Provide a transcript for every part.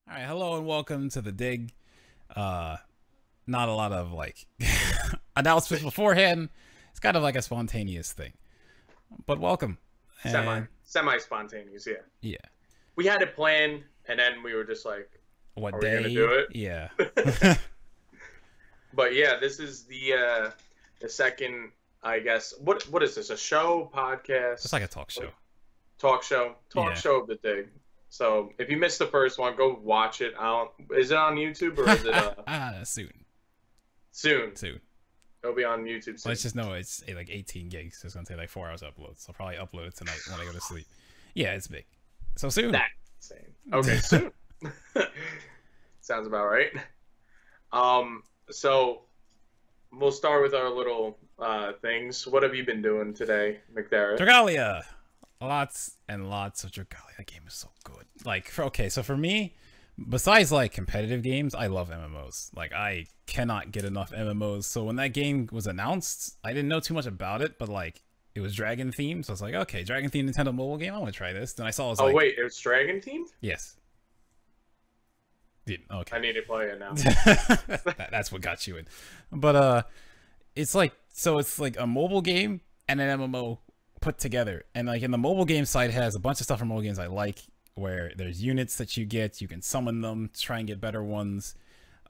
All right, hello and welcome to the dig. Not a lot of like announcements beforehand. It's kind of like a spontaneous thing, but welcome. Semi spontaneous, yeah. Yeah. We had it planned, and then we were just like, What "Are day? we gonna do it?" Yeah. But yeah, this is the second, I guess. What is this? A show, podcast? It's like a talk show. Talk show of the dig. So if you missed the first one, go watch it. Is it on YouTube or is it soon? It'll be on YouTube soon. Let's just know it's like 18 gigs. So it's gonna take like 4 hours to upload. So I'll probably upload it tonight when I go to sleep. Yeah, it's big. So soon. That's insane. Okay, soon. Sounds about right. So we'll start with our little things. What have you been doing today, McDareth? Dragalia. Lots and lots of Dragalia. That game is so good. Like, so for me, besides like competitive games, I love MMOs. Like, I cannot get enough MMOs. So when that game was announced, I didn't know too much about it, but like, it was Dragon themed. So I was like, okay, Dragon themed Nintendo mobile game. I want to try this. Then I saw it was like, wait, it was Dragon themed? Yes. Yeah, okay. I need to play it now. That's what got you in. But it's like, so it's like a mobile game and an MMO put together. And like in the mobile game side, it has a bunch of stuff from mobile games I like, where there's units that you get, you can summon them to try and get better ones.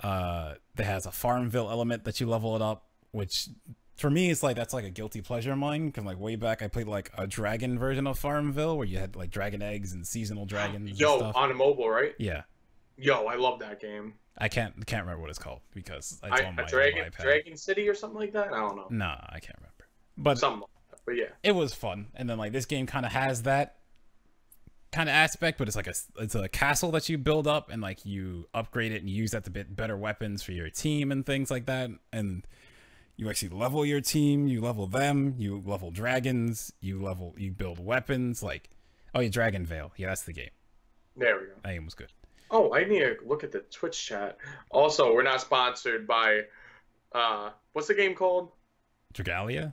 That has a Farmville element that you level it up, which for me is like, that's like a guilty pleasure of mine, because like way back I played like a dragon version of Farmville where you had like dragon eggs and seasonal dragons. Yo, and stuff. on a mobile, right? Yeah. Yo, I love that game. I can't remember what it's called because it's on my Dragon iPad. Dragon City or something like that. I don't know. Nah, I can't remember. But something like that. But yeah, it was fun. And then like this game kind of has that kind of aspect, but it's like it's a castle that you build up and like you upgrade it and use that to get better weapons for your team and things like that. And you actually level your team, you level them, you level dragons, you build weapons. Like, oh yeah, Dragon Veil. Yeah, that's the game. There we go. That game was good. Oh, I need to look at the Twitch chat. Also, we're not sponsored by, what's the game called? Dragalia?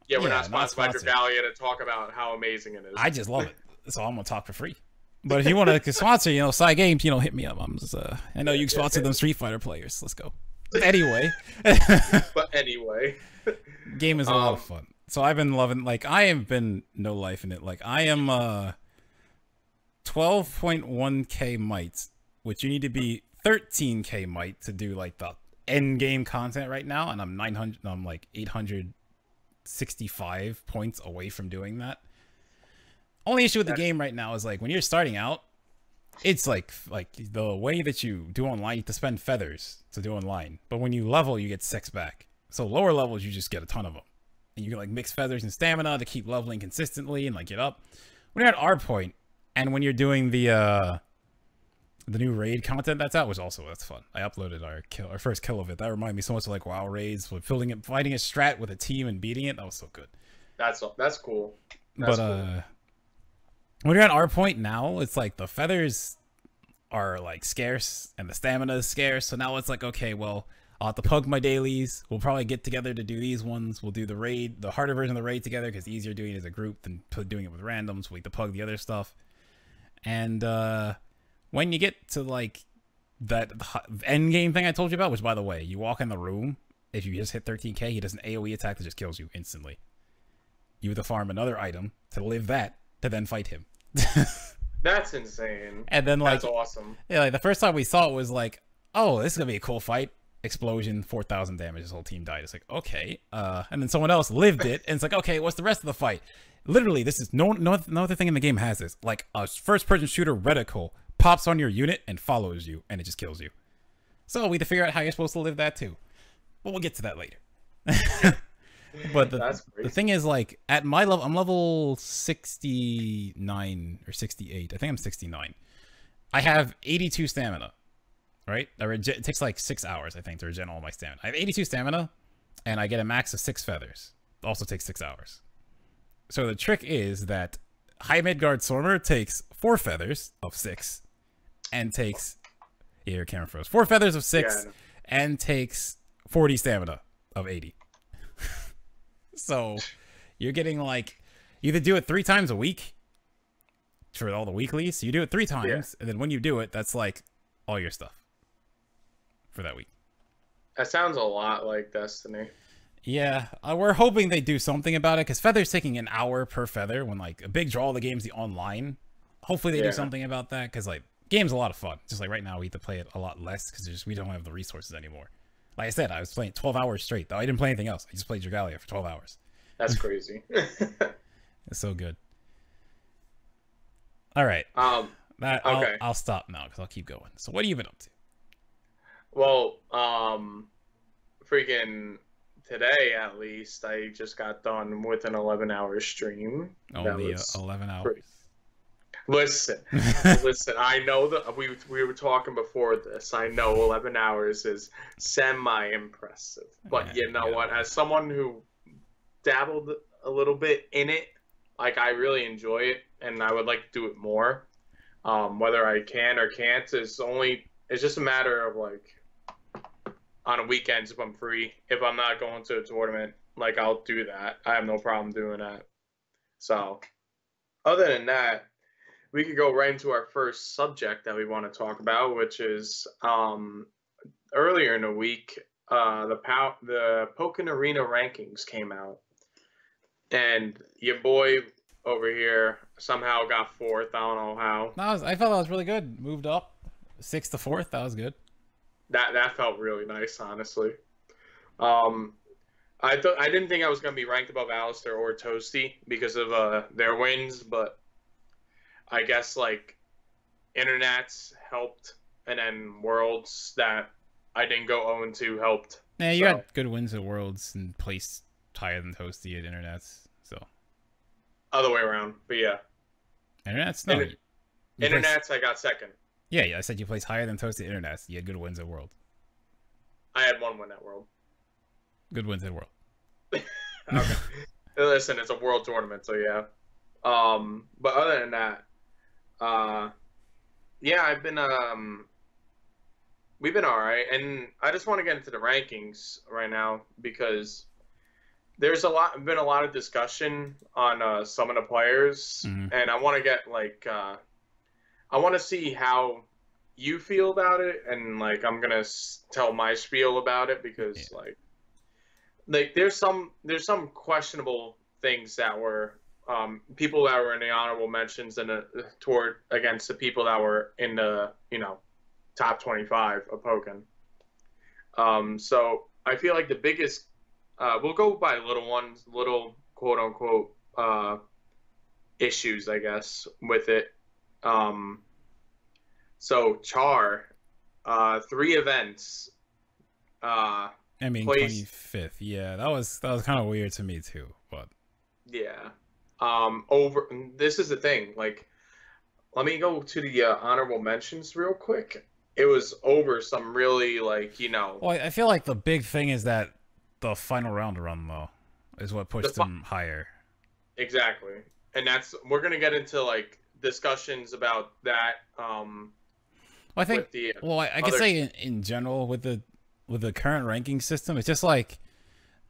Yeah, we're not sponsored by Dragalia to talk about how amazing it is. I just love it. So I'm going to talk for free. But if you want to sponsor, side games, hit me up. I'm just, I know you sponsor them Street Fighter players. Let's go. Anyway. But anyway. Game is a lot of fun. So I've been loving, like, I have been no life in it. Like, I am, 12.1k might, which you need to be 13k might to do like the end game content right now, and I'm 900. I'm like 865 points away from doing that. Only issue with the game right now is like when you're starting out, it's like the way that you do online, you have to spend feathers to do online, but when you level, you get 6 back. So lower levels, you just get a ton of them, and you can like mix feathers and stamina to keep leveling consistently and like get up. When you're at our point, and when you're doing the new raid content that's out, that's fun. I uploaded our first kill of it. That reminded me so much of like WoW raids, with fighting a strat with a team and beating it. That was so good. That's cool. Cool. When you're at our point now, it's like the feathers are like scarce and the stamina is scarce. So now it's like, okay, well, I'll have to pug my dailies. We'll probably get together to do these ones. We'll do the harder version of the raid together because it's easier doing it as a group than doing it with randoms. We have to pug the other stuff. And when you get to like that end game thing I told you about, which by the way, you walk in the room, if you just hit 13k, he does an AoE attack that just kills you instantly. You have to farm another item to live that to then fight him. That's insane. And then like, that's awesome. Yeah, like the first time we saw it was like, oh, this is gonna be a cool fight. Explosion, 4,000 damage. His whole team died. It's like, okay. And then someone else lived it, and it's like, okay, what's the rest of the fight? Literally, this is no other thing in the game has this. Like a first-person shooter reticle pops on your unit and follows you, and it just kills you. So we have to figure out how you're supposed to live that too. But we'll get to that later. But the thing is, like, at my level, I'm level 69 or 68. I think I'm 69. I have 82 stamina, right? It takes like 6 hours, I think, to regen all my stamina. I have 82 stamina, and I get a max of 6 feathers. It also takes 6 hours. So the trick is that High Midgard Stormer takes 4 feathers of 6 and takes... Yeah, your camera froze. 4 feathers of 6 and takes 40 stamina of 80. So you're getting like... You either do it 3 times a week for all the weeklies. So you do it 3 times, and then when you do it, that's like all your stuff for that week. That sounds a lot like Destiny. Yeah, we're hoping they do something about it, because Feather's taking an hour per feather when, like, a big draw of the game's the online. Hopefully they do something about that, because, like, game's a lot of fun. Just like right now, we have to play it a lot less, because we don't have the resources anymore. Like I said, I was playing 12 hours straight, though. I didn't play anything else. I just played Dragalia for 12 hours. That's crazy. It's so good. All right. Okay. I'll stop now, because I'll keep going. So what have you been up to? Well, freaking today, at least, I just got done with an 11-hour stream. Only 11 hours? Listen, I know that we were talking before this. I know 11 hours is semi-impressive. But you know what? As someone who dabbled a little bit in it, like, I really enjoy it, and I would like to do it more. Whether I can or can't it's just a matter of, like, on weekends if I'm free. If I'm not going to a tournament, like, I'll do that. I have no problem doing that. So, other than that, we could go right into our first subject that we want to talk about, which is earlier in the week, the Pokken Arena rankings came out, and your boy over here somehow got 4th. I don't know how. I felt that was really good. Moved up 6th to 4th. That was good. That felt really nice, honestly. I didn't think I was gonna be ranked above Alistair or Toasty because of their wins, but I guess, like, Internets helped, and then Worlds that I didn't go 0-2 helped. Yeah, you had good wins at Worlds and placed higher than Toasty at Internets, so. Other way around, but yeah. Internets? No. Internets, I got 2nd. Yeah, I said you placed higher than Toasty at Internets. You had good wins at World. I had 1 win at World. Good wins at World. Okay. Listen, it's a World tournament, so yeah. But other than that, yeah, I've been, we've been alright, and I just want to get into the rankings right now, because there's been a lot of discussion on some of the players, and I want to get, like, I want to see how you feel about it, and, like, I'm gonna tell my spiel about it, because like there's some questionable things that were people that were in the honorable mentions and toward against the people that were in the top 25 of Pokken. So I feel like the biggest we'll go by little quote unquote issues, I guess, with it. So Char, 3 events. I mean, 25th. Yeah, that was kind of weird to me too, but yeah. This is the thing. Like, let me go to the honorable mentions real quick. It was over some really, like, Well, I feel like the big thing is that the final round run, though, is what pushed them higher. Exactly, and we're gonna get into, like, discussions about that. Well, I think. I could say in general with the current ranking system, it's just like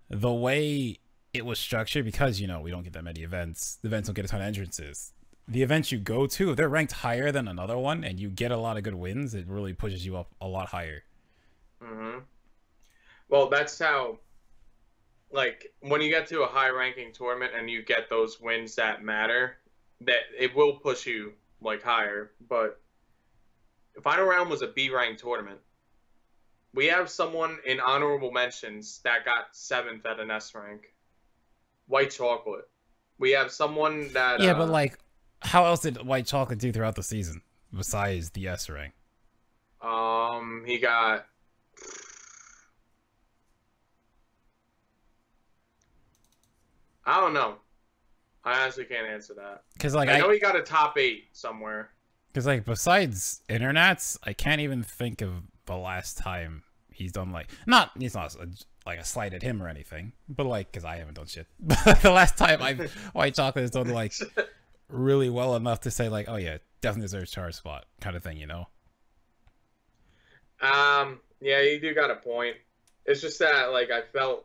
the way it was structured, because we don't get that many events. The events don't get a ton of entrances. The events you go to, if they're ranked higher than another one and you get a lot of good wins, it really pushes you up a lot higher. Well, that's how, like, when you get to a high ranking tournament and you get those wins that matter, that it will push you, like, higher. But the final round was a B ranked tournament. We have someone in honorable mentions that got 7th at an S rank. White Chocolate. We have someone that... Yeah, but, like, how else did White Chocolate do throughout the season besides the S rank? He got... I don't know. I honestly can't answer that. Because, like, I know he got a top 8 somewhere. Because, like, besides Internets, I can't even think of the last time he's done, like... It's not like a slight at him or anything, but, like, because I haven't done shit. But the last time White Chocolate has done, like, really well enough to say, like, oh yeah, definitely deserves Char's spot, kind of thing, Yeah, you do got a point. It's just that, like, I felt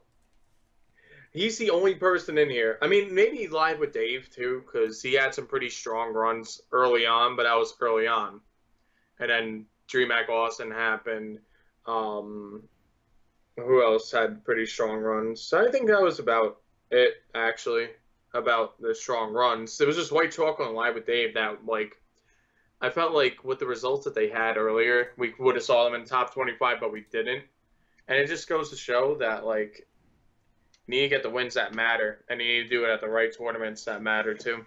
he's the only person in here. I mean, maybe live with Dave too, because he had some pretty strong runs early on, but that was early on. And then DreamHack Austin happened. Who else had pretty strong runs? So I think that was about it, actually, about the strong runs. It was just White Chalk on Live with Dave that, like, I felt like with the results that they had earlier, we would have saw them in top 25, but we didn't. And it just goes to show that, like, you need to get the wins that matter, and you need to do it at the right tournaments that matter, too.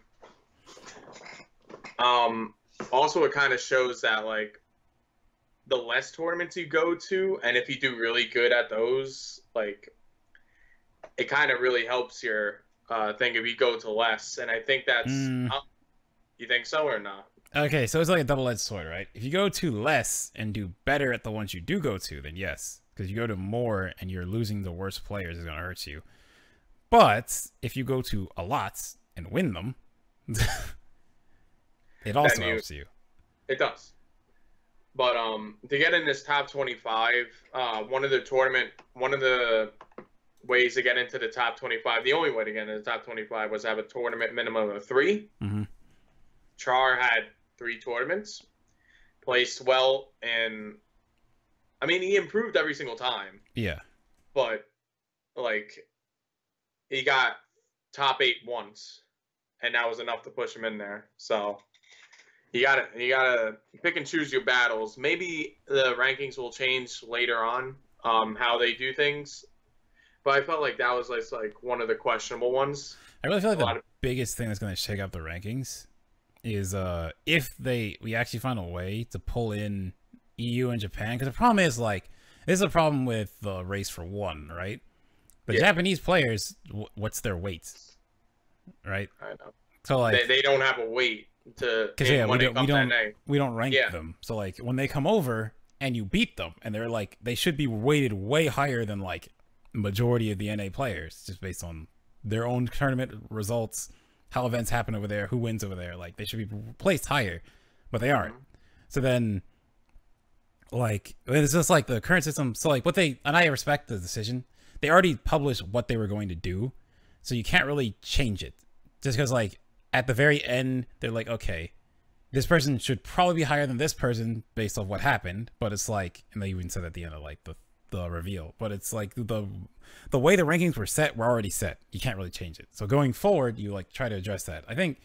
Also, it kind of shows that, like, the less tournaments you go to, and if you do really good at those, like, it kind of really helps your thing if you go to less. And I think that's... you think so or not? Okay, so it's like a double-edged sword, right? If you go to less and do better at the ones you do go to, then yes. Because you go to more and you're losing the worst players, it's going to hurt you. But if you go to a lot and win them, it also helps you. It does. But to get in this top 25, one of the ways to get into the top 25, the only way to get into the top 25 was to have a tournament minimum of 3. Mm-hmm. Char had 3 tournaments, placed well, and I mean, he improved every single time. Yeah. But, like, he got top 8 once, and that was enough to push him in there. So you gotta pick and choose your battles. Maybe the rankings will change later on, how they do things. But I felt like that was like one of the questionable ones. I really feel like the biggest thing that's going to shake up the rankings is if we actually find a way to pull in EU and Japan. Because the problem is, like, this is a problem with the race for 1, right? The Japanese players, what's their weight, right? I know. So, like, they don't have a weight to... Because, we don't rank them. So, like, when they come over and you beat them, and they're, like, they should be weighted way higher than, like, majority of the NA players, just based on their own tournament results, how events happen over there, who wins over there. Like, they should be placed higher, but they aren't. So then, like, it's just like the current system. So, like, and I respect the decision. They already published what they were going to do, so you can't really change it. Just because, like, at the very end, they're like, okay, this person should probably be higher than this person based off what happened. But it's like, and they even said at the end of, like, the reveal, but it's like the way the rankings were already set. You can't really change it. So going forward, you, like, try to address that. I think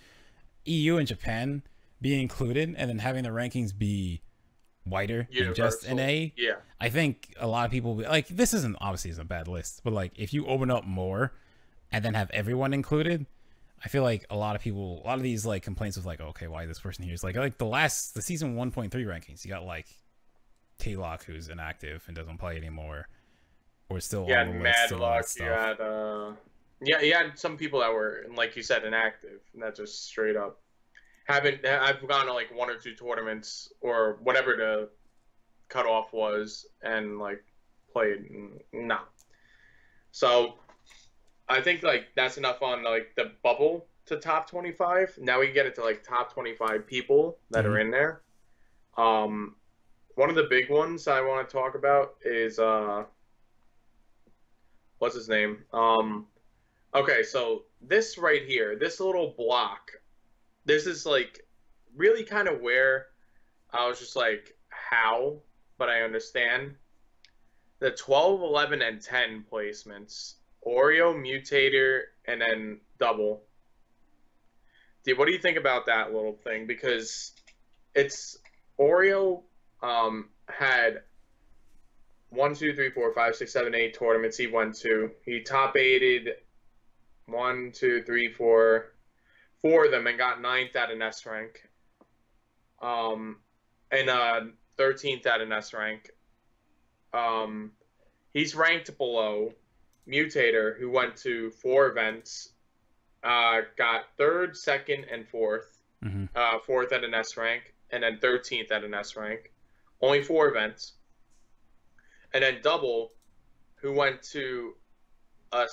EU and Japan being included and then having the rankings be wider than just NA. Yeah. I think a lot of people will be, like, this isn't a bad list, but, like, if you open up more and then have everyone included, I feel like a lot of these, like, complaints of, like, okay, why this person here is like the season 1.3 rankings, you got, like, T-Lock, who's inactive and doesn't play anymore, or still on the list. You had some people that were, like you said, inactive, and that just straight up I've gone to, like, 1 or 2 tournaments or whatever the cutoff was and, like, played. No. So I think, like, that's enough on, like, the bubble to top 25. Now we can get it to, like, top 25 people that are in there. One of the big ones I want to talk about is what's his name? Okay, so this right here, this little block, this is, like, really kind of where I was just like, how? But I understand. The 12, 11, and 10 placements, Oreo, Mutator, and then Double. Dude, what do you think about that little thing? Because it's Oreo had 1, 2, 3, 4, 5, 6, 7, 8 tournaments he went to. He top 8'd 1, 2, 3, 4 of them and got 9th at an S rank. And 13th at an S rank. He's ranked below Mutator, who went to 4 events, got 3rd, 2nd, and 4th. 4th at an S rank, and then 13th at an S rank. Only 4 events. And then Double, who went to a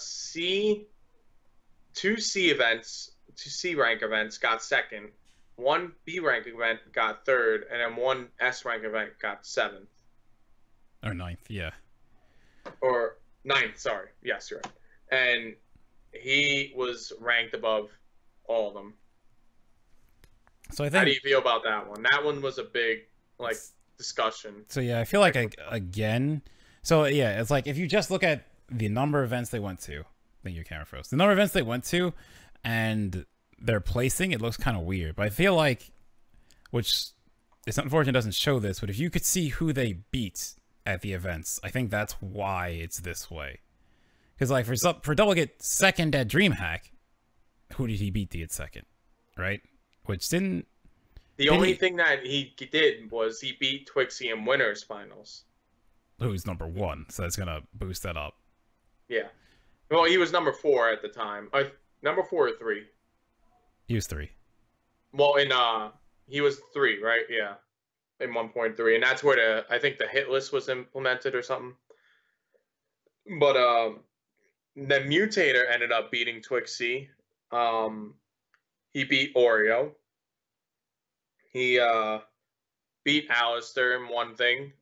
two C events, 2 C rank events, got 2nd. 1 B rank event got 3rd, and then 1 S rank event got 7th. Or 9th, yeah. Or 9th, sorry. Yes, you're right. And he was ranked above all of them. So I think, how do you feel about that one? That one was a big, like, discussion. So yeah, I feel like again. So yeah, it's like if you just look at the number of events they went to, I think your camera froze. The number of events they went to, and their placing, it looks kind of weird. But I feel like, which it's unfortunate it doesn't show this, but if you could see who they beat at the events, I think that's why it's this way. Because like for Double get second at DreamHack, who did he beat at second, right? Which didn't. The only thing that he did was he beat Twixie in winners finals. Who's number 1, so that's gonna boost that up. Yeah. Well, he was number 4 at the time. Number 4 or 3. He was 3. Well, he was 3, right? Yeah. In 1.3, and that's where I think the hit list was implemented or something. But the Mutator ended up beating Twixie. He beat Oreo. He beat Alistair in one thing,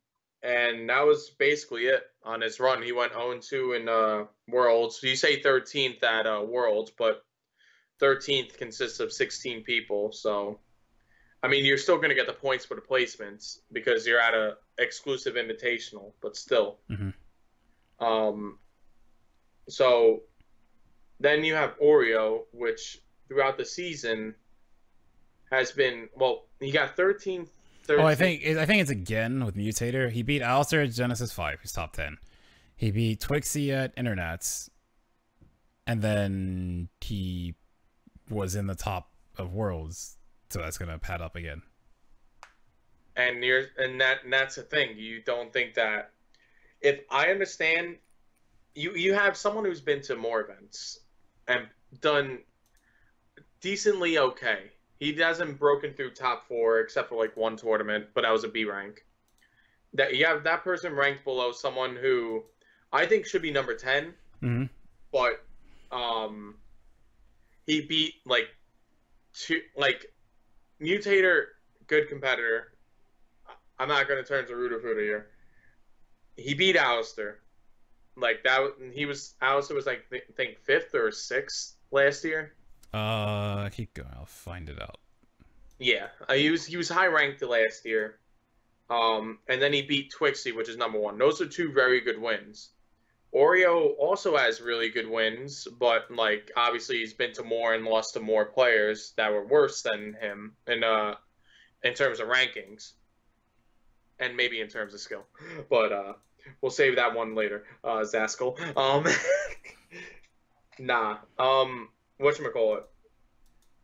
and that was basically it on his run. He went 0-2 in Worlds. You say 13th at Worlds, but 13th consists of 16 people. So, I mean, you're still going to get the points for the placements because you're at a exclusive invitational, but still. So then you have Oreo, which throughout the season has been, well, he got 13th. Oh, I think it's again with Mutator. He beat Alistair at Genesis 5, who's top 10. He beat Twixie at Internets, and then he was in the top of Worlds, so that's gonna pad up again. And that's the thing. You don't think that, if I understand, you have someone who's been to more events and done decently okay. He hasn't broken through top 4 except for like one tournament, but that was a B rank. That you have that person ranked below someone who I think should be number 10, but he beat Mutator, good competitor. I'm not gonna turn to Ruda Fuda here. He beat Alistair. Like that, Alistair was like I think 5th or 6th last year. Keep going. I'll find it out. Yeah, he was high ranked last year, and then he beat Twixie, which is number 1. Those are 2 very good wins. Oreo also has really good wins, but like obviously he's been to more and lost to more players that were worse than him in terms of rankings, and maybe in terms of skill. But we'll save that one later. Zaskal. Whatchamacallit.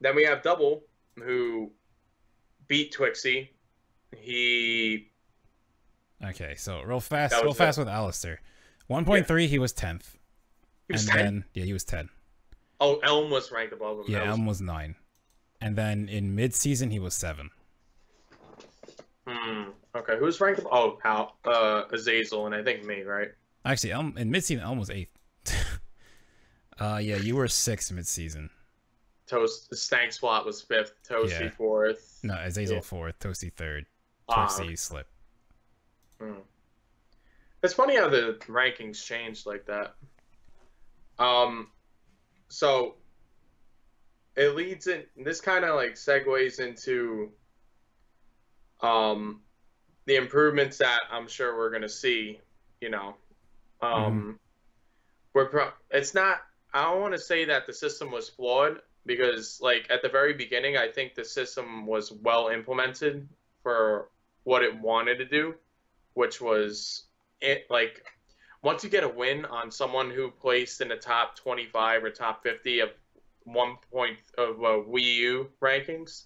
Then we have Double, who beat Twixie. Okay, so real fast with Alistair. 1.3, he was 10th. He was 10? Yeah, he was 10. Oh, Elm was ranked above him. Yeah, Elm was 9. And then in mid-season, he was 7. Okay, who's ranked above? Oh, Azazel, and I think me, right? Actually, in mid-season, Elm was 8th. Yeah, you were 6th mid-season. Stank Splat was 5th, Toasty 4th. No, Azazel 4th, Toasty 3rd, Twixie slip. It's funny how the rankings changed like that. So it leads in. This kind of like segues into the improvements that I'm sure we're gonna see. You know, it's not. I don't want to say that the system was flawed, because like at the very beginning, I think the system was well implemented for what it wanted to do, which was like once you get a win on someone who placed in the top 25 or top 50 of Wii U rankings,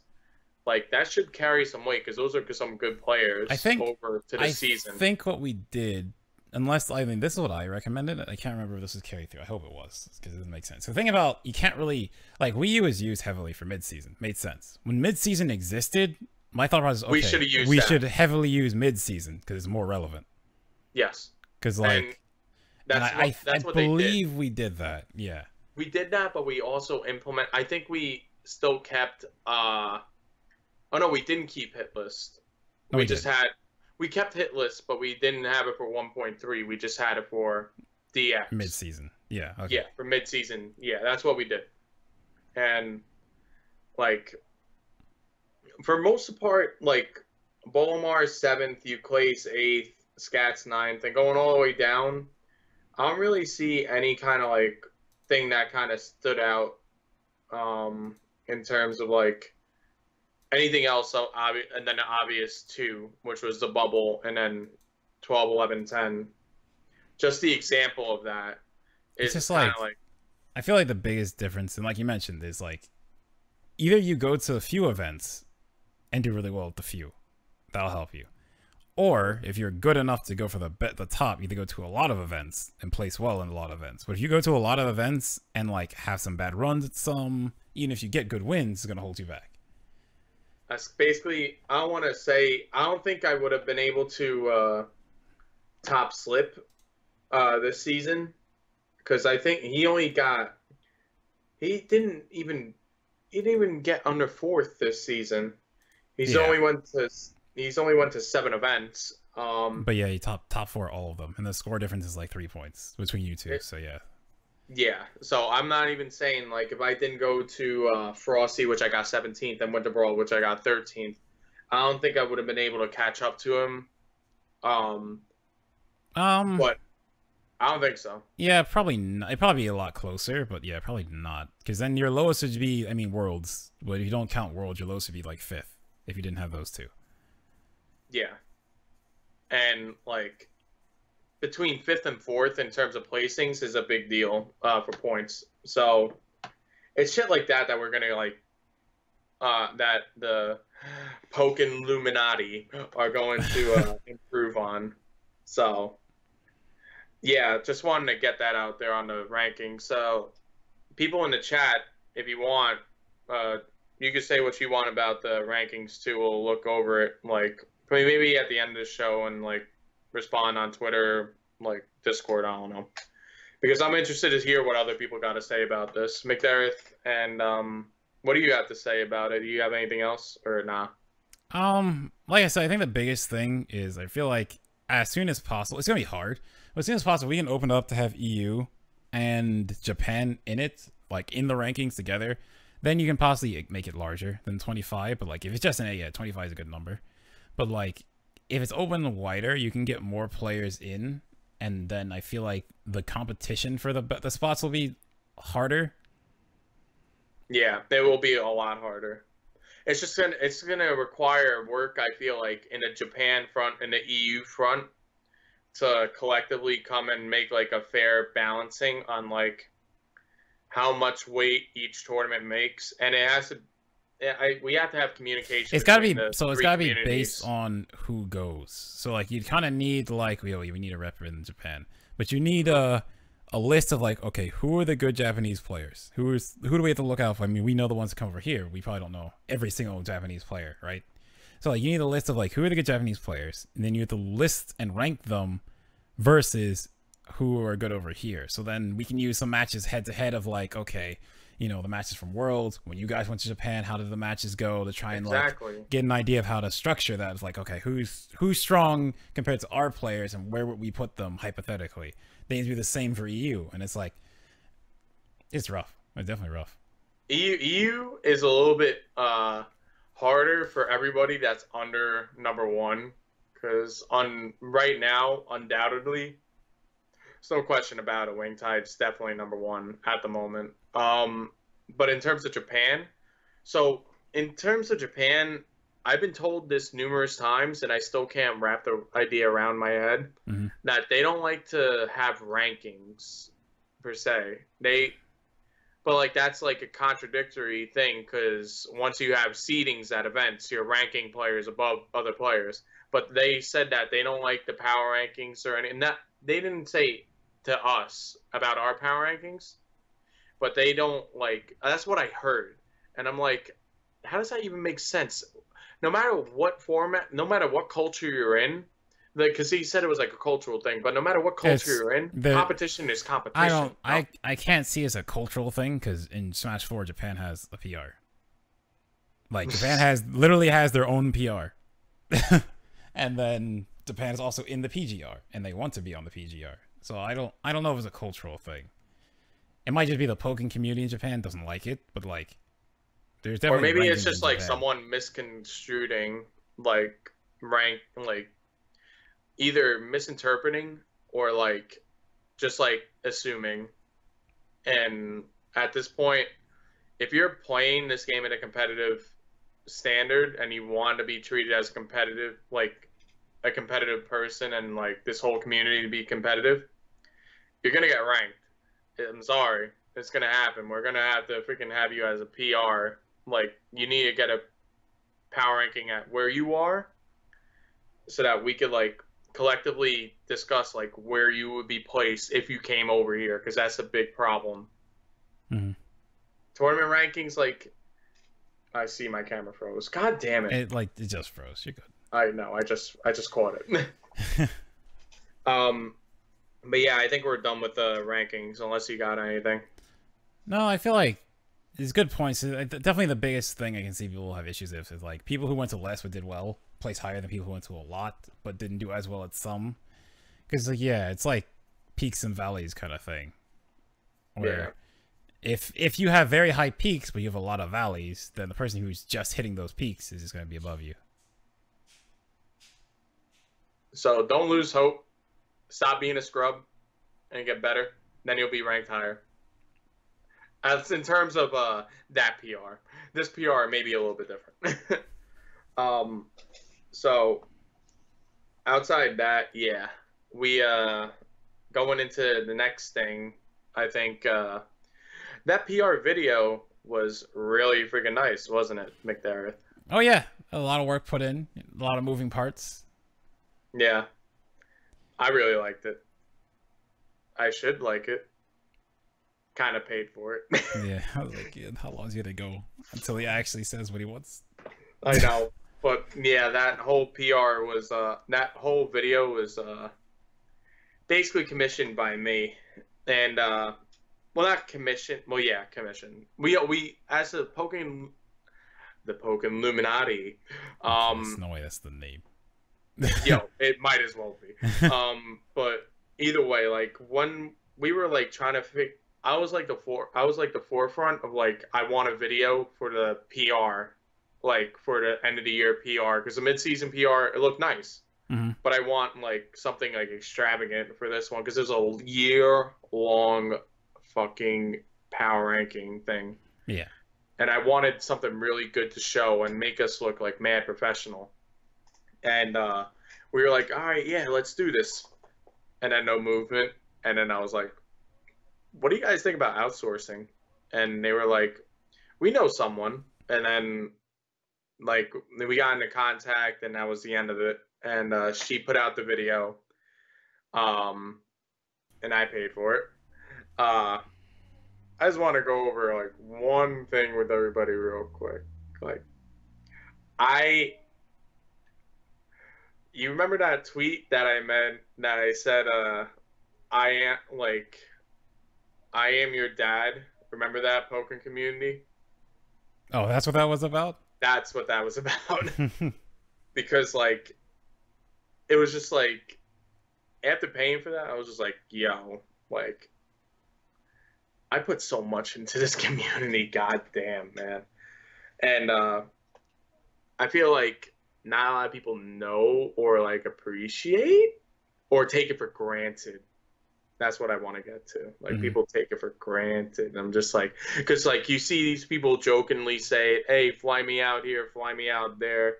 like that should carry some weight, because those are some good players over to the season. I think what we did, unless, I mean, this is what I recommended. I can't remember if this was carried through. I hope it was, because it doesn't make sense. So the thing about, you can't really, like, Wii U is used heavily for mid-season. Made sense. When mid-season existed, my thought process, okay, we should heavily use mid-season because it's more relevant. Yes. Because, like, I believe we did that. Yeah. We did that, but we also I think we still kept, oh no, we didn't keep hit list. No, we kept hit list, but we didn't have it for 1.3. We just had it for DX. Mid-season. Yeah. Okay. Yeah, for mid-season. Yeah, that's what we did. And, like, for most part, like, Bolomar's 7th, Euclade's 8th, Scat's 9th, and going all the way down, I don't really see any kind of like thing that kind of stood out in terms of like anything else. So and then the obvious 2, which was the bubble, and then 12, 11, 10. Just the example of that It's is just kind like, of like I feel like the biggest difference, and like you mentioned, is like either you go to a few events and do really well at the few, that'll help you, or if you're good enough to go for the top, you either go to a lot of events and place well in a lot of events. But if you go to a lot of events and like have some bad runs at some, even if you get good wins, it's gonna hold you back. that's basically. I don't want to say. I don't think I would have been able to top slip this season because I think he only got. He didn't even get under 4th this season. He's only went to 7 events. But yeah, you top 4 all of them, and the score difference is like 3 points between you two. So yeah. Yeah, so I'm not even saying like if I didn't go to Frosty, which I got 17th, and Winter Brawl, which I got 13th, I don't think I would have been able to catch up to him. But I don't think so. Yeah, probably not. It'd probably be a lot closer, but yeah, probably not. Because then your lowest would be, I mean, Worlds. But if you don't count Worlds, your lowest would be like 5th if you didn't have those 2. Yeah, and like between 5th and 4th in terms of placings is a big deal for points. So it's shit like that we're gonna like that the Pokken Illuminati are going to improve on. So yeah, just wanted to get that out there on the rankings. So people in the chat, if you want, you can say what you want about the rankings too. We'll look over it like maybe at the end of the show and like respond on Twitter, like Discord, I don't know. Because I'm interested to hear what other people got to say about this. McDareth, and what do you have to say about it? Do you have anything else or nah? Like I said, I think the biggest thing is I feel like as soon as possible, it's gonna be hard, but as soon as possible, we can open up to have EU and Japan in it, like in the rankings together. Then you can possibly make it larger than 25. But like if it's just an A, yeah, 25 is a good number. But like if it's open wider, you can get more players in, and then I feel like the competition for the spots will be harder. Yeah, they will be a lot harder. It's gonna require work, I feel like, in the Japan front and the EU front to collectively come and make like a fair balancing on like how much weight each tournament makes, and it has to. We have to have communication. It's gotta be so. It's gotta be based on who goes. So like you kind of need like we need a rep in Japan, but you need a list of like, okay, who are the good Japanese players? Who do we have to look out for? I mean, we know the ones that come over here. We probably don't know every single Japanese player, right? So like you need a list of like who are the good Japanese players, and then you have to list and rank them versus who are good over here. So then we can use some matches head to head of like, okay, you know, the matches from Worlds, when you guys went to Japan, how did the matches go, to try and like get an idea of how to structure that. It's like, okay, who's strong compared to our players, and where would we put them hypothetically? They need to be the same for EU, and it's like, it's rough. It's definitely rough. EU is a little bit harder for everybody that's under number 1, because right now, undoubtedly, there's no question about it, Wingtide's definitely number 1 at the moment. But in terms of Japan, I've been told this numerous times, and I still can't wrap the idea around my head, that they don't like to have rankings per se. But like that's like a contradictory thing, because once you have seedings at events, you're ranking players above other players. But they said that they don't like the power rankings or anything. That they didn't say to us about our power rankings, but they don't like. That's what I heard, and I'm like, how does that even make sense? No matter what format, no matter what culture you're in, because he said it was like a cultural thing, but no matter what culture you're in, competition is competition. I can't see it as a cultural thing, because in Smash 4, Japan has a PR. Like Japan literally has their own PR, and then Japan is also in the PGR, and they want to be on the PGR. So I don't know if it's a cultural thing. It might just be the Pokken community in Japan doesn't like it, but like, there's definitely. Or maybe it's just like someone misconstruing like rank like either misinterpreting or like just like assuming. And at this point, if you're playing this game at a competitive standard and you want to be treated as competitive, like a competitive person, and like this whole community to be competitive, you're gonna get ranked. I'm sorry, it's gonna happen. We're gonna have to freaking have you as a PR. Like, you need to get a power ranking at where you are, so that we could like collectively discuss like where you would be placed if you came over here, because that's a big problem. Mm-hmm. Tournament rankings, like, I see my camera froze. God damn it! It just froze. You're good. I know. I just caught it. But yeah, I think we're done with the rankings unless you got anything. No, I feel like it's good points. Definitely the biggest thing I can see people have issues with is like people who went to less but did well place higher than people who went to a lot but didn't do as well at some. Because like, yeah, it's like peaks and valleys kind of thing. Where if you have very high peaks but you have a lot of valleys, then the person who's just hitting those peaks is just going to be above you. So don't lose hope. Stop being a scrub and get better. Then you'll be ranked higher. As in terms of that PR. This PR may be a little bit different. So outside that, yeah. We going into the next thing, I think that PR video was really freaking nice, wasn't it, McDareth? Oh yeah. A lot of work put in, a lot of moving parts. Yeah. I really liked it. I should like it. Kind of paid for it. Yeah, I was like, yeah, how long is he gonna go until he actually says what he wants? I know, but yeah, that whole PR was that whole video was basically commissioned by me, and well, not commission. Well, yeah, commission. We as the Pokken Illuminati. There's no way that's the name. Yo, it might as well be. But either way, like when we were like trying to I was like the forefront of like, I want a video for the PR, like for the end of the year PR, because the mid-season PR, it looked nice. Mm-hmm. But I want like something like extravagant for this one, because there's a year-long fucking power ranking thing. Yeah. And I wanted something really good to show and make us look like mad professional. And we were like, all right, yeah, let's do this. And then no movement. And then I was like, what do you guys think about outsourcing? And they were like, we know someone. And then like we got into contact, and that was the end of it. And she put out the video, and I paid for it. I just want to go over like one thing with everybody real quick. Like, you remember that tweet that I meant that I said, I am your dad. Remember that, Pokken community? Oh, that's what that was about? That's what that was about. Because like, it was just like, after paying for that, I was just like, yo, like, I put so much into this community, goddamn, man. And I feel like not a lot of people know or like appreciate or take it for granted. That's what I want to get to. Like, people take it for granted. And I'm just like, because like you see these people jokingly say, hey, fly me out here, fly me out there,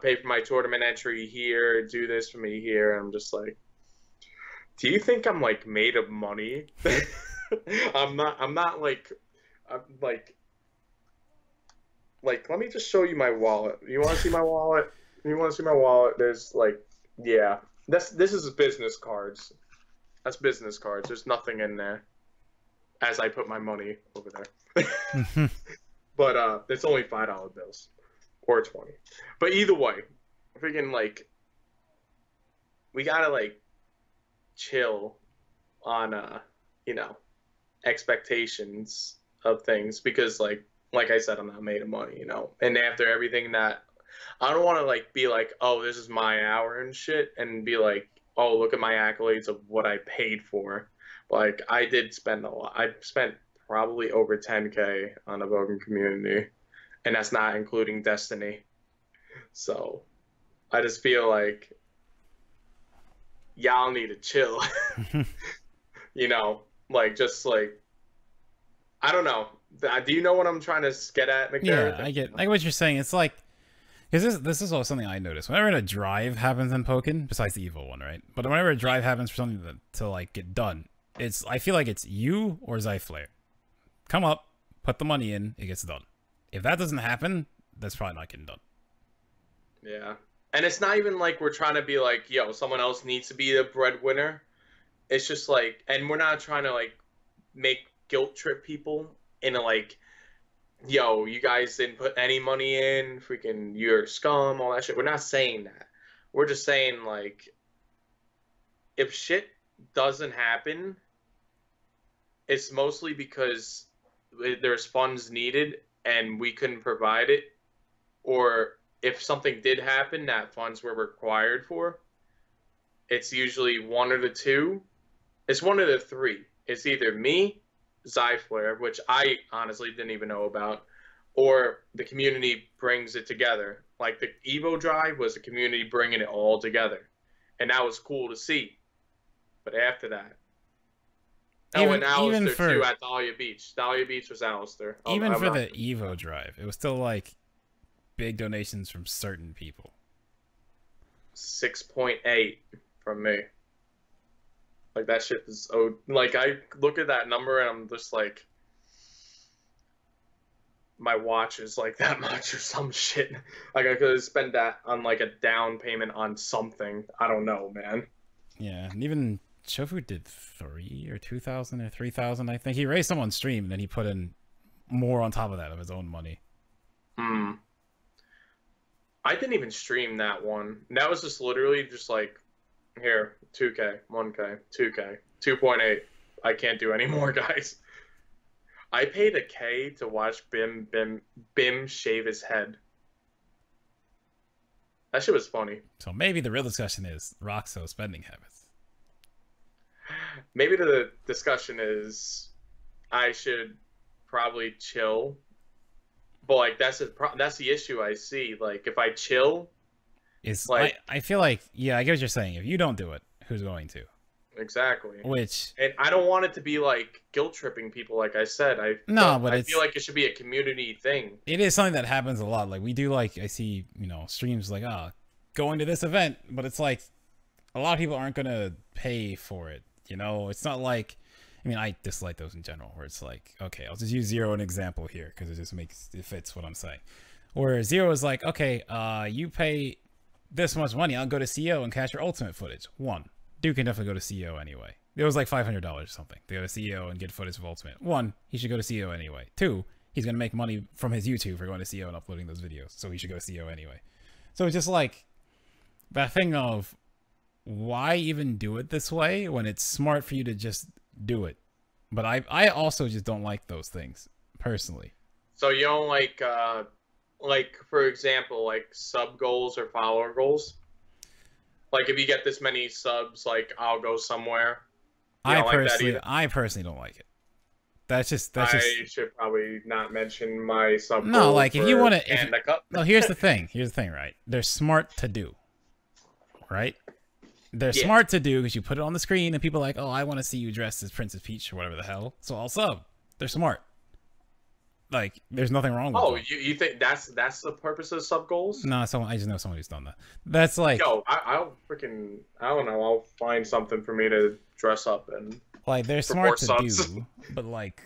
pay for my tournament entry here, do this for me here. I'm just like, do you think I'm like made of money? I'm not like, I'm like, let me just show you my wallet. You want to see my wallet? You want to see my wallet? There's like, yeah, this is business cards. That's business cards. There's nothing in there. As I put my money over there. But it's only $5 bills. Or 20. But either way, freaking like, we gotta like chill on you know, expectations of things, because like I said, I'm not made of money, you know. And after everything that, I don't want to like be like, oh, this is my hour and shit, and be like, oh, look at my accolades of what I paid for. Like, I did spend a lot. I spent probably over 10K on the Pokken community, and that's not including Destiny. So I just feel like y'all need to chill. You know, like just like I don't know. Do you know what I'm trying to get at, McDareth? Yeah, I get like what you're saying. It's like because this is also something I noticed. Whenever a drive happens in Pokken, besides the evil one, right? But whenever a drive happens for something to like get done, I feel like it's you or Zyflare. Come up, put the money in, it gets done. If that doesn't happen, that's probably not getting done. Yeah. And it's not even like we're trying to be like, yo, someone else needs to be the breadwinner. It's just like, and we're not trying to like make guilt trip people into like, yo, you guys didn't put any money in, freaking, you're scum, all that shit. We're not saying that. We're just saying like, if shit doesn't happen, it's mostly because there's funds needed and we couldn't provide it, or if something did happen that funds were required for, it's usually one of the two. It's one of the three. It's either me, Zyflare, which I honestly didn't even know about, or the community brings it together. Like the Evo Drive was the community bringing it all together, and that was cool to see. But after that, and Alistair too at Dahlia Beach. Dahlia Beach was Alistair. Even for the Evo Drive, it was still like big donations from certain people. 6.8 from me. Like that shit is like I look at that number and I'm just like, my watch is like that much or some shit. Like I could spend that on like a down payment on something. I don't know, man. Yeah, and even Shofu did 3 or 2,000 or 3,000. I think he raised some on stream, and then he put in more on top of that of his own money. I didn't even stream that one. That was just literally just like, here, 2K, 1K, 2K, 2.8. I can't do any more, guys. I paid a K to watch Bim shave his head. That shit was funny. So maybe the real discussion is Roxo's spending habits. Maybe the discussion is I should probably chill. But like that's the issue I see. Like if I chill, it's like I feel like, yeah, I get what you're saying. If you don't do it, who's going to? Exactly. And I don't want it to be like guilt tripping people. Like I said, I feel like it should be a community thing. It is something that happens a lot. Like we do, like I see, streams like, going to this event, but it's like a lot of people aren't gonna pay for it. It's not like, I mean, I dislike those in general, where it's like, okay, I'll just use Zero an example here because it fits what I'm saying. Where Zero is like, okay, you pay this much money, I'll go to CO and catch your ultimate footage. One, Duke can definitely go to CO anyway. It was like $500 or something to go to CO and get footage of ultimate. One, he should go to CO anyway. Two, he's gonna make money from his YouTube for going to CO and uploading those videos, so he should go to CO anyway. So it's just like that thing of, why even do it this way when it's smart for you to just do it? But I also just don't like those things personally. So you don't like for example, like sub goals or follower goals? Like if you get this many subs, like I'll go somewhere. I personally don't like it. I should probably not mention my sub goal. No, like if you want to, no, here's the thing, right? They're smart to do, right? They're smart to do because you put it on the screen and people are like, oh, I want to see you dressed as Princess Peach or whatever the hell, so I'll sub. They're smart. Like, there's nothing wrong with them. You think that's the purpose of sub goals? No, I just know someone who's done that. That's like, yo, I'll freaking, I don't know, I'll find something for me to dress up and like, they're smart to do, but like,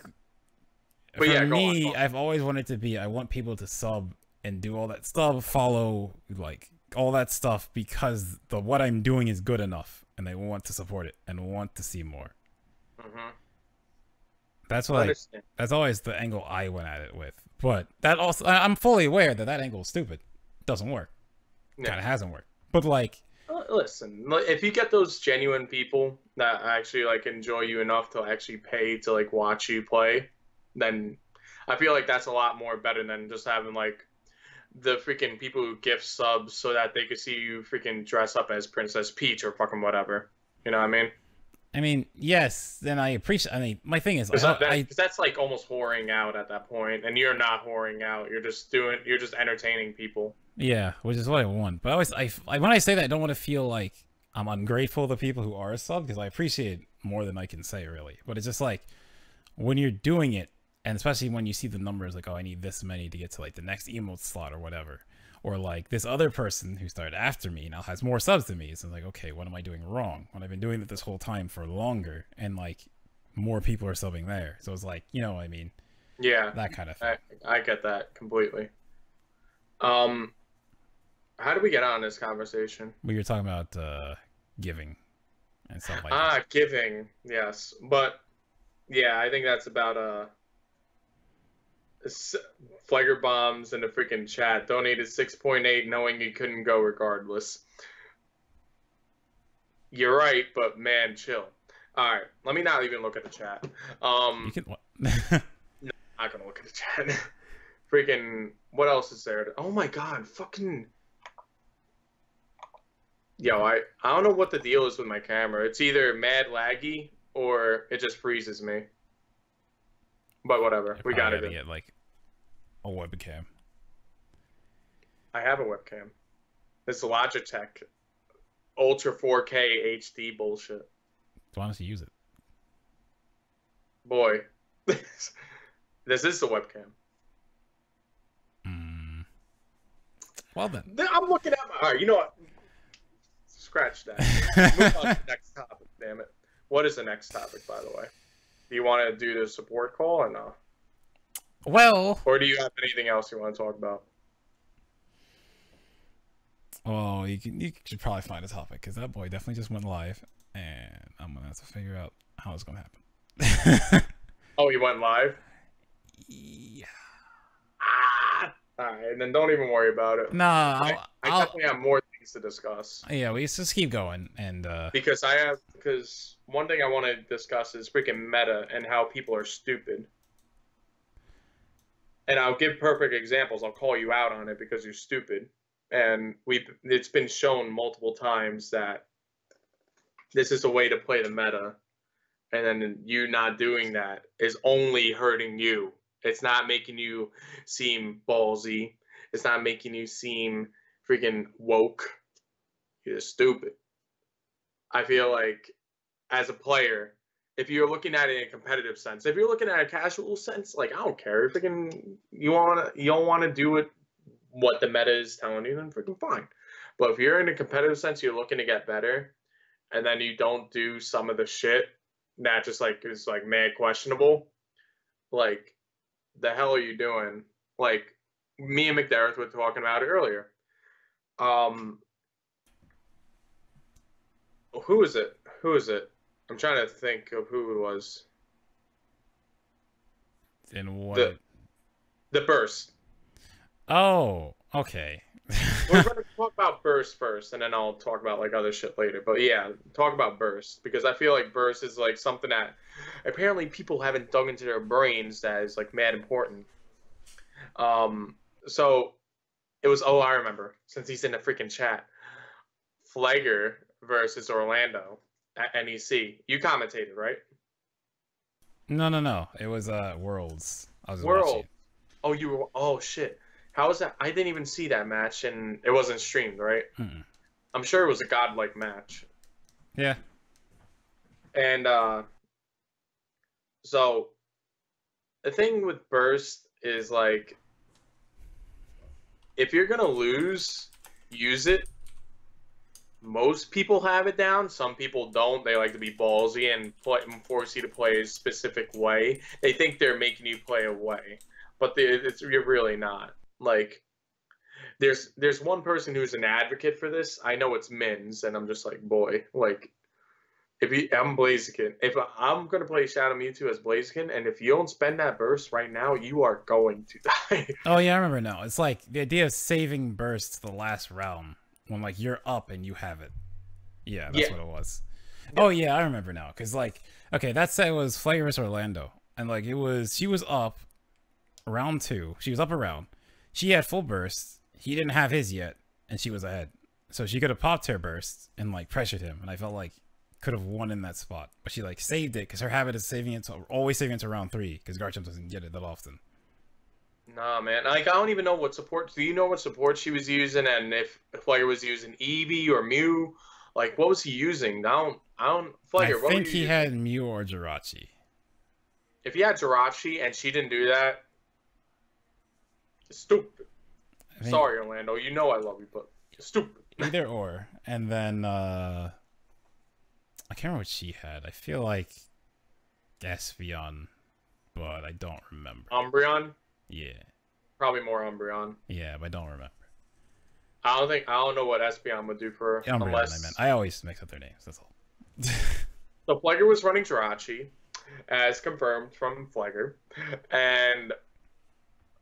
for me, I've always wanted to be, I want people to sub and do all that stuff, follow, like, all that stuff, because what I'm doing is good enough and they want to support it and want to see more. That's that's always the angle I went at it with. But that also, I'm fully aware that angle is stupid. It doesn't work. Kind of hasn't worked. But like, listen, if you get those genuine people that actually like enjoy you enough to actually pay to like watch you play, then I feel like that's a lot more better than just having like the freaking people who gift subs so that they could see you freaking dress up as Princess Peach or fucking whatever. You know what I mean? I mean, yes, then I appreciate, I mean, my thing is, that's like almost whoring out at that point, and you're not whoring out. You're just entertaining people. Yeah, which is what I want. But when I say that, I don't want to feel like I'm ungrateful to people who are sub, because I appreciate more than I can say, really. But it's just like when you're doing it, and especially when you see the numbers, like, oh, I need this many to get to like the next emote slot or whatever, or like this other person who started after me now has more subs than me. So it's like, okay, what am I doing wrong when I've been doing it this whole time for longer, and like more people are subbing there? So it's like, you know what I mean? Yeah, That kind of thing. I get that completely. How did we get on this conversation? We were talking about giving and stuff like that. Giving, yes, but yeah, I think that's about Flagger Bombs in the freaking chat donated 6.8, knowing he couldn't go regardless. You're right, but man, chill. All right, let me not even look at the chat. You can. No, I'm not gonna look at the chat. Freaking, what else is there? Oh my god, fucking. Yo, I don't know what the deal is with my camera. It's either mad laggy or it just freezes me. But whatever, we got it. Get like a webcam. I have a webcam. This Logitech Ultra 4K HD bullshit. Do I honestly use it? Boy, this is the webcam. Well then, I'm looking at my. All right, you know what? Scratch that. Move on to the next topic. Damn it. What is the next topic, by the way? Do you want to do the support call or no? Well, or do you have anything else you want to talk about? Well, you should probably find a topic, because that boy definitely just went live, and I'm gonna have to figure out how it's gonna happen. Oh, he went live? Yeah. Alright, and then don't even worry about it. Nah, I definitely have more things to discuss. Yeah, we just keep going, and because one thing I want to discuss is freaking meta and how people are stupid. And I'll give perfect examples. I'll call you out on it because you're stupid. And it's been shown multiple times that this is a way to play the meta. And then you not doing that is only hurting you. It's not making you seem ballsy. It's not making you seem freaking woke. You're stupid. I feel like as a player, if you're looking at it in a competitive sense, if you're looking at a casual sense, like, I don't care. Freaking, you don't want to do it what the meta is telling you, then freaking fine. But if you're in a competitive sense, you're looking to get better, and then you don't do some of the shit that just like is like mad questionable, like, the hell are you doing? Like, me and McDareth were talking about it earlier. Who is it? I'm trying to think of who it was. In what? The burst. Oh, okay. We're going to talk about burst first, and then I'll talk about like other shit later. But yeah, talk about burst, because I feel like burst is like something that apparently people haven't dug into their brains that is like mad important. So it was, I remember, since he's in the freaking chat, Flagger versus Orlando at NEC. You commentated, right? No. It was Worlds. I was watching. Oh, you were. Oh shit. How was that? I didn't even see that match, and it wasn't streamed, right? Mm-mm. I'm sure it was a godlike match. Yeah. And so the thing with burst is like, if you're gonna lose, use it. Most people have it down. Some people don't. They like to be ballsy and force you to play a specific way. They think they're making you play a way, but you're really not. Like, there's one person who's an advocate for this. I know it's Mins, and I'm just like, boy, like, I'm Blaziken. If I'm gonna play Shadow Mewtwo as Blaziken, and if you don't spend that burst right now, you are going to die. Oh yeah, I remember now. It's like the idea of saving burst to the last round when like you're up and you have it. Yeah, that's what it was. Yeah. Oh yeah, I remember now. Cause like, okay, that set was Flagger vs Orlando, and like she was up round 2. She was up a round. She had full burst. He didn't have his yet, and she was ahead. So she could have popped her burst and like pressured him, and I felt like could have won in that spot. But she like saved it because her habit is always saving it to round 3, because Garchomp doesn't get it that often. Nah, man. Like, I don't even know what support. Do you know what support she was using, and if Flagger was using Eevee or Mew? Like, what was he using? I don't. I Flagger, what were think you he using? had Mew or Jirachi. If he had Jirachi and she didn't do that, stupid. I think Sorry, Orlando. You know I love you, but stupid. either or. And then I can't remember what she had. I feel like Espeon, but I don't remember. Umbreon? Yeah. Probably more Umbreon. Yeah, but I don't remember. I don't know what Espeon would do for her, Umbreon, unless. I meant. I always mix up their names. That's all. So Flagger was running Jirachi, as confirmed from Flagger, and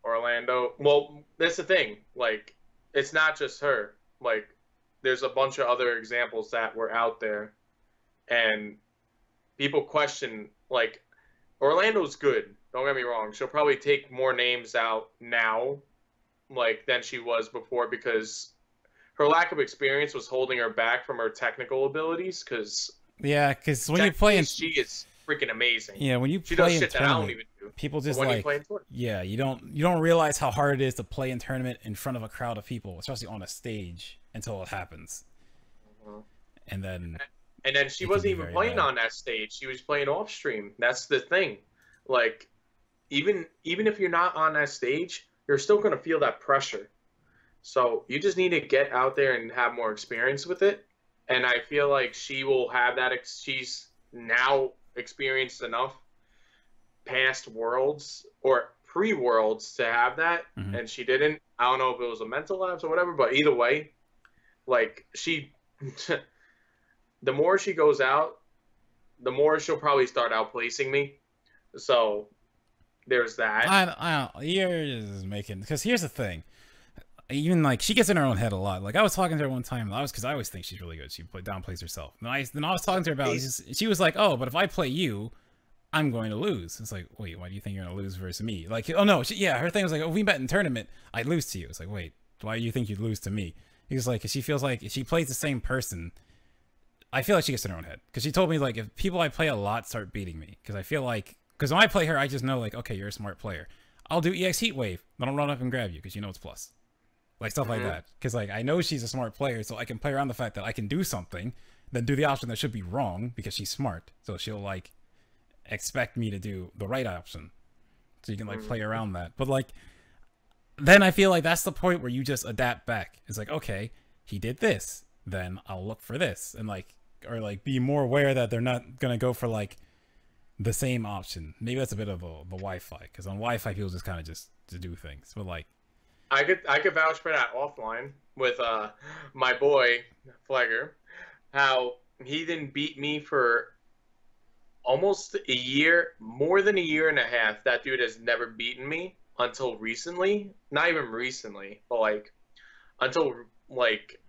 Orlando. Well, that's the thing. Like, it's not just her. Like, there's a bunch of other examples that were out there, and people question. Like, Orlando's good. Don't get me wrong. She'll probably take more names out now, like, than she was before, because her lack of experience was holding her back from her technical abilities. Because Yeah, because when you play in, she is freaking amazing. yeah, when you She does play in shit that I don't tournament, even do. people just When you like, play in tournament. yeah, you don't realize how hard it is to play in tournament in front of a crowd of people, especially on a stage, until it happens. Mhm. And then And then she it can wasn't be even very playing bad. on that stage. She was playing off stream. That's the thing. Like, even if you're not on that stage, you're still gonna feel that pressure. So you just need to get out there and have more experience with it. And I feel like she will have that. She's now experienced enough past worlds or pre-worlds to have that, Mhm. and she didn't. I don't know if it was a mental lapse or whatever, but either way, like, she, the more she goes out, the more she'll probably start outplacing me. So there's that. I don't. You're just making, because here's the thing. Even like she gets in her own head a lot. Like I was talking to her one time, because I always think she's really good. She downplays herself. Then I was talking to her about. She was like, "Oh, but if I play you, I'm going to lose." It's like, wait, why do you think you're going to lose versus me? Like, oh no, yeah, her thing was like, "Oh, if we met in tournament, I'd lose to you." It's like, wait, why do you think you'd lose to me? He was like, 'cause she feels like if she plays the same person, I feel like she gets in her own head. Because she told me like if people I play a lot start beating me, because I feel like when I play her, I just know like, okay, you're a smart player. I'll do EX Heat Wave, then I'll run up and grab you because you know it's plus. Like stuff like that, because like I know she's a smart player, so I can play around the fact that I can do something, then do the option that should be wrong because she's smart. So she'll like expect me to do the right option, so you can like play around that. But like then I feel like that's the point where you just adapt back. It's like, okay, he did this, then I'll look for this, and like, or like be more aware that they're not gonna go for like the same option. Maybe that's a bit of the Wi-Fi, because on Wi-Fi people just kind of just to do things, but like. I could vouch for that offline with my boy Flagger, how he didn't beat me for almost a year, more than a year and a half. That dude has never beaten me until recently. Not even recently, but like until like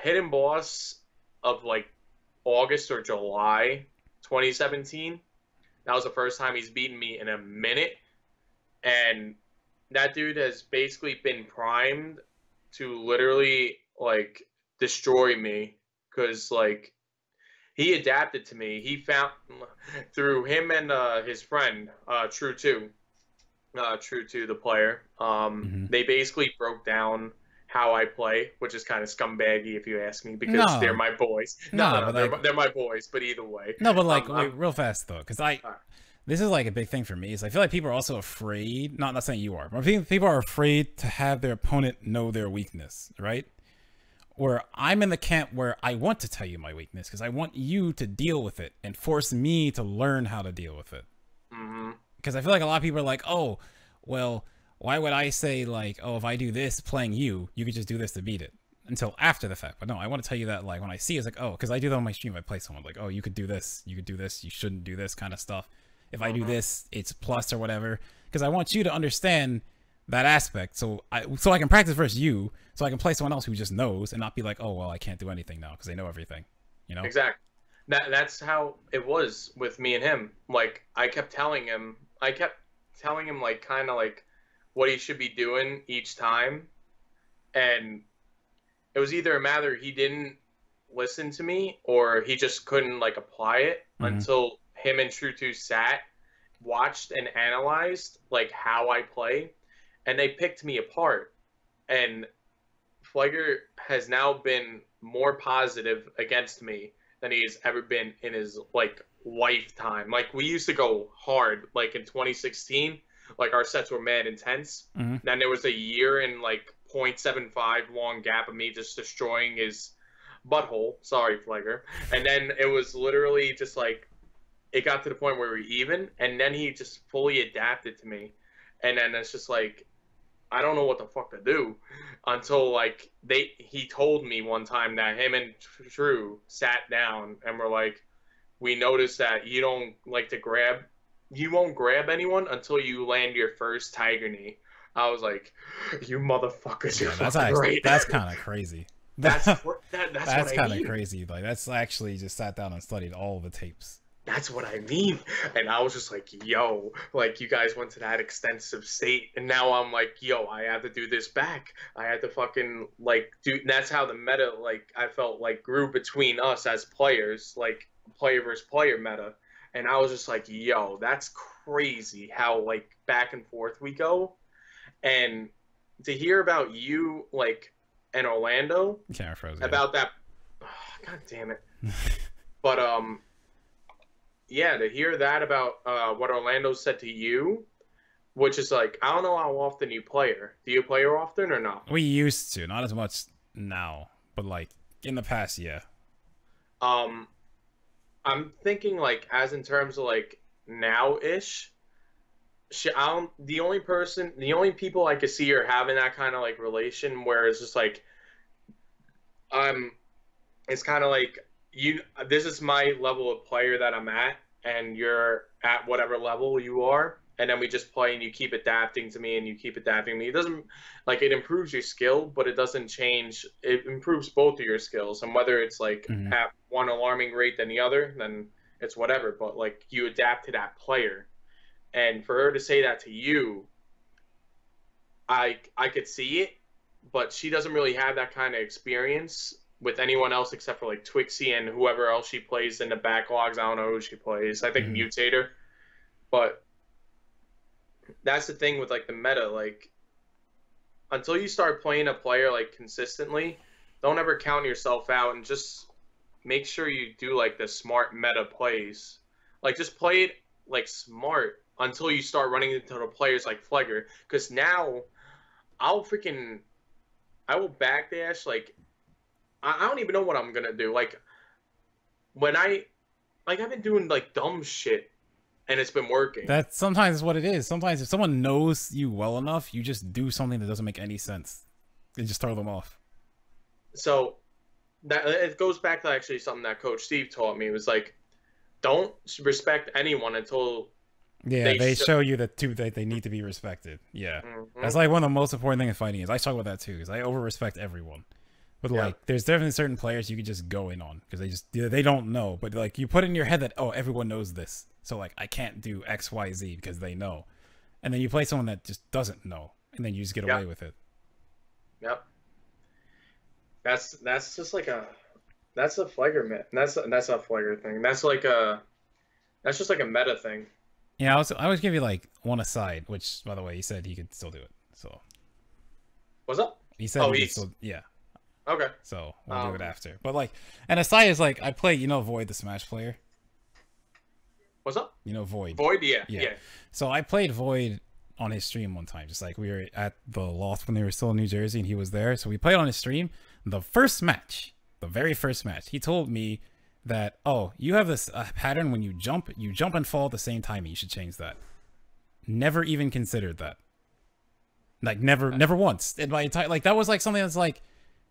Hidden Boss of like August or July 2017. That was the first time he's beaten me in a minute, and that dude has basically been primed to literally like destroy me, because like he adapted to me. He found through him and his friend True 2, True 2 the player. They basically broke down how I play, which is kind of scumbaggy if you ask me, because No. they're my boys. No, but they're my boys. But either way, No, but like, wait, real fast though, because Alright. this is like a big thing for me. Is I feel like people are also afraid. Not saying you are, but I think people are afraid to have their opponent know their weakness, right? Where I'm in the camp where I want to tell you my weakness because I want you to deal with it and force me to learn how to deal with it. Because I feel like a lot of people are like, oh, well, why would I say like, oh, if I do this playing you, you could just do this to beat it until after the fact. But no, I want to tell you that like when I see it's like, oh, because I do that on my stream. I play someone like, oh, you could do this, you shouldn't do this kind of stuff. If I do this, it's plus or whatever. Because I want you to understand that aspect, so I can practice versus you, so I can play someone else who just knows and not be like, oh well, I can't do anything now because they know everything, you know? Exactly. That's how it was with me and him. Like I kept telling him like kind of like what he should be doing each time, and it was either a matter he didn't listen to me or he just couldn't like apply it until him and True 2 sat, watched and analyzed like how I play, and they picked me apart. And Flegger has now been more positive against me than he's ever been in his like lifetime. Like we used to go hard, like in 2016, like our sets were mad intense. Mm-hmm. Then there was a year in like 0.75 long gap of me just destroying his butthole. Sorry, Flegger. And then it was literally just like it got to the point where we were even, and then he just fully adapted to me. And then it's just like I don't know what the fuck to do until like he told me one time that him and Drew sat down and were like, we noticed that you don't like to grab, you won't grab anyone until you land your first tiger knee. I was like, you motherfuckers, you're fucking right. That's kind of crazy. That's that's kind of crazy. Like that's actually just sat down and studied all the tapes. That's what I mean. And I was just like, yo, like you guys went to that extensive state. And now I'm like, yo, I have to do this back. I had to fucking like do. That's how the meta, like I felt like grew between us as players, like player versus player meta. And I was just like, yo, that's crazy how like back and forth we go. And to hear about you, like, and Orlando about that. Oh, God damn it. But, yeah, to hear that about what Orlando said to you, which is like, I don't know how often you play her. Do you play her often or not? We used to, not as much now, but like in the past, yeah. I'm thinking like as in terms of like now-ish. The only people I could see her having that kind of like relation where it's just like, it's kind of like. This is my level of player that I'm at, and you're at whatever level you are, and then we just play, and you keep adapting to me, and you keep adapting to me. It doesn't, like, it improves your skill, but it doesn't change. It improves both of your skills, and whether it's, like, at one alarming rate than the other, then it's whatever, but, like, you adapt to that player. And for her to say that to you, I could see it, but she doesn't really have that kind of experience with anyone else except for like Twixie and whoever else she plays in the backlogs. I don't know who she plays. I think Mutator. But that's the thing with like the meta. Like until you start playing a player like consistently, don't ever count yourself out and just make sure you do like the smart meta plays. Like just play it like smart until you start running into the players like Flegger. Because now I will backdash like. I don't even know what I'm gonna do. Like, when I've been doing like dumb shit, and it's been working. That's sometimes what it is. Sometimes if someone knows you well enough, you just do something that doesn't make any sense. You just throw them off. So, that it goes back to actually something that Coach Steve taught me. It was like, don't respect anyone until they show you that they need to be respected. Yeah, that's like one of the most important things in fighting is I struggle with that too. Because I over respect everyone. But like, there's definitely certain players you could just go in on because they don't know. But like, you put in your head that everyone knows this, so like I can't do X, Y, Z because they know, and then you play someone that just doesn't know, and then you just get away with it. Yep. That's just like that's a Flegger myth. That's a Flegger thing. That's just like a meta thing. Yeah, I always give you like one aside, which by the way he said he could still do it. So. What's up? He said he could still, yeah. Okay. So we'll do it after. But like, and aside is like I play, Void, the Smash player. What's up? Void. Void, yeah. So I played Void on his stream one time. Just like we were at the loft when they were still in New Jersey and he was there. So we played on his stream. The very first match, he told me that, you have this pattern when you jump and fall at the same time. And you should change that. Never even considered that. Like never once in my entire, like that was like something that's like,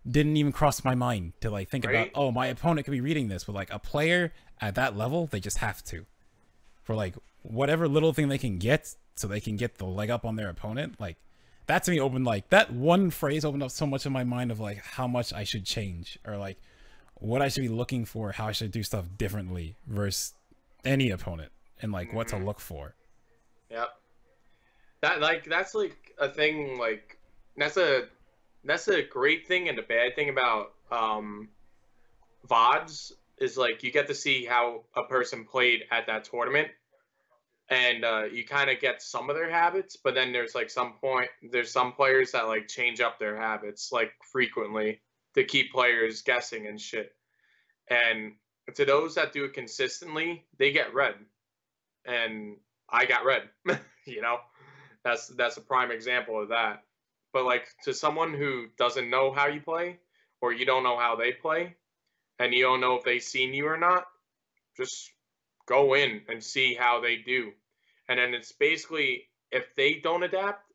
didn't even cross my mind to like think about, my opponent could be reading this, but like a player at that level, they just have to, for like whatever little thing they can get so they can get the leg up on their opponent. Like that to me opened, like that one phrase opened up so much in my mind of like how much I should change or like what I should be looking for, how I should do stuff differently versus any opponent and like what to look for. Yep. That's like a thing, like that's a great thing and a bad thing about VODs is like you get to see how a person played at that tournament. and you kind of get some of their habits, but then there's like there's some players that like change up their habits like frequently to keep players guessing and shit. And to those that do it consistently, they get red, and I got red. You know, that's a prime example of that. But like to someone who doesn't know how you play, or you don't know how they play, and you don't know if they've seen you or not, just go in and see how they do. And then it's basically, if they don't adapt,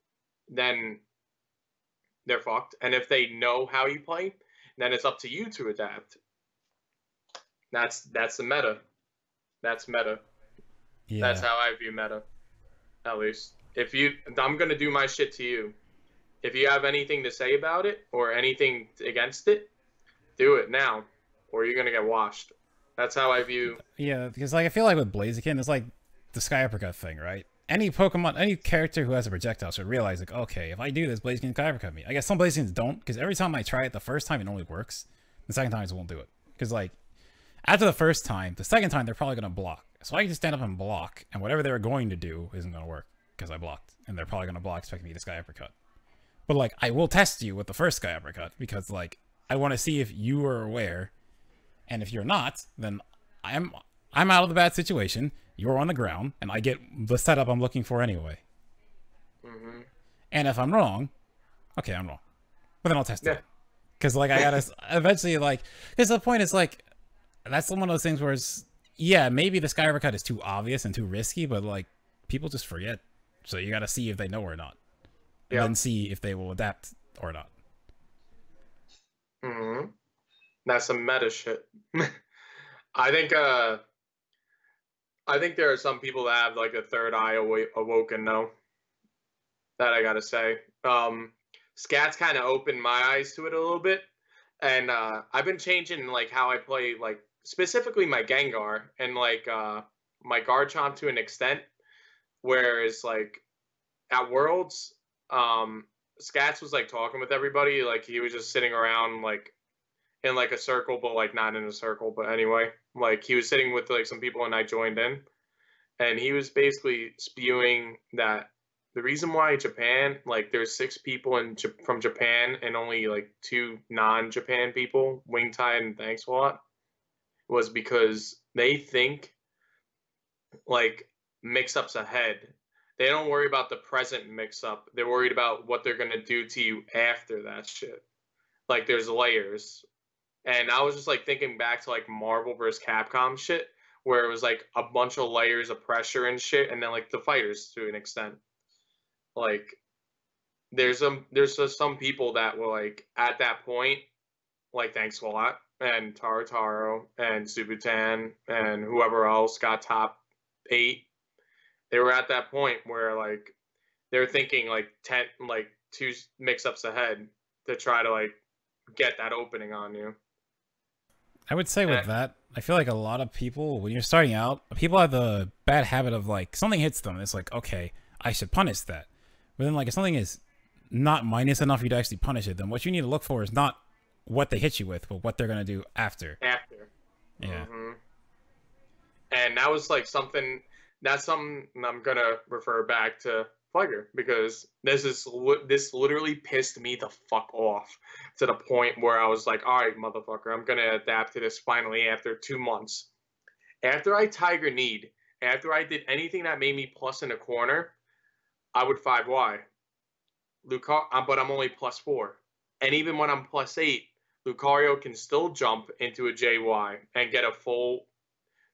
then they're fucked. And if they know how you play, then it's up to you to adapt. That's the meta. That's meta. Yeah. That's how I view meta. At least. I'm gonna do my shit to you. If you have anything to say about it or anything against it, do it now, or you're gonna get washed. That's how I view. Yeah, because like I feel like with Blaziken, it's like the Sky Uppercut thing, right? Any Pokemon, any character who has a projectile should realize, like, okay, if I do this, Blaziken can Sky Uppercut me. I guess some Blazikens don't, because every time I try it, the first time it only works. The second time it won't do it. Because like, after the first time, the second time they're probably gonna block. So I can just stand up and block, and whatever they were going to do isn't gonna work because I blocked, and they're probably gonna block expecting me to Sky Uppercut. But like, I will test you with the first Sky Uppercut because like, I want to see if you are aware, and if you're not, then I'm out of the bad situation. You're on the ground, and I get the setup I'm looking for anyway. Mm-hmm. And if I'm wrong, okay, I'm wrong. But then I'll test it. Because, like, I gotta eventually, like, because the point is, like, that's one of those things where it's, yeah, maybe the Sky Uppercut is too obvious and too risky, but, like, people just forget. So you gotta see if they know or not. And then see if they will adapt or not. Mm-hmm. That's some meta shit. I think there are some people that have like a third eye awoken though. That I gotta say. Scats kind of opened my eyes to it a little bit, and I've been changing like how I play, like specifically my Gengar and like my Garchomp to an extent. Whereas like at Worlds, Scats was like talking with everybody, like he was just sitting around like in like a circle, but like not in a circle. But anyway, like he was sitting with like some people, and I joined in, and he was basically spewing that the reason why Japan, like there's 6 people from Japan and only like 2 non-Japan people, Wingtide and Thanks a Lot, was because they think like mix-ups ahead. They don't worry about the present mix-up. They're worried about what they're gonna do to you after that shit. Like there's layers. And I was just like thinking back to like Marvel vs. Capcom shit, where it was like a bunch of layers of pressure and shit, and then like the fighters to an extent. Like there's just some people that were like at that point, like Thanks a Lot and Tarataro and Subutan and whoever else got top 8. They were at that point where like they're thinking like 2 mix-ups ahead to try to like get that opening on you. I would say with that, I feel like a lot of people, when you're starting out, people have the bad habit of like, something hits them, and it's like, okay, I should punish that. But then like, if something is not minus enough for you to actually punish it, then what you need to look for is not what they hit you with, but what they're going to do after. Yeah. Mm-hmm. And that was like that's something I'm going to refer back to Flagger, because this literally pissed me the fuck off to the point where I was like, all right, motherfucker, I'm gonna adapt to this finally after 2 months. After I Tiger Kneed, after I did anything that made me plus in a corner, I would 5Y. But I'm only +4. And even when I'm +8, Lucario can still jump into a JY and get a full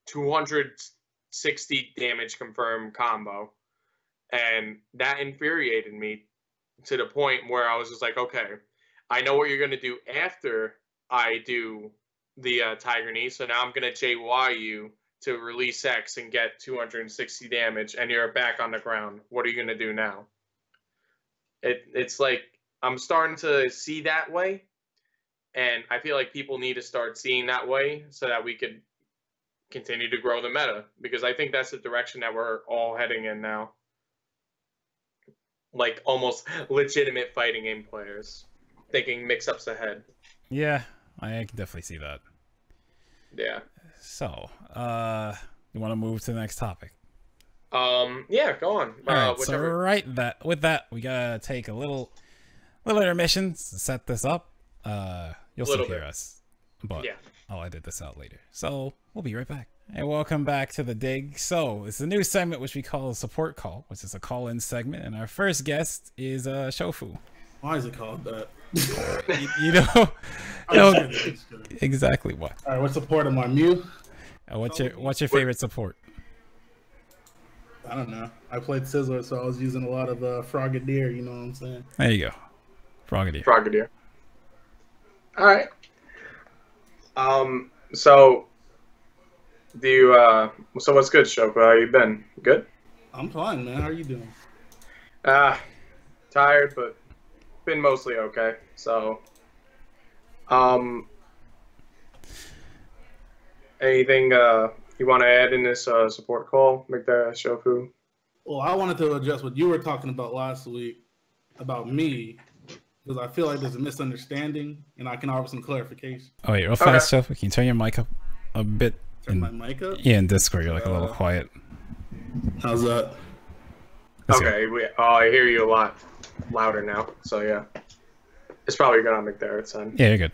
260 damage confirmed combo. And that infuriated me to the point where I was just like, okay, I know what you're going to do after I do the Tiger Knee, so now I'm going to JY you to release X and get 260 damage, and you're back on the ground. What are you going to do now? It's like I'm starting to see that way, and I feel like people need to start seeing that way so that we could continue to grow the meta, because I think that's the direction that we're all heading in now. Like almost legitimate fighting game players thinking mix-ups ahead. Yeah, I can definitely see that. Yeah. So, you want to move to the next topic? Yeah, go on. All right, so Whichever. with that, we gotta take a little intermission to set this up. You'll A still little hear bit. us, but Yeah. I'll edit this out later. So we'll be right back. And welcome back to the dig. So it's a new segment which we call a support call, which is a call-in segment, and our first guest is Shofu. Why is it called that? You know, exactly what. All right, what support am I? Mew? What's your favorite support? I don't know. I played Sizzler, so I was using a lot of Frogadier. You know what I'm saying? There you go, Frogadier. Frogadier. All right. So do you? So what's good, Shofu? How you been? Good. I'm fine, man. How are you doing? Tired, but been mostly okay. So, anything you want to add in this support call, McDareth, Shofu? Well, I wanted to address what you were talking about last week about me, because I feel like there's a misunderstanding, and I can offer some clarification. Oh wait, real fast, Shofu. Can you turn your mic up a bit? Turn my mic up? Yeah, in Discord, you're like a little quiet. How's that? Okay, I hear you a lot louder now. So yeah, it's probably good on McDareth's end. Yeah, you're good.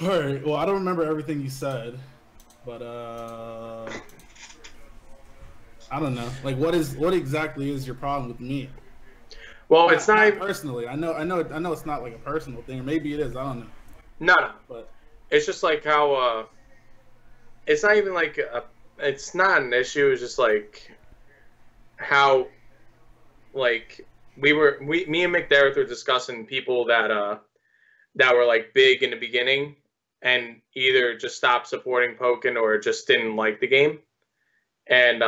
All right. Well, I don't remember everything you said, but I don't know. Like, what exactly is your problem with me? Well, it's not personally. I know. It's not like a personal thing, or maybe it is. I don't know. No. But it's just like how it's not even like it's not an issue. It's just like how like me and McDareth were discussing people that were like big in the beginning and either just stopped supporting Pokken or just didn't like the game. And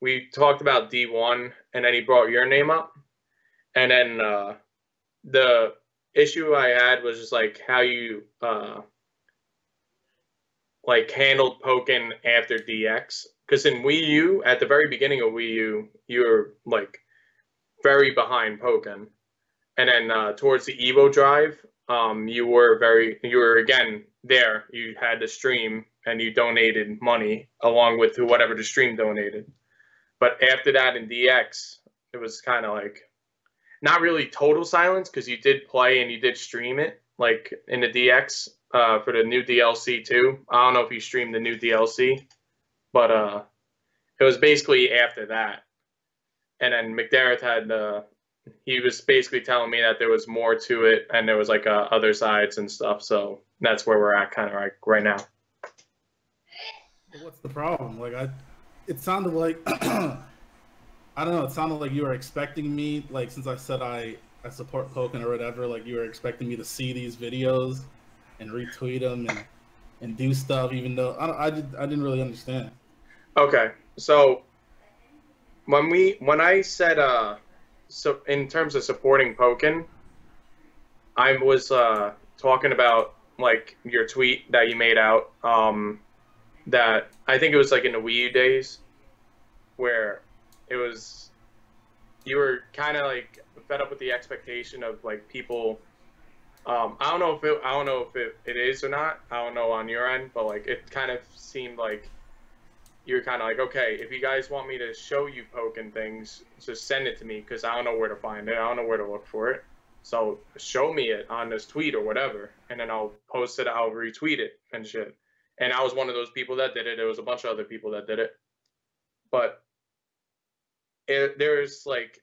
we talked about D1, and then he brought your name up. And then the issue I had was just like how you like handled Pokken after DX. Because in Wii U, at the very beginning of Wii U, you were like very behind Pokken. And then towards the Evo Drive, you were again there. You had to stream and you donated money along with whatever the stream donated. But after that in DX, it was kind of like not really total silence because you did play and you did stream it like in the DX for the new DLC too. I don't know if you streamed the new DLC, but it was basically after that. And then McDareth had he was basically telling me that there was more to it and there was like other sides and stuff. So that's where we're at kind of like right now. What's the problem? Like it sounded like I don't know. It sounded like you were expecting me, like since I said I support Pokken or whatever, like you were expecting me to see these videos and retweet them and do stuff, even though I didn't really understand. Okay, so when I said so in terms of supporting Pokken, I was talking about like your tweet that you made out that I think it was like in the Wii U days where it was you were kind of like fed up with the expectation of like people. I don't know if it is or not. I don't know on your end, but like it kind of seemed like you're kind of like, okay, if you guys want me to show you Pokken things, just send it to me because I don't know where to find it. I don't know where to look for it. So show me it on this tweet or whatever, and then I'll post it. I'll retweet it and shit. And I was one of those people that did it. There was a bunch of other people that did it, but there's like,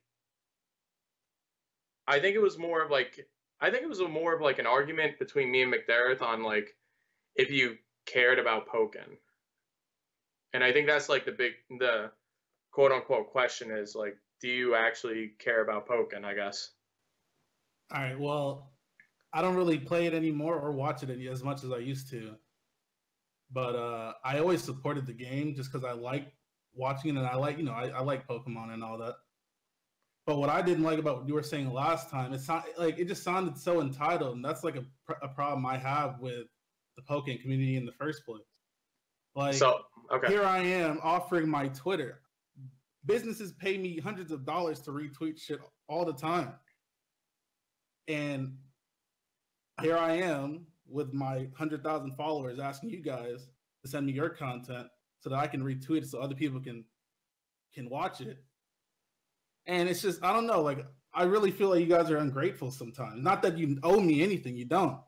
I think it was more of like an argument between me and McDareth on like if you cared about Pokken. And I think that's like the quote unquote question is like, do you actually care about Pokken, I guess? All right, well, I don't really play it anymore or watch it as much as I used to. But I always supported the game just because I like watching it and I like, I like Pokemon and all that. But what I didn't like about what you were saying last time, it just sounded so entitled, and that's like a problem I have with the Pokken community in the first place. Like, so, okay. Here I am offering my Twitter. Businesses pay me hundreds of dollars to retweet shit all the time. And here I am with my 100,000 followers asking you guys to send me your content so that I can retweet it so other people can watch it. And it's just, I don't know, like, I really feel like you guys are ungrateful sometimes. Not that you owe me anything, you don't.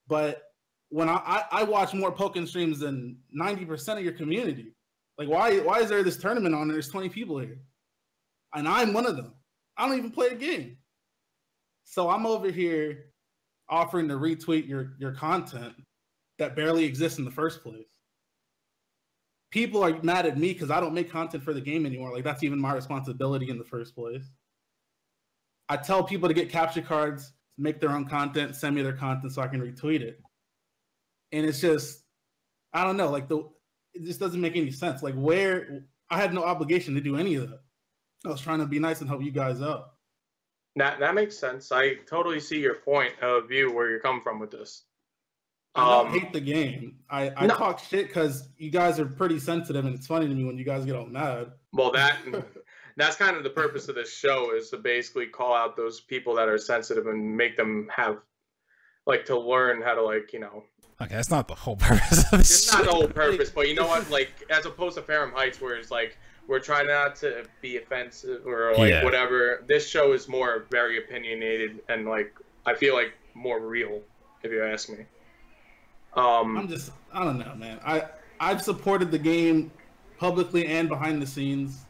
But when I watch more Pokken streams than 90% of your community. Like, why is there this tournament on and there's 20 people here? And I'm one of them. I don't even play the game. So I'm over here offering to retweet your content that barely exists in the first place. People are mad at me because I don't make content for the game anymore. Like, that's even my responsibility in the first place. I tell people to get capture cards, make their own content, send me their content so I can retweet it. And it's just, I don't know, like, it just doesn't make any sense. Like, I had no obligation to do any of that. I was trying to be nice and help you guys out. That makes sense. I totally see your point of view where you're coming from with this. I don't hate the game. I talk shit because you guys are pretty sensitive, and it's funny to me when you guys get all mad. Well, that's kind of the purpose of this show, is to basically call out those people that are sensitive and make them have, like, to learn how to, like, you know. Okay, that's not the whole purpose of this. It's not the whole purpose, but you know what? Like, as opposed to Farum Heights, where it's like, we're trying not to be offensive or, like, whatever. This show is more very opinionated and, like, I feel like more real, if you ask me. I don't know, man. I've supported the game publicly and behind the scenes.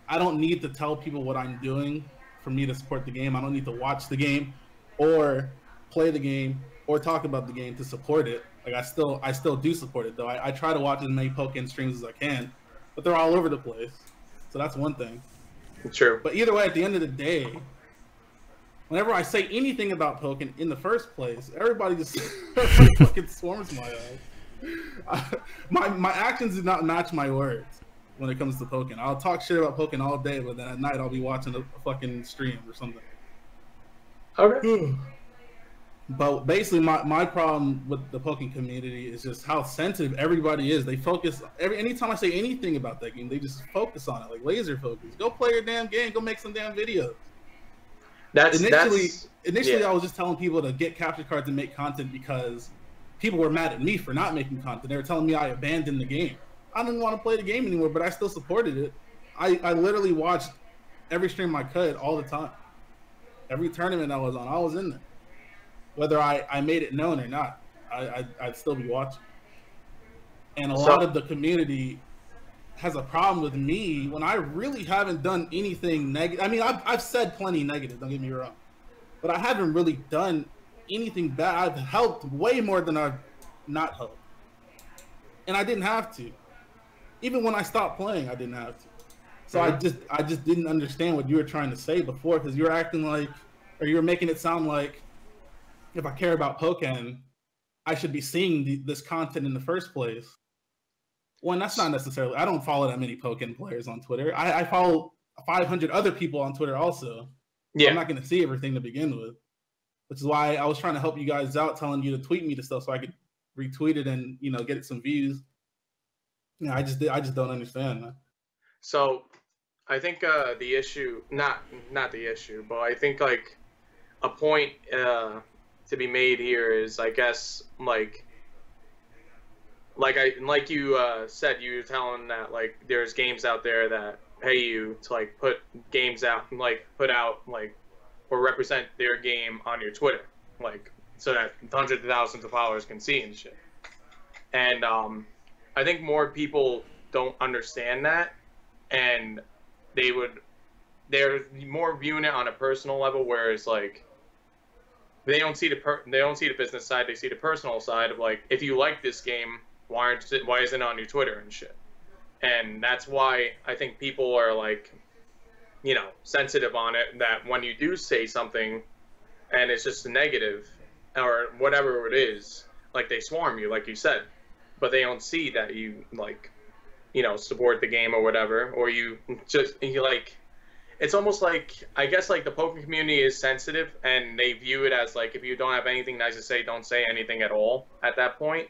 I don't need to tell people what I'm doing for me to support the game. I don't need to watch the game or play the game or talk about the game to support it. Like, I still do support it, though. I try to watch as many Pokken streams as I can, but they're all over the place. So that's one thing. True. But either way, at the end of the day, whenever I say anything about Pokken in the first place, everybody just fucking swarms my eyes. My actions do not match my words when it comes to Pokken. I'll talk shit about Pokken all day, but then at night I'll be watching a fucking stream or something. Okay. But basically, my problem with the Pokken community is just how sensitive everybody is. They focus anytime I say anything about that game, they just focus on it, like laser focus. Go play your damn game. Go make some damn videos. Initially, I was just telling people to get capture cards and make content because people were mad at me for not making content. They were telling me I abandoned the game. I didn't want to play the game anymore, but I still supported it. I literally watched every stream I could all the time. Every tournament I was on, I was in there. Whether I made it known or not, I'd still be watching. And a lot of the community has a problem with me when I really haven't done anything negative. I mean, I've said plenty negative, don't get me wrong. But I haven't really done anything bad. I've helped way more than I've not helped. And I didn't have to. Even when I stopped playing, I didn't have to. So I just didn't understand what you were trying to say before, because you were acting like, or you were making it sound like, if I care about Pokken, I should be seeing this content in the first place. Well, that's not necessarily. I don't follow that many Pokken players on Twitter. I follow 500 other people on Twitter also. So I'm not going to see everything to begin with, which is why I was trying to help you guys out, telling you to tweet me the stuff so I could retweet it and, you know, get it some views. Yeah, I just don't understand that. So, I think the issue, not the issue, but I think, like, a point to be made here is, I guess, like you said, you were telling that, like, there's games out there that pay you to, like, put games out, like, put out, like, or represent their game on your Twitter, like, so that hundreds of thousands of followers can see and shit. And I think more people don't understand that, and they're more viewing it on a personal level, whereas, like, they don't see the business side, they see the personal side of, like, if you like this game, why isn't it on your Twitter and shit? And that's why I think people are, like, you know, sensitive on it, that when you do say something and it's just a negative or whatever it is, like, they swarm you, like you said, but they don't see that you, like, you know, support the game or whatever, or you like, it's almost like, I guess, like, the Pokken community is sensitive and they view it as, like, if you don't have anything nice to say, don't say anything at all at that point.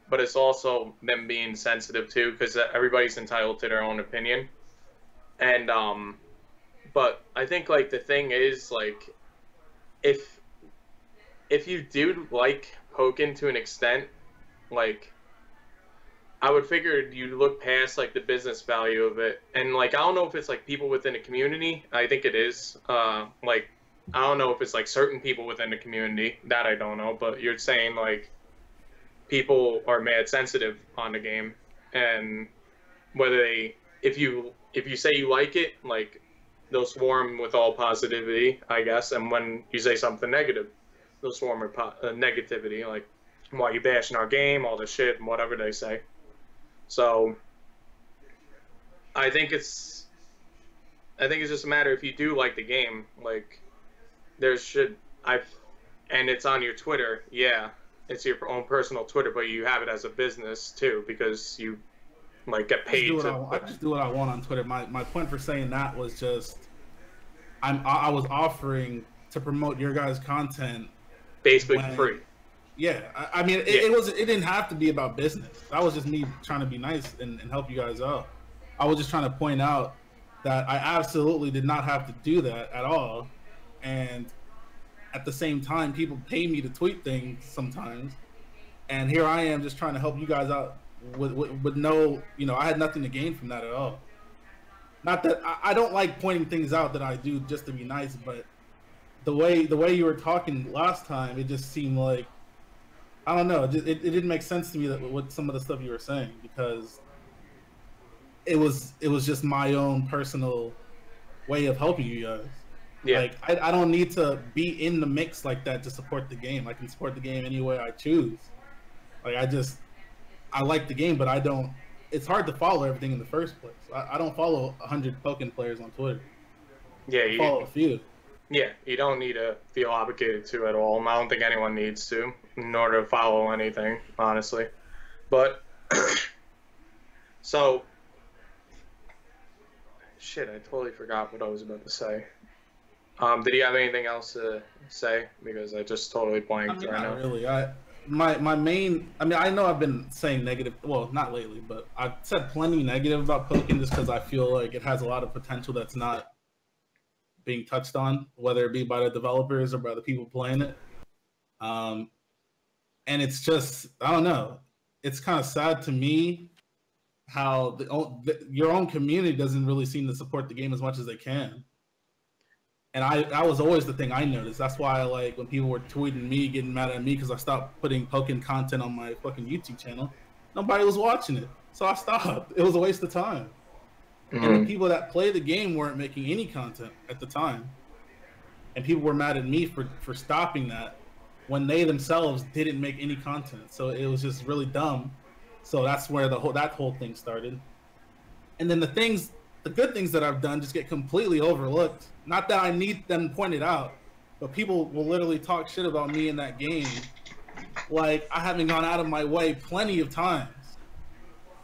But it's also them being sensitive too, because everybody's entitled to their own opinion. And but I think, like, the thing is, like, if you do like Pokken to an extent, like, I would figure you look past like the business value of it, and like I don't know if it's like people within a community. I think it is. Like I don't know if it's like certain people within the community, that I don't know. But you're saying like people are mad sensitive on the game, and whether they if you say you like it, like they'll swarm with all positivity, I guess, and when you say something negative, they'll swarm with negativity, like why you bashing our game, all this shit, and whatever they say. So I think it's just a matter if you do like the game, like and it's on your Twitter, yeah, it's your own personal Twitter, but you have it as a business too because you like get paid. I just do what I want on Twitter. My point for saying that was just I was offering to promote your guys' content basically free. Yeah, I mean, it didn't have to be about business. That was just me trying to be nice and help you guys out. I was just trying to point out that I absolutely did not have to do that at all. And at the same time, people pay me to tweet things sometimes. And here I am just trying to help you guys out with no, I had nothing to gain from that at all. Not that I don't like pointing things out that I do just to be nice, but the way you were talking last time, it just seemed like, I don't know. It didn't make sense to me with some of the stuff you were saying because it was just my own personal way of helping you guys. Yeah. Like I don't need to be in the mix like that to support the game. I can support the game any way I choose. Like I like the game, but I don't. It's hard to follow everything in the first place. I don't follow 100 Pokken players on Twitter. Yeah, I follow a few. Yeah, you don't need to feel obligated to at all. I don't think anyone needs to in order to follow anything, honestly. But, so, shit, I totally forgot what I was about to say. Did you have anything else to say? Because I just totally blanked right now. Not really. My main, I know I've been saying negative, well, not lately, but I've said plenty negative about Pokken just because I feel like it has a lot of potential that's not being touched on, whether it be by the developers or by the people playing it. And it's just, I don't know. It's kind of sad to me how your own community doesn't really seem to support the game as much as they can. And that was always the thing I noticed. That's why I like when people were tweeting me, getting mad at me because I stopped putting Pokken content on my fucking YouTube channel. Nobody was watching it. So I stopped. It was a waste of time. Mm-hmm. And the people that play the game weren't making any content at the time. And people were mad at me for stopping that when they themselves didn't make any content. So it was just really dumb. So that's where that whole thing started. And then the good things that I've done just get completely overlooked. Not that I need them pointed out, but people will literally talk shit about me in that game. Like, I haven't gone out of my way plenty of times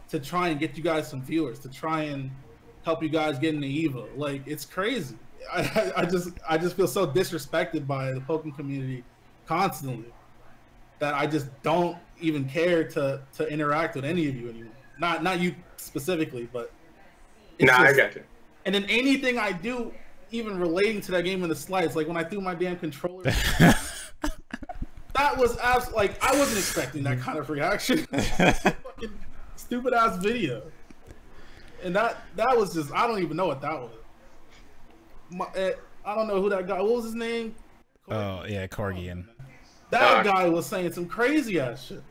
to try and get you guys some viewers, to try and help you guys get into Evo. Like, it's crazy. I just feel so disrespected by the Pokken community constantly that I just don't even care to interact with any of you anymore. Not you specifically, but I got you. And then anything I do, even relating to that game in the slides, like when I threw my damn controller, that was like I wasn't expecting that kind of reaction. Fucking stupid ass video, and that was just, I don't even know what that was. I don't know who that guy. What was his name? Oh yeah, Corgian. That guy was saying some crazy ass shit.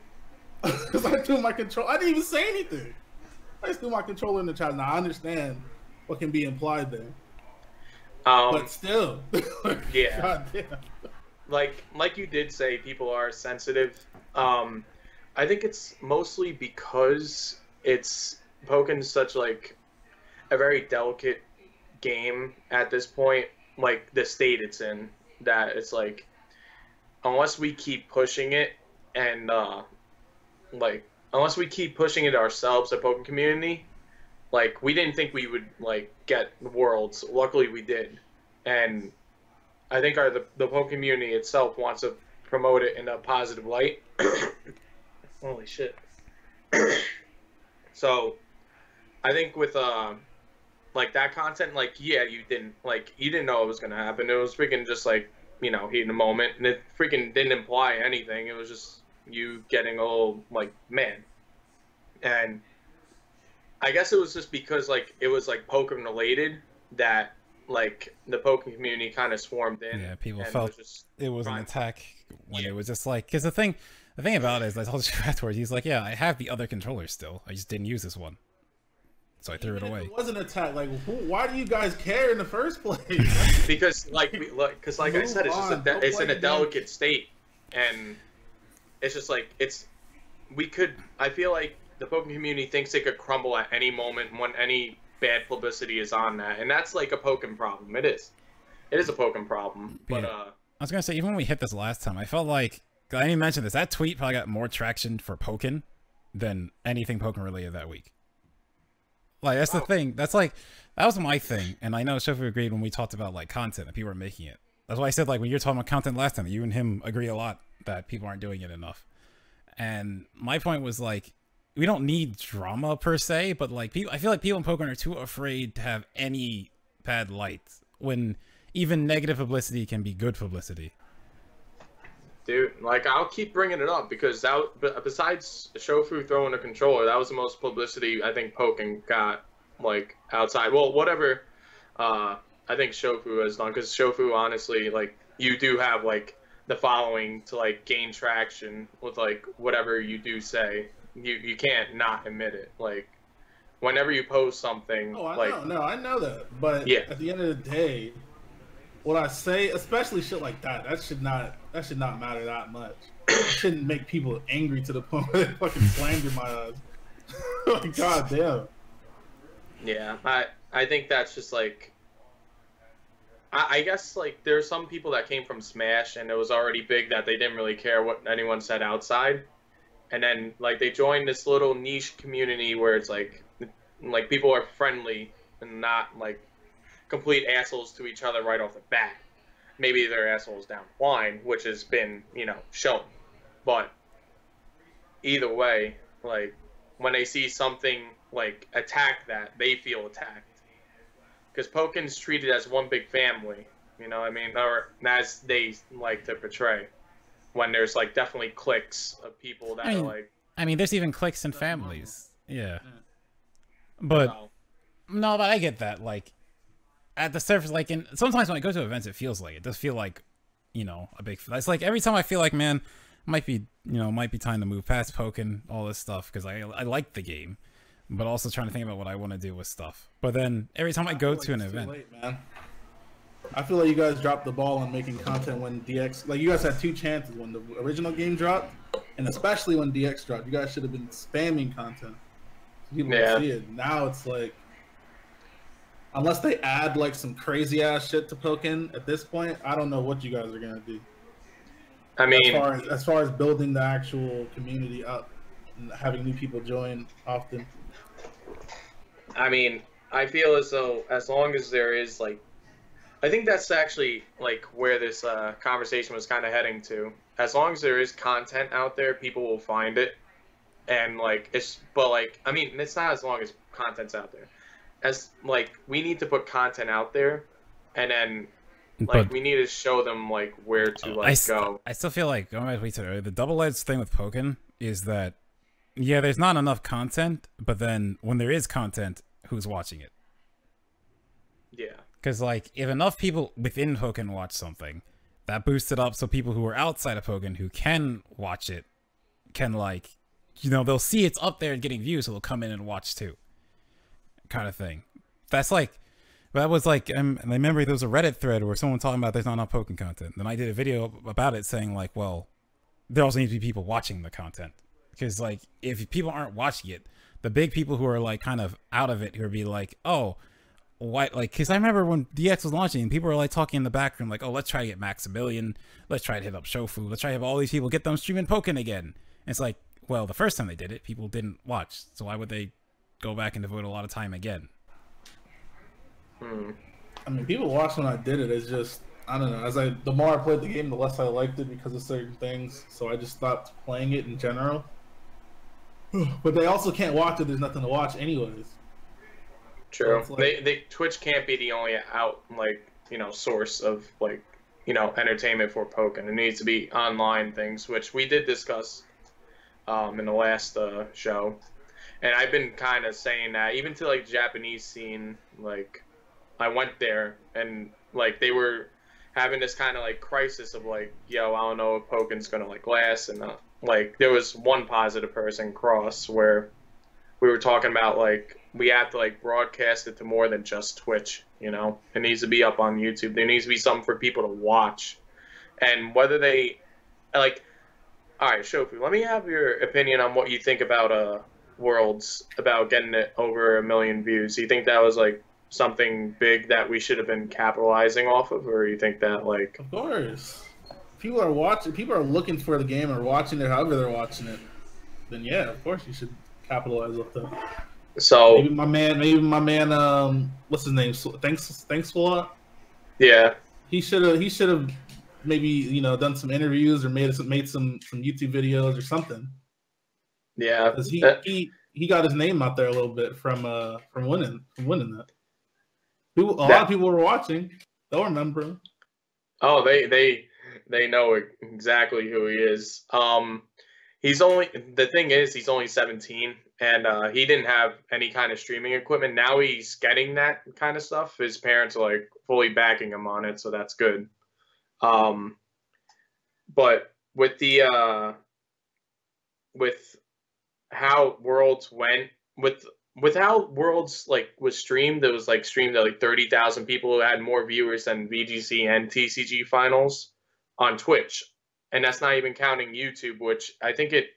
Because I threw my controller. I didn't even say anything. I just threw my controller in the chat. Now I understand what can be implied there. But still, yeah. God damn. Like you did say, people are sensitive. I think it's mostly because Pokken's such like a very delicate game at this point, like the state it's in, that it's like unless we keep pushing it and unless we keep pushing it ourselves, the Pokken community, like we didn't think we would like get Worlds. Luckily we did, and I think the Pokken community itself wants to promote it in a positive light. Holy shit. So I think with like that content, like yeah, you didn't know it was gonna happen. It was freaking just like, heat in the moment, and it freaking didn't imply anything. It was just you getting a little like, man, and I guess it was just because like it was like Pokemon related that like the Pokemon community kind of swarmed in. Yeah, people and felt it was an attack when it was just like, because the thing about it is, I told you afterwards, he's like, yeah, I have the other controller still, I just didn't use this one, so I threw it away. It was an attack. Like, why do you guys care in the first place? Because like I said, it's just it's in a delicate state, and it's just like I feel like the Pokemon community thinks it could crumble at any moment when any bad publicity is on that, and that's like a Pokemon problem. It is a Pokemon problem. But I was gonna say, even when we hit this last time, I felt like, I didn't even mention this, that tweet probably got more traction for Pokken than anything Pokemon related that week. Like, that's the thing. That's like, that was my thing, and I know Shofu agreed when we talked about like content that people were making it. That's why I said, like, when you were talking about content last time, you and him agree a lot that people aren't doing it enough. And my point was like, we don't need drama per se, but like I feel like people in Pokemon are too afraid to have any bad light when even negative publicity can be good publicity. Dude, like, I'll keep bringing it up because besides Shofu throwing a controller, that was the most publicity I think Pokken got, like, outside. Well, whatever I think Shofu has done, because Shofu, honestly, like, you do have like the following to like gain traction with like whatever you do say. You can't not admit it. Like, whenever you post something, I know that. But yeah, at the end of the day, what I say, especially shit like that, that should not matter that much. It shouldn't make people angry to the point where they fucking slander my eyes. Like, god damn. Yeah, I think that's just like, I guess like there's some people that came from Smash and it was already big that they didn't really care what anyone said outside. And then, like, they joined this little niche community where it's like people are friendly and not like complete assholes to each other right off the bat. Maybe they're assholes down the line, which has been, shown. But either way, like, when they see something like attack that, they feel attacked. Because Pokken's treated as one big family, you know what I mean? Or as they like to portray. When there's like definitely cliques of people that are like, I mean, there's even cliques and families. Yeah. But no, but I get that. Like, at the surface, like, sometimes when I go to events, it feels like, it does feel like, a big. It's like every time I feel like, man, might be time to move past Pokken, all this stuff, because I like the game, but also trying to think about what I want to do with stuff. But then every time I go to an event, late, man. I feel like you guys dropped the ball on making content when DX, like, you guys had two chances when the original game dropped, and especially when DX dropped. You guys should have been spamming content so people would see it. Now it's like, unless they add like some crazy ass shit to Pokken at this point, I don't know what you guys are gonna do. I mean, as far as building the actual community up and having new people join often. I mean, I feel as though as long as there is like, I think that's actually like where this conversation was kind of heading to. As long as there is content out there, people will find it, and like it's not as long as content's out there. As like, we need to put content out there, and then like we need to show them like where to go. I still feel like, going back to what we said earlier, the double-edged thing with Pokken is that there's not enough content, but then when there is content, who's watching it? Yeah. Because, like, if enough people within Pokken watch something, that boosts it up so people who are outside of Pokken who can watch it can, like, they'll see it's up there and getting views, so they'll come in and watch too. Kind of thing. That's like, that was like, I remember there was a Reddit thread where someone talking about there's not enough Pokken content. Then I did a video about it saying, like, well, there also needs to be people watching the content. Because, like, if people aren't watching it, the big people who are, like, kind of out of it, who would be like, oh, why, like, because I remember when DX was launching, people were like talking in the background, like, oh, let's try to get Maximilian, let's try to hit up Shofu, let's try to have all these people, get them streaming Pokken again. And it's like, well, the first time they did it, people didn't watch, so why would they go back and devote a lot of time again? I mean, people watched when I did it. It's just, I don't know, the more I played the game, the less I liked it because of certain things, so I just stopped playing it in general. But they also can't watch it, there's nothing to watch anyways. True. So like, Twitch can't be the only source of entertainment for Pokken. It needs to be online things, which we did discuss in the last show. And I've been kind of saying that even to like Japanese scene, like I went there and like they were having this kind of like crisis of like, yo, I don't know if Pokken's gonna like last, and like there was one positive person cross where we were talking about like we have to like broadcast it to more than just Twitch, you know. It needs to be up on YouTube. There needs to be something for people to watch, and whether they like. All right, Shofu, let me have your opinion on what you think about Worlds, about getting it over 1 million views. Do you think that was like something big that we should have been capitalizing off of, or you think that like? Of course, people are watching. People are looking for the game or watching it, however they're watching it. Then yeah, of course you should capitalize off that. So maybe my man, what's his name? Thanks a lot. Yeah, he should have maybe, you know, done some interviews or made some YouTube videos or something. Yeah, because he got his name out there a little bit from winning that. A lot of people were watching. They'll remember him. Oh, they know exactly who he is. He's only, the thing is, he's only 17, and he didn't have any kind of streaming equipment. Now he's getting that kind of stuff. His parents are like fully backing him on it, so that's good. But with the with how Worlds went, with how Worlds like was streamed, it was like streamed to like 30,000 people who had more viewers than VGC and TCG finals on Twitch, and that's not even counting YouTube, which I think it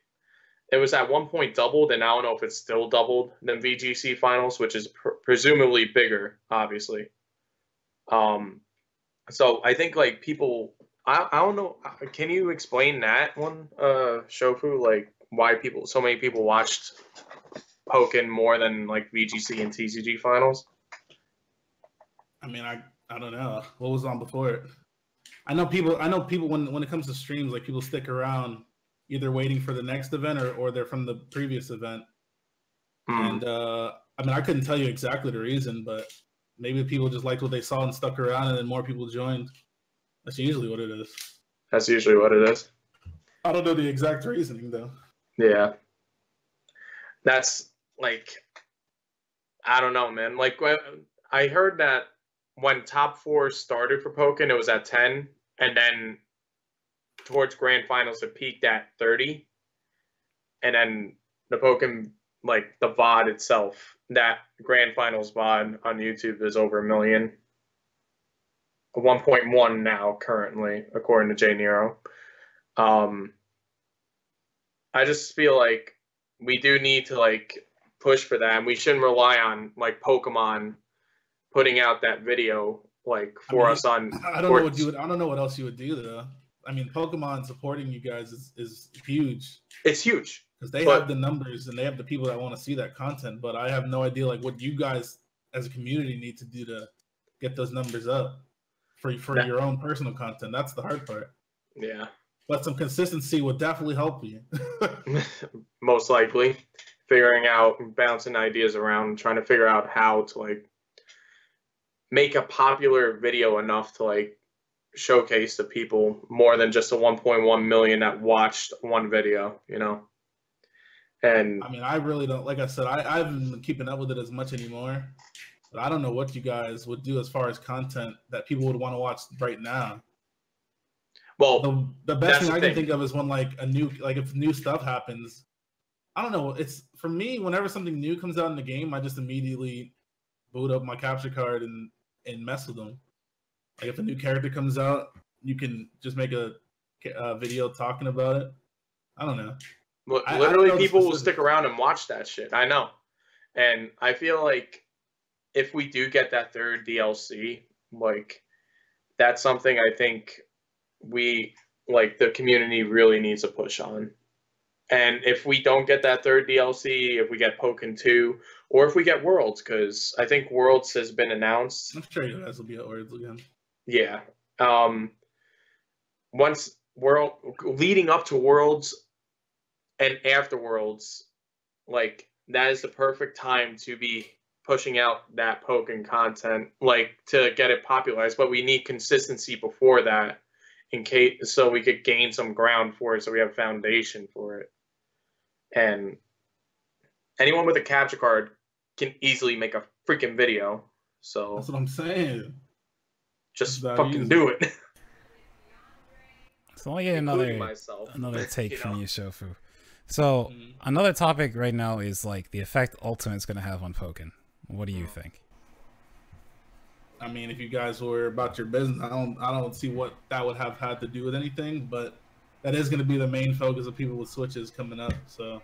was at one point doubled, and I don't know if it's still doubled than VGC finals, which is presumably bigger, obviously. So I think like people, I don't know. Can you explain that one, Shofu? Like why so many people watched Pokken more than like VGC and TCG finals? I mean, I don't know what was on before it. I know people when it comes to streams, like people stick around either waiting for the next event or they're from the previous event. And I mean, I couldn't tell you exactly the reason, but maybe people just liked what they saw and stuck around, and then more people joined. That's usually what it is. That's usually what it is. I don't know the exact reasoning, though. Yeah. That's, like, I don't know, man. Like, I heard that when top 4 started for Pokken, it was at 10, and then towards grand finals, it peaked at 30. And then the Pokken, like, the VOD itself, that grand finals VOD on YouTube is over 1 million. 1.1 now, currently, according to J Nero. I just feel like we do need to, like, push for that, and we shouldn't rely on, like, Pokemon putting out that video, like, for us on... I don't know what else you would do, though. I mean, Pokemon supporting you guys is huge. It's huge. Because they have the numbers and they have the people that want to see that content, but I have no idea like what you guys as a community need to do to get those numbers up for your own personal content. That's the hard part. Yeah. But some consistency would definitely help you. Most likely. Figuring out, bouncing ideas around, trying to figure out how to like make a popular video enough to like showcase to people more than just the 1.1 million that watched one video, you know? And I mean, I really don't, like I said, I haven't been keeping up with it as much anymore, but I don't know what you guys would do as far as content that people would want to watch right now. Well, the best thing I can think of is when like if new stuff happens, I don't know. It's for me, whenever something new comes out in the game, I just immediately boot up my capture card and mess with them. Like if a new character comes out, you can just make a video talking about it. I don't know. Well, literally, people will stick around and watch that shit. I know. And I feel like if we do get that third DLC, like, that's something I think the community really needs a push on. And if we don't get that third DLC, if we get Pokken 2, or if we get Worlds, because I think Worlds has been announced. I'm sure you guys will be at Worlds again. Yeah. Once leading up to Worlds and after Worlds, like, that is the perfect time to be pushing out that Pokken content, like, to get it popularized. But we need consistency before that, so we could gain some ground for it, so we have foundation for it. And anyone with a capture card can easily make a freaking video. So That's what I'm saying. just fucking do it. So let me get another take from you, Shofu. So another topic right now is like the effect Ultimate's going to have on Pokken. What do you think? I mean, if you guys were about your business, I don't see what that would have had to do with anything, but that is going to be the main focus of people with Switches coming up. So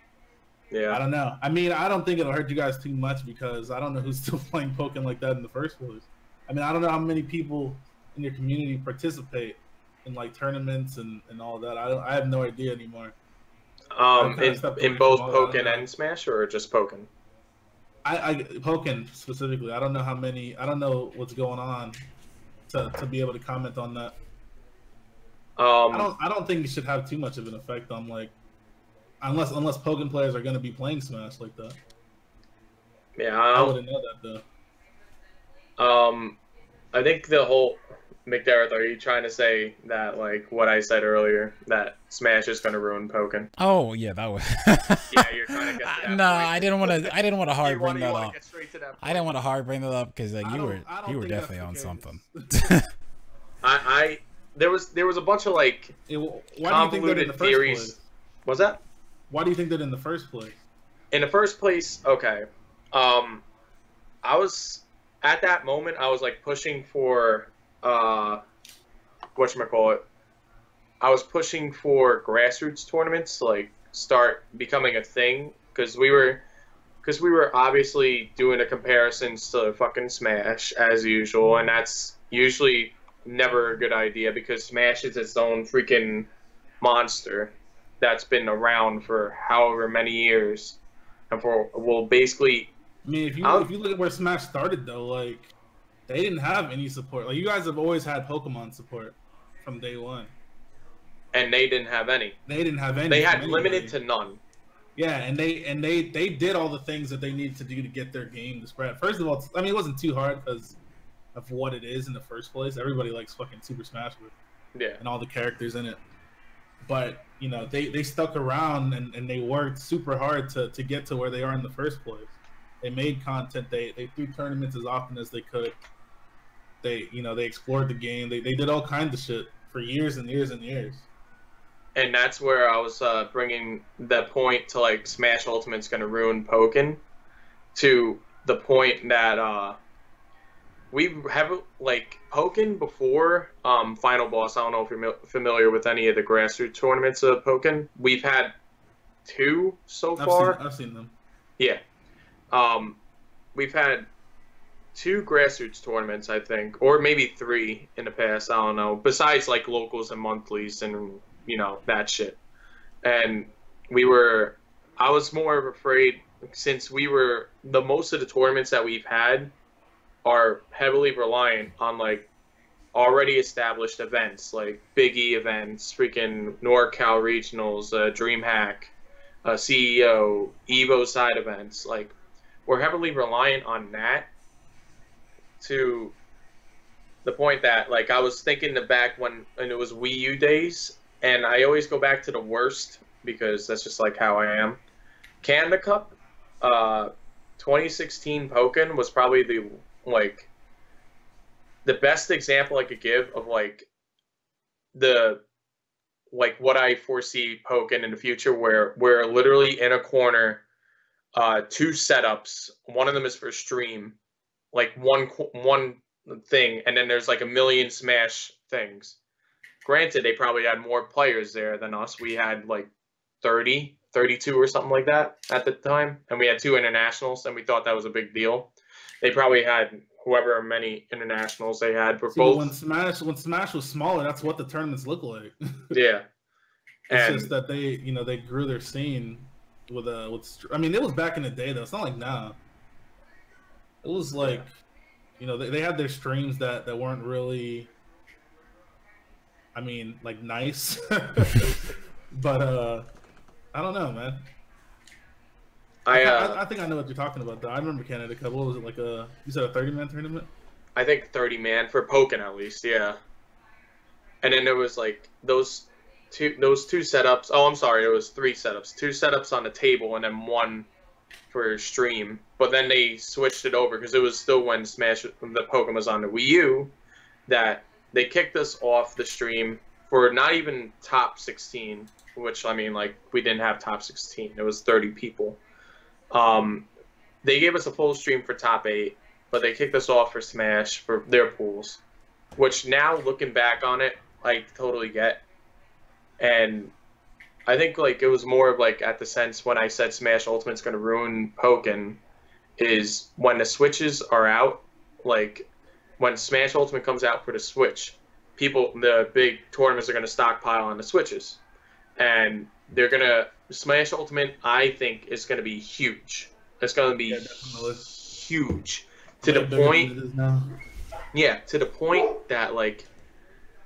yeah, I don't know. I mean, I don't think it'll hurt you guys too much because I don't know who's still playing Pokken like that in the first place. I mean, I don't know how many people in your community participate in like tournaments and all that. I have no idea anymore. In both Pokken and Smash, or just Pokken? I Pokken specifically. I don't know how many. I don't know what's going on to be able to comment on that. I don't think it should have too much of an effect on like, unless Pokken players are going to be playing Smash like that. Yeah, I wouldn't know that though. I think the whole McDareth, are you trying to say that, like, what I said earlier, that Smash is going to ruin Pokken? Oh, yeah, that was... yeah, you're trying to get to that No, point. I didn't want to hard bring that up. I didn't want to hard bring that up because like, you were definitely on something. There was a bunch of, like, convoluted theories. What's that? Why do you think that in the first place? In the first place, okay. I was... At that moment, I was, like, pushing for... whatchamacallit, I was pushing for grassroots tournaments to like start becoming a thing because we were obviously doing the comparisons to fucking Smash as usual, and that's usually never a good idea because Smash is its own freaking monster that's been around for however many years, and basically. I mean, if you look at where Smash started though, like. They didn't have any support. Like you guys have always had Pokemon support from day one, and they didn't have any. They had limited to none. Yeah, and they did all the things that they needed to do to get their game to spread. First of all, I mean, it wasn't too hard because of what it is in the first place. Everybody likes fucking Super Smash Bros. Yeah, and all the characters in it. But you know, they stuck around and they worked super hard to get to where they are in the first place. They made content. They threw tournaments as often as they could. They explored the game. They did all kinds of shit for years and years and years. And that's where I was bringing the point to like Smash Ultimate's going to ruin Pokken, to the point that we have like Pokken before Final Boss. I don't know if you're familiar with any of the grassroots tournaments of Pokken. We've had 2 so far. I've seen them. Yeah. We've had 2 grassroots tournaments, I think, or maybe 3 in the past. I don't know. Besides like locals and monthlies and that shit. And I was more afraid since most of the tournaments that we've had are heavily reliant on like already established events, like Big E events, freaking NorCal regionals, DreamHack, CEO, Evo side events, like. We're heavily reliant on that to the point that, like, I was thinking back when it was Wii U days, and I always go back to the worst because that's just, like, how I am. Canada Cup, 2016 Pokken was probably the best example I could give of, like, what I foresee Pokken in the future, where we're literally in a corner. 2 setups. One of them is for stream, like one thing, and then there's like a million Smash things. Granted, they probably had more players there than us. We had like 30, 32 or something like that at the time, and we had 2 internationals, and we thought that was a big deal. They probably had however many internationals they had for both. When Smash was smaller, that's what the tournaments look like. Yeah, it's just that they grew their scene. I mean, it was back in the day though. It's not like now. It was like, they had their streams that weren't really, I mean, like nice, but I don't know, man. I think I know what you're talking about though. I remember Canada Cup. What was it, like you said a 30-man tournament? I think 30-man for Pokken at least, yeah. And then there was like those two setups. Oh, I'm sorry, it was 3 setups. 2 setups on the table, and then one for stream, but then they switched it over because it was still when the Pokemon was on the Wii U, that they kicked us off the stream for not even top 16, which, I mean, like, we didn't have top 16. It was 30 people. They gave us a full stream for top 8, but they kicked us off for Smash for their pools, which now, looking back on it, I totally get. And I think, like, it was more of, like, at the sense when I said Smash Ultimate's going to ruin Pokken, is when the Switches are out, like, when Smash Ultimate comes out for the Switch, the big tournaments are going to stockpile on the Switches. And they're going to, Smash Ultimate, I think, is going to be huge. It's going to be huge. To the point, to the point that, like,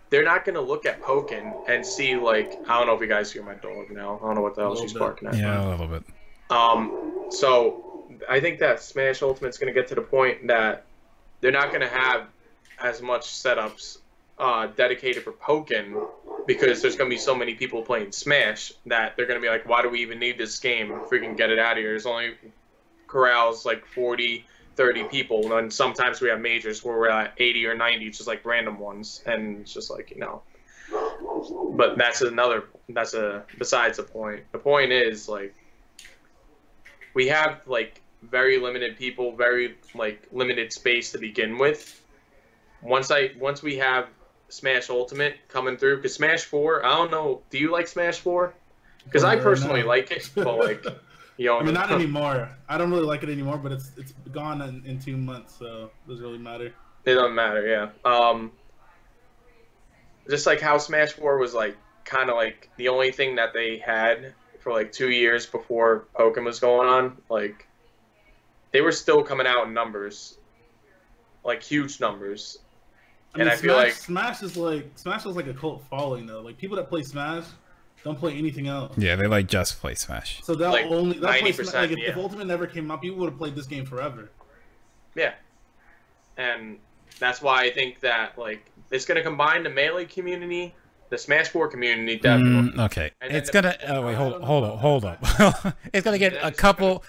they're not going to look at Pokken and see, like, I don't know if you guys hear my dog now. I don't know what the hell she's barking at. Yeah, a little bit. So I think that Smash Ultimate's going to get to the point that they're not going to have as much setups dedicated for Pokken, because there's going to be so many people playing Smash that they're going to be like, why do we even need this game if we can get it out of here? There's only corrals like 40, 30 people, and sometimes we have majors where we're at 80 or 90, just like random ones, and it's just like, you know. But that's besides the point. The point is, like, we have, like, very limited people, very, like, limited space to begin with. Once we have Smash Ultimate coming through, because Smash 4, I don't know, do you like Smash 4? Because I personally like it, but, like, you know, I mean, not anymore. I don't really like it anymore, but it's gone in 2 months, so it doesn't really matter. It doesn't matter, yeah. Just like how Smash 4 was, like, kind of like the only thing that they had for, like, 2 years before Pokken was going on. Like, they were still coming out in numbers, like, huge numbers. I mean, feel like Smash is like a cult following, though. Like, people that play Smash don't play anything else. Yeah, they like just play Smash. So they'll like only 90%. Like, if Ultimate never came out, people would have played this game forever. Yeah, and that's why I think that, like, it's gonna combine the Melee community, the Smash 4 community, definitely. Okay, it's gonna. Oh wait, hold up. It's gonna get a couple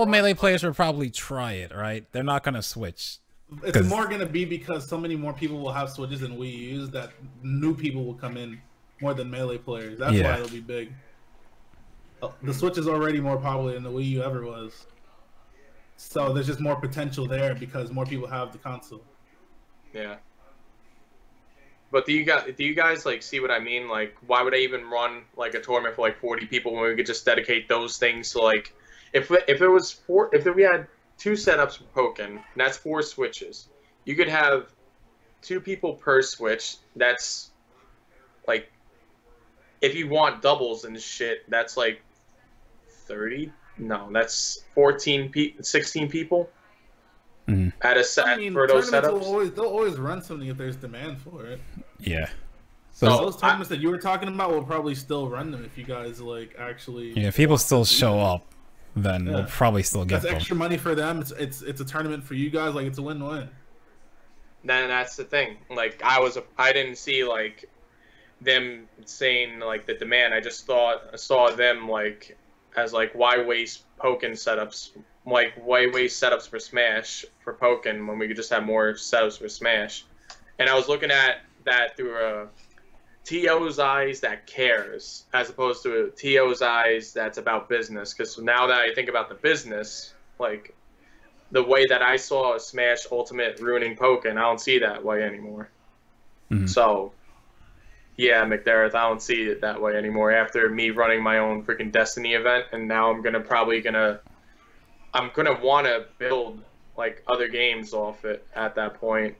Melee players will probably try it. Right? They're not gonna switch. It's more gonna be because so many more people will have Switches and Wii U's that new people will come in more than Melee players. That's why it'll be big. The Switch is already more popular than the Wii U ever was. So there's just more potential there because more people have the console. Yeah. But do you guys like see what I mean? Like, why would I even run like a tournament for like 40 people when we could just dedicate those things to, like, if we had 2 setups for Pokken, and that's 4 Switches, you could have 2 people per Switch. That's like, if you want doubles and shit, that's like 30. No, that's 16 people at a set for those setups. They'll always run something if there's demand for it. Yeah. So those tournaments that you were talking about will probably still run them if you guys, like, actually. Yeah, if people still show up, then we'll probably still get them. That's extra money for them. It's a tournament for you guys. Like, it's a win-win. Then that's the thing. Like, I didn't see, like, them saying, like, the demand. I just saw them, like, as, like, why waste Pokken setups? Like, why waste setups for Smash for Pokken when we could just have more setups for Smash? And I was looking at that through a TO's eyes that cares, as opposed to a TO's eyes that's about business. Because now that I think about the business, like, the way that I saw Smash Ultimate ruining Pokken, I don't see that way anymore. So, yeah, McDareth, I don't see it that way anymore after me running my own freaking Destiny event, and now I'm gonna want to build, like, other games off it at that point.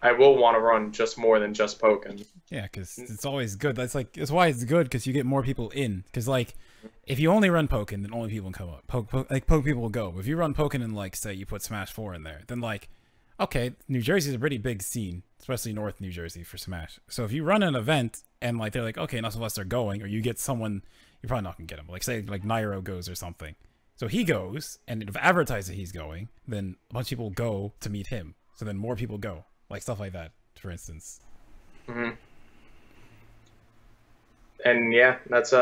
I will want to run just more than just Pokken. Yeah, because it's always good. That's why it's good, because you get more people in. Because, like, if you only run Pokken, then only people can come up. Poke people will go. If you run Pokken and, like, say you put Smash 4 in there, then, like, okay, New Jersey's a pretty big scene, especially North New Jersey for Smash. So if you run an event and, like, they're like, okay, enough of us are going, or you get someone, you're probably not gonna get him. Like, say, like, Nairo goes or something. So he goes, and if advertises he's going, then a bunch of people go to meet him. So then more people go. Like, stuff like that, for instance. And yeah, that's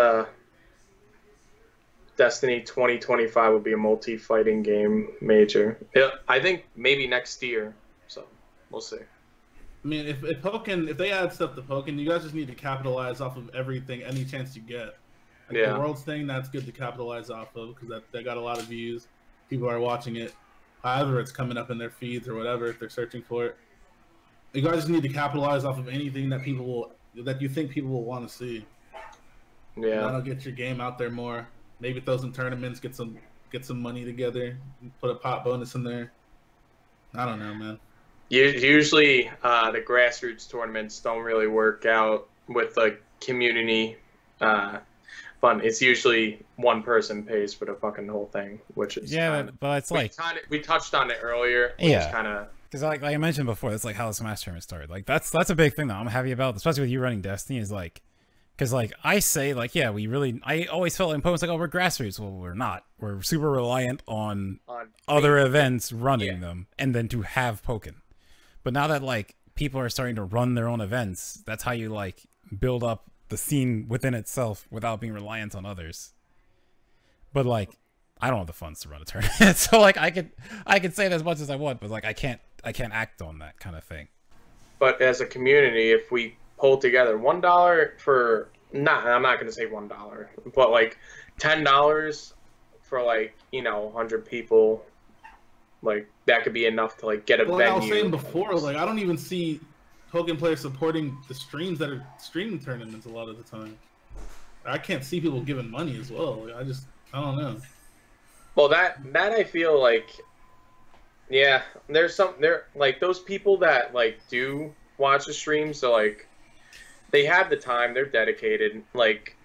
Destiny 2025 will be a multi-fighting game major. Yeah, I think maybe next year. So we'll see. I mean, if Pokken, if they add stuff to Pokken, you guys just need to capitalize off of everything, any chance you get. Like Yeah. the Worlds thing, that's good to capitalize off of because that got a lot of views. People are watching it. However, it's coming up in their feeds or whatever if they're searching for it. You guys just need to capitalize off of anything that you think people will want to see. Yeah. That'll get your game out there more. Maybe throw some tournaments, get some money together, put a pot bonus in there. I don't know, man. Usually, the grassroots tournaments don't really work out with the community fun. It's usually one person pays for the fucking whole thing, which is but it's like we touched on it earlier. Yeah, kind of because like I mentioned before, that's like how the Smash tournament started. Like that's a big thing that I'm happy about, especially with you running Destiny. Is like, because like I say, like I always felt like Pokemon's like, oh, we're grassroots. Well, we're not. We're super reliant on other events running them, and then to have Pokken. But now that like people are starting to run their own events, that's how you like build up the scene within itself without being reliant on others. But like I don't have the funds to run a tournament, so like I could say that as much as I want, but like I can't act on that kind of thing. But as a community, if we pull together $1 for I'm not gonna say $1, but like $10 for like 100 people, like that could be enough to like get a venue. Like I was saying before, like I don't even see Pokken Players supporting the streams that are streaming tournaments a lot of the time. I can't see people giving money as well. Like, I don't know. Well, that I feel like, yeah, there's like those people that like do watch the stream, so like they have the time, they're dedicated. Like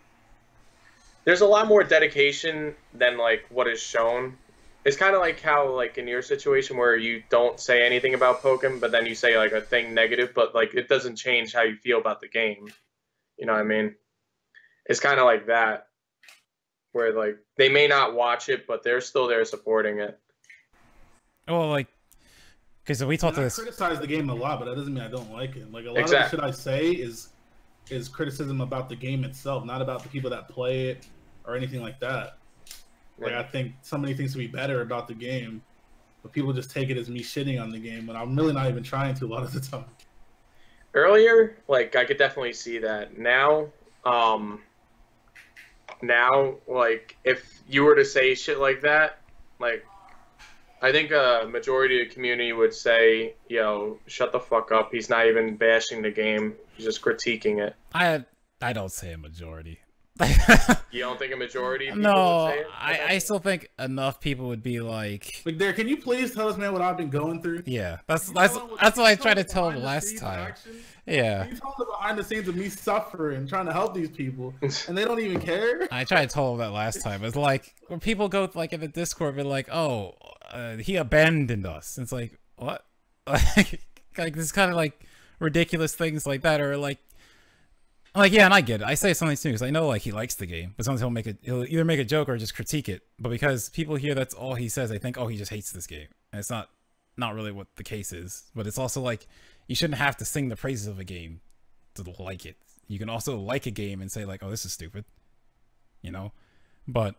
there's a lot more dedication than like what is shown. It's kind of like how, like, in your situation where you don't say anything about Pokken, but then you say, like, a thing negative, but, like, it doesn't change how you feel about the game. You know what I mean? It's kind of like that, where, like, they may not watch it, but they're still there supporting it. Well, like, because we talked I criticize the game a lot, but that doesn't mean I don't like it. Like, a lot of the shit I say is criticism about the game itself, not about the people that play it or anything like that. Like, I think so many things to be better about the game, but people just take it as me shitting on the game, when I'm really not even trying to a lot of the time. Earlier, like, I could definitely see that. Now, like, if you were to say shit like that, like, I think a majority of the community would say, yo, shut the fuck up. He's not even bashing the game. He's just critiquing it. I don't say a majority. You don't think a majority of people no, would say it? I still think enough people would be like, Derek, can you please tell us, man, what I've been going through? Yeah, that's what I tried to tell him last time. Yeah. You told them behind the scenes of me suffering, trying to help these people, and they don't even care? I tried to tell him that last time. It's like, when people go, like, in the Discord, they're like, oh, he abandoned us. It's like, what? Like this kind of, like, ridiculous things like that, or, like, yeah, and I get it. I say something too because I know, like, he likes the game, but sometimes he'll either make a joke or just critique it. But because people hear that's all he says, they think, oh, he just hates this game, and it's not really what the case is. But it's also like, you shouldn't have to sing the praises of a game to like it. You can also like a game and say, like, oh, this is stupid, you know. But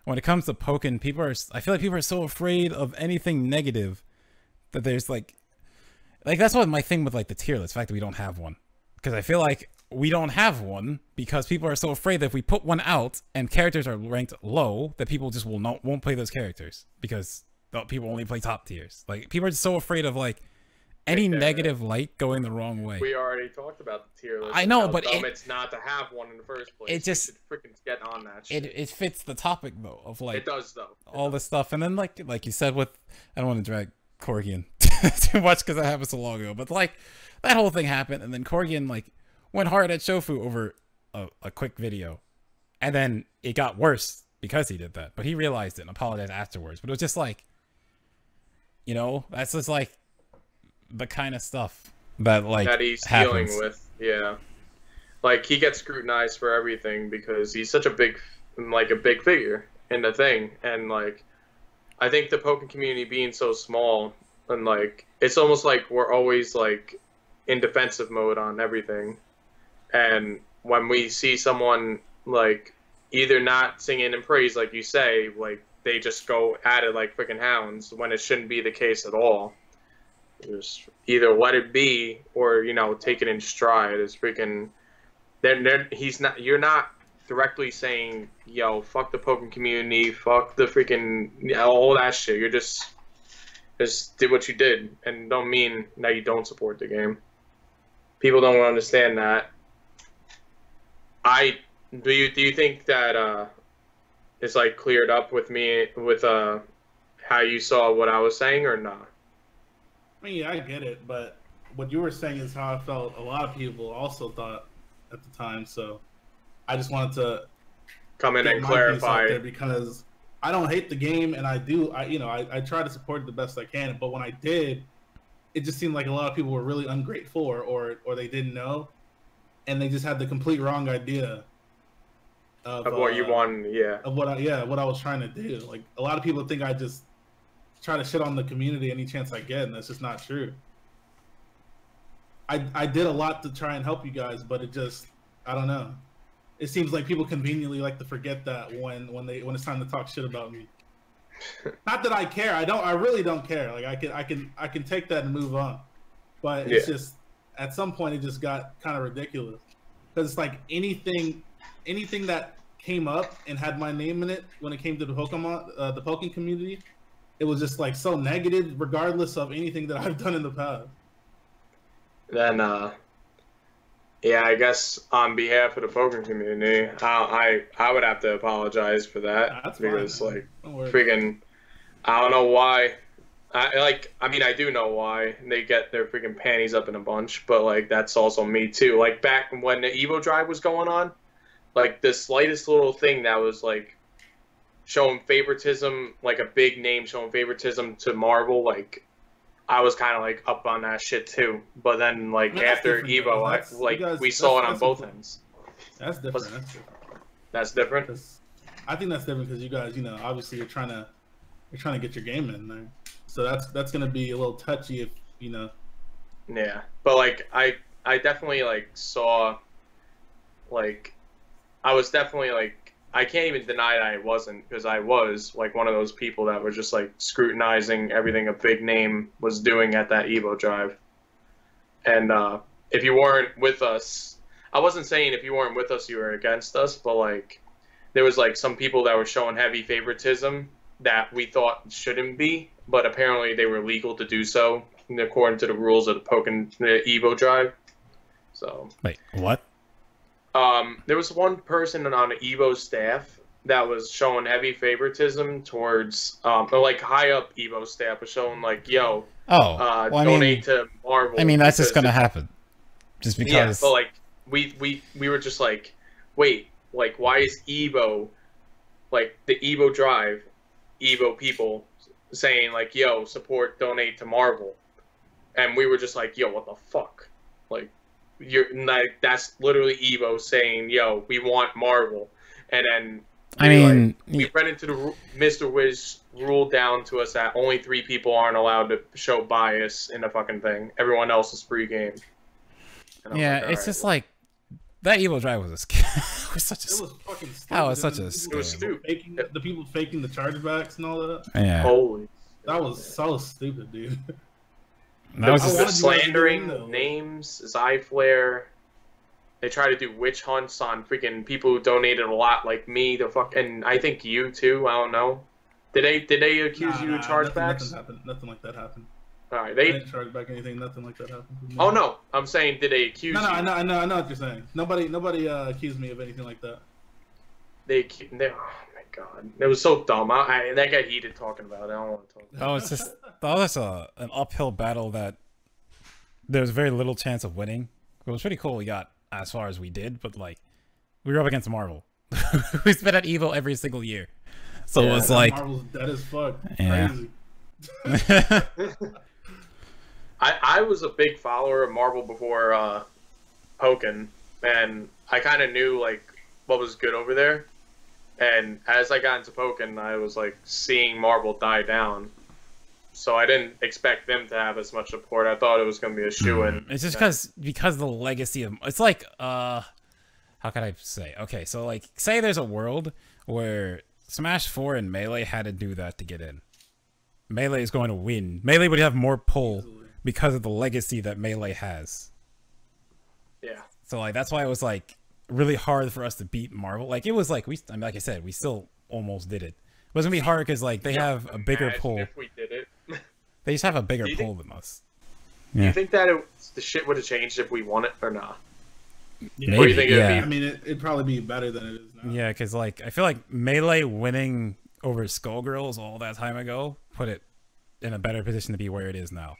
when it comes to Pokken, I feel like people are so afraid of anything negative that there's like that's what my thing with, like, the tier list, the fact that we don't have one, because I feel like we don't have one because people are so afraid that if we put one out and characters are ranked low, that people just won't play those characters because people only play top tiers. Like, people are just so afraid of, like, any negative light going the wrong way. We already talked about the tier list. I know, but it's not to have one in the first place. It just freaking get on that shit. It fits the topic though of, like, it does though. All the stuff, and then like you said with, I don't want to drag Corgian too much because that happened so long ago, but like that whole thing happened, and then Corgian like went hard at Shofu over a quick video, and then it got worse because he did that. But he realized it and apologized afterwards. But it was just like, you know, that's just like the kind of stuff that, like, that he's happens. dealing with. Yeah, like, he gets scrutinized for everything because he's such a big figure in the thing, and like, I think the Pokken community being so small, and like, it's almost like we're always like in defensive mode on everything. And when we see someone, like, either not singing in praise, like you say, like they just go at it like freaking hounds when it shouldn't be the case at all. Just either let it be or, you know, take it in stride. It's freaking. Then he's not. You're not directly saying, yo, fuck the Pokken community, fuck the freaking all that shit. You're just did what you did, and don't mean that you don't support the game. People don't understand that. Do you think that it's like cleared up with me with how you saw what I was saying or not? I mean, yeah, I get it, but what you were saying is how I felt. A lot of people also thought at the time, so I just wanted to come in and clarify because I don't hate the game, and I try to support it the best I can. But when I did, it just seemed like a lot of people were really ungrateful, or they didn't know, and they just had the complete wrong idea of what you want, yeah. Of what I was trying to do. Like a lot of people think I just try to shit on the community any chance I get, and that's just not true. I did a lot to try and help you guys, but it just, I don't know. It seems like people conveniently like to forget that when it's time to talk shit about me. Not that I care. I really don't care. Like I can take that and move on. But it's just at some point it just got kind of ridiculous. Because it's like anything that came up and had my name in it when it came to the Pokken community, it was just like so negative, regardless of anything that I've done in the past. Then, yeah, I guess on behalf of the Pokken community, I would have to apologize for that. That's because, fine, like, freaking, I don't know why. I mean, I do know why they get their freaking panties up in a bunch, but, like, that's also me, too. Like, back when the Evo Drive was going on, like, the slightest little thing that was, like, showing favoritism, like a big name showing favoritism to Marvel, like, I was kind of like up on that shit too. But then, like, after Evo, we saw it on both ends. That's different. That's different. I think that's different because you guys, you know, obviously you're trying to get your game in there. So that's gonna be a little touchy if you know. Yeah, but like I definitely like saw, like, I was definitely like. I can't even deny that I wasn't, because I was like one of those people that were just like scrutinizing everything a big name was doing at that Evo Drive. And if you weren't with us, I wasn't saying if you weren't with us you were against us, but like there was like some people that were showing heavy favoritism that we thought shouldn't be, but apparently they were legal to do so according to the rules of the Evo Drive. So wait, what? There was one person on the Evo staff that was showing heavy favoritism towards, like high up Evo staff was showing like, yo, donate to Marvel. I mean, that's just gonna happen, just because. Yeah, but like we were just like, wait, like why is Evo, like the Evo Drive, Evo people saying like, yo, support, donate to Marvel, and we were just like, yo, what the fuck, like. You're like, that's literally Evo saying, yo, we want Marvel. And then we ran into the Mr. Wiz rule down to us that only 3 people aren't allowed to show bias in the fucking thing. Everyone else is free game. Yeah, like, it's just like that Evo Drive was a scam. was such a, it was fucking stupid. That was such a scam. It was stupid. The people faking the chargebacks and all that. Yeah. Holy. That was so stupid, dude. That was the slandering names, Zyflare. They try to do witch hunts on freaking people who donated a lot, like me. And I think you too. I don't know. Did they accuse you of chargebacks? Nothing like that happened. All right, they didn't charge back anything. Nothing like that happened. Oh no, I'm saying, did they accuse you? No, I know what you're saying. Nobody accused me of anything like that. They oh my god, it was so dumb. That got heated talking about it. I don't want to talk about it. Oh, it's just that was an uphill battle that there was very little chance of winning. It was pretty cool we got as far as we did, but like we were up against Marvel. We spent at Evo every single year, so it was like Marvel's dead as fuck. Yeah. Crazy. I was a big follower of Marvel before Pokken, and I kind of knew like what was good over there. And as I got into Pokken, I was like seeing Marvel die down. So I didn't expect them to have as much support. I thought it was going to be a shoo-in. It's just because the legacy of it's like how how can I say? Okay, so like, say there's a world where Smash 4 and Melee had to do that to get in. Melee is going to win. Melee would have more pull because of the legacy that Melee has. Yeah. So like that's why it was like really hard for us to beat Marvel. Like it was like I mean, like I said, we still almost did it. It was gonna be hard because like they have a bigger pull. If we did it. They just have a bigger pull than us. Do you think that the shit would have changed if we won it or not? Maybe, or you think I mean, it'd probably be better than it is now. Yeah, because like I feel like Melee winning over Skullgirls all that time ago put it in a better position to be where it is now.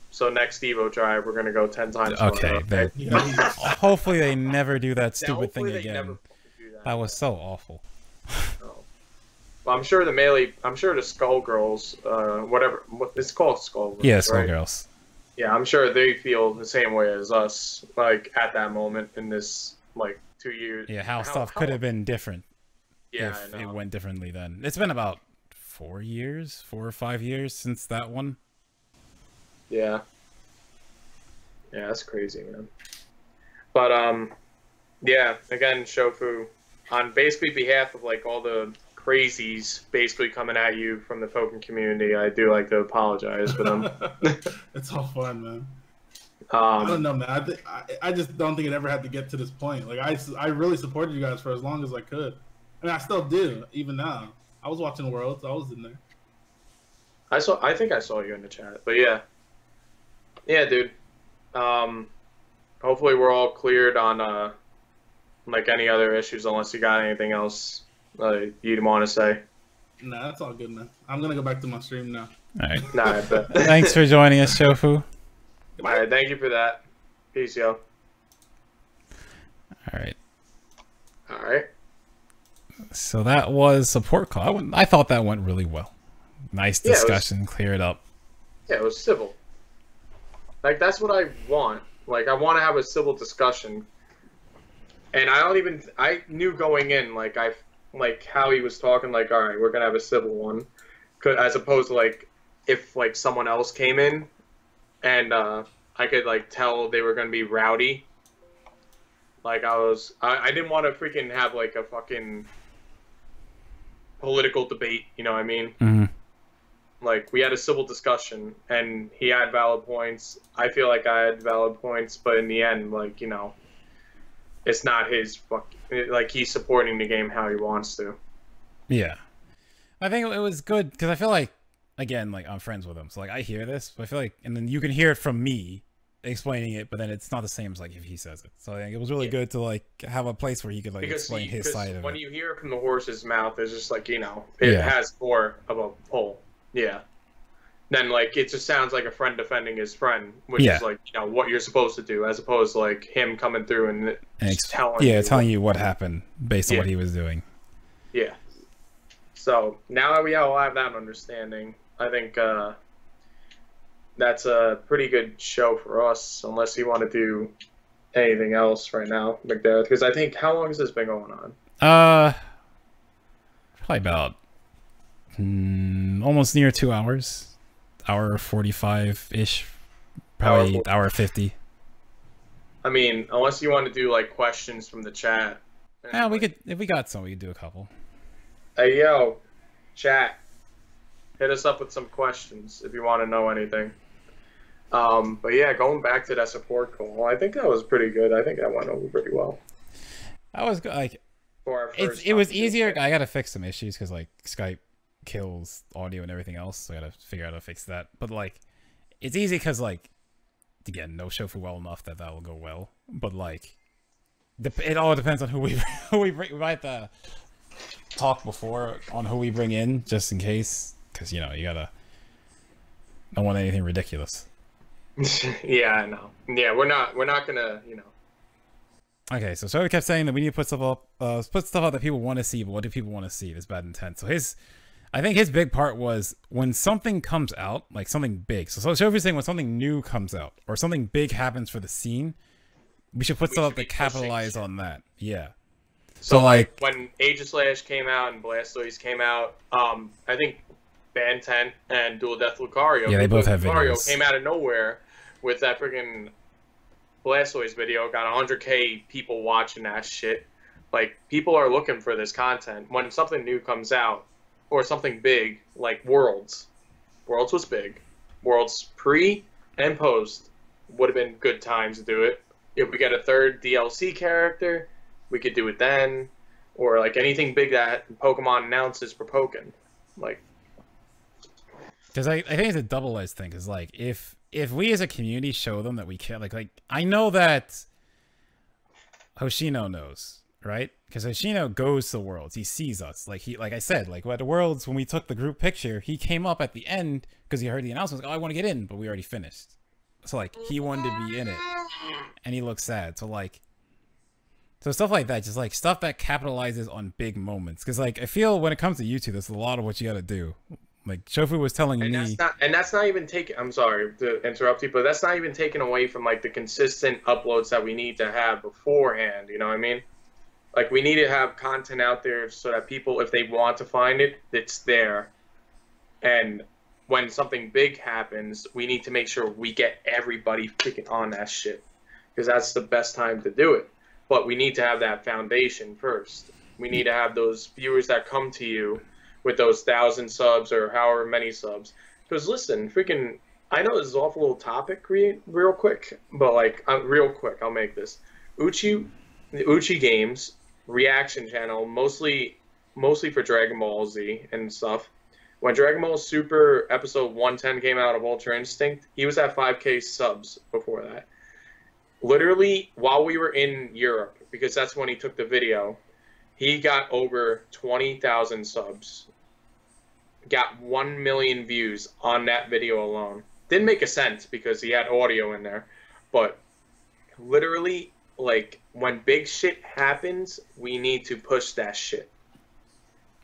So next Evo drive, we're gonna go 10 times. Okay, hopefully they never do that stupid thing again. That was so awful. Oh. Well, I'm sure the Melee, I'm sure the Skullgirls, whatever, it's called Skullgirls. Yeah, Skullgirls. Right? Yeah, I'm sure they feel the same way as us, like at that moment in this, like 2 years. Yeah, how stuff could have been different. Yeah, if it went differently then. It's been about 4 or 5 years since that one. Yeah. Yeah, that's crazy, man. But yeah, again, Shofu, on basically behalf of like all the crazies basically coming at you from the Pokken community, I do like to apologize for them. It's all fun, man. I don't know, man. I just don't think it ever had to get to this point. Like I really supported you guys for as long as I could. I mean, I still do, even now. I was watching Worlds. I was in there. I think I saw you in the chat, but yeah. Yeah, dude. Hopefully we're all cleared on like any other issues, unless you got anything else you'd want to say. Nah, that's all good, man. I'm gonna go back to my stream now. All right. Nah, thanks for joining us, Shofu. All right, thank you for that. Peace, yo. All right. All right. So that was support call. I thought that went really well. Nice discussion, clear it up. Yeah, it was civil. Like, that's what I want. Like, I want to have a civil discussion. And I knew going in, like how he was talking, like, all right, we're going to have a civil one. As opposed to, like, if, like, someone else came in and I could, like, tell they were going to be rowdy. Like, I didn't want to freaking have, like, a fucking political debate, you know what I mean? Mm-hmm. Like, we had a civil discussion, and he had valid points. I feel like I had valid points, but in the end, like, you know, it's not his like, he's supporting the game how he wants to. Yeah. I think it was good, because I feel like, again, like, I'm friends with him, so, like, I hear this, but I feel like, and then you can hear it from me explaining it, but then it's not the same as, like, if he says it. So I think it was really good to, like, have a place where he could, like, explain his side of it. When you hear it from the horse's mouth, it's just, like, you know, it has more of a pull. Yeah. Then, like, it just sounds like a friend defending his friend, which is, like, you know, what you're supposed to do, as opposed to, like, him coming through and telling you what happened based on what he was doing. Yeah. So, now that we all have that understanding, I think that's a pretty good show for us, unless you want to do anything else right now, McDareth. Because I think, how long has this been going on? Probably about almost near 2 hours. Hour 45-ish. Probably hour 50. I mean, unless you want to do, like, questions from the chat. Yeah, we could, if we got some, we could do a couple. Hey, yo, chat. Hit us up with some questions if you want to know anything. But yeah, going back to that support call, I think that was pretty good. I think that went over pretty well. That was good. Like, for our first it was easier. I got to fix some issues because, like, Skype kills audio and everything else, so I gotta figure out how to fix that. But, like, it's easy because, like, again, no Shofu well enough that will go well. But, like, it all depends on who we bring. We might talk before on who we bring in, just in case, because, you know, you gotta don't want anything ridiculous. Yeah, I know. Yeah, we're not gonna, you know. Okay, so we kept saying that we need to put stuff up that people want to see, but what do people want to see? This bad intent. So I think his big part was when something comes out, like something big. So Shofu's saying when something new comes out or something big happens for the scene, we should put stuff up that capitalize on that. Yeah. So like when Age of Slash came out and Blastoise came out, I think Ban 10 and Dual Death Lucario. Yeah, they both have Lucario videos. Came out of nowhere with that freaking Blastoise video got 100K people watching that shit. Like, people are looking for this content. When something new comes out, or something big, like Worlds. Worlds was big. Worlds pre and post would have been good times to do it. If we get a third DLC character, we could do it then. Or, like, anything big that Pokemon announces for Pokken. Like... Because I think it's a double-edged thing. Because, like, if we as a community show them that we can, like I know that Hoshino knows, right? Because Hoshino goes to Worlds. He sees us. Like I said, like at the Worlds, when we took the group picture, he came up at the end because he heard the announcement. Like, oh, I want to get in, but we already finished. So, like, he wanted to be in it. And he looked sad. So, like... So stuff like that, just like stuff that capitalizes on big moments. Because like I feel when it comes to YouTube, that's a lot of what you got to do. Like Shofu was telling me, that's not even taking. I'm sorry to interrupt you, but that's not even taken away from like the consistent uploads that we need to have beforehand. You know what I mean? Like we need to have content out there so that people, if they want to find it, it's there. And when something big happens, we need to make sure we get everybody freaking on that shit, because that's the best time to do it. But we need to have that foundation first. We need to have those viewers that come to you with those 1,000 subs or however many subs. Because listen, freaking, I know this is off a little topic real quick, but like, real quick, I'll make this. The Uchi Games reaction channel, mostly for Dragon Ball Z and stuff. When Dragon Ball Super episode 110 came out of Ultra Instinct, he was at 5K subs before that. Literally, while we were in Europe, because that's when he took the video, he got over 20,000 subs. Got 1 million views on that video alone. Didn't make a sense because he had audio in there. But literally, like, when big shit happens, we need to push that shit.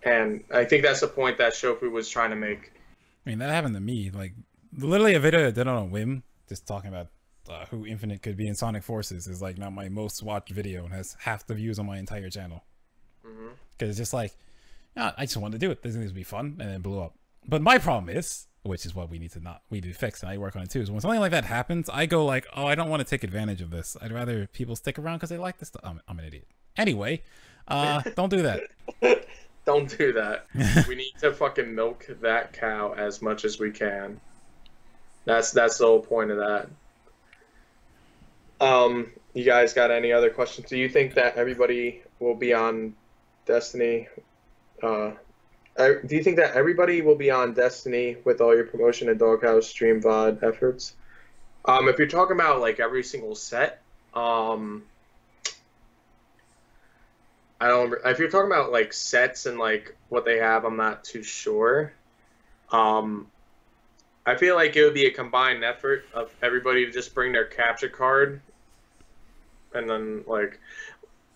And I think that's the point that Shofu was trying to make. I mean, that happened to me. Like, literally a video I did on a whim, just talking about who Infinite could be in Sonic Forces is like now my most watched video and has half the views on my entire channel. Because it's just like, I just wanted to do it. This needs to be fun, and it blew up. But my problem is, which is what we need to fix, and I work on it too, is when something like that happens, I go like, oh, I don't want to take advantage of this. I'd rather people stick around because they like this stuff. I'm an idiot. Anyway, don't do that. Don't do that. We need to fucking milk that cow as much as we can. That's the whole point of that. You guys got any other questions? Do you think that everybody will be on Destiny? Do you think that everybody will be on Destiny with all your promotion and Doghouse stream VOD efforts? If you're talking about like every single set, if you're talking about like sets and like what they have, I'm not too sure. I feel like it would be a combined effort of everybody to just bring their capture card. And then, like,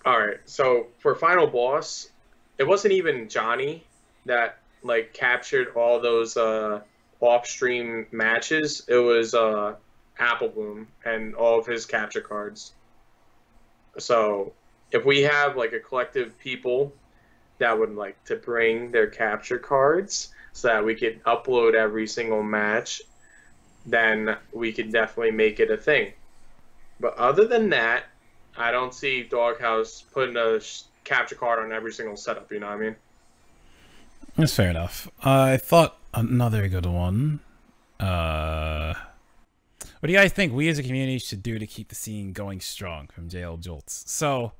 alright, so for Final Boss, it wasn't even Johnny that, like, captured all those off-stream matches. It was Appleboom and all of his capture cards. So, if we have, like, a collective people that would like to bring their capture cards so that we could upload every single match, then we could definitely make it a thing. But other than that, I don't see Doghouse putting a capture card on every single setup, you know what I mean? That's fair enough. I thought another good one. What do you guys think we as a community should do to keep the scene going strong? From JL Jolts. So,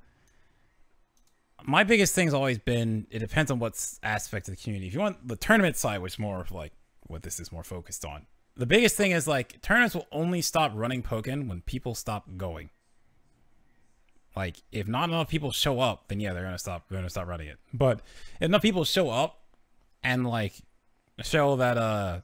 my biggest thing's always been, it depends on what aspect of the community. If you want the tournament side, which is more of like what this is more focused on, the biggest thing is like tournaments will only stop running Pokken when people stop going. Like, if not enough people show up, then yeah, they're gonna stop running it. But if enough people show up and like show that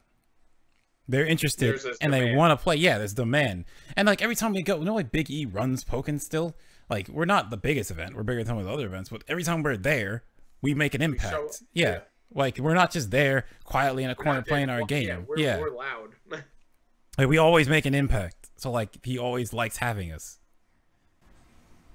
they're interested and they want to play, yeah, there's demand. And like every time we go, you know, like Big E runs Pokken still. Like, we're not the biggest event, we're bigger than some of the other events, but every time we're there, we make an impact. Yeah. Like, we're not just there quietly in a corner playing our game. Yeah, we're loud. Like, we always make an impact. So like, he always likes having us.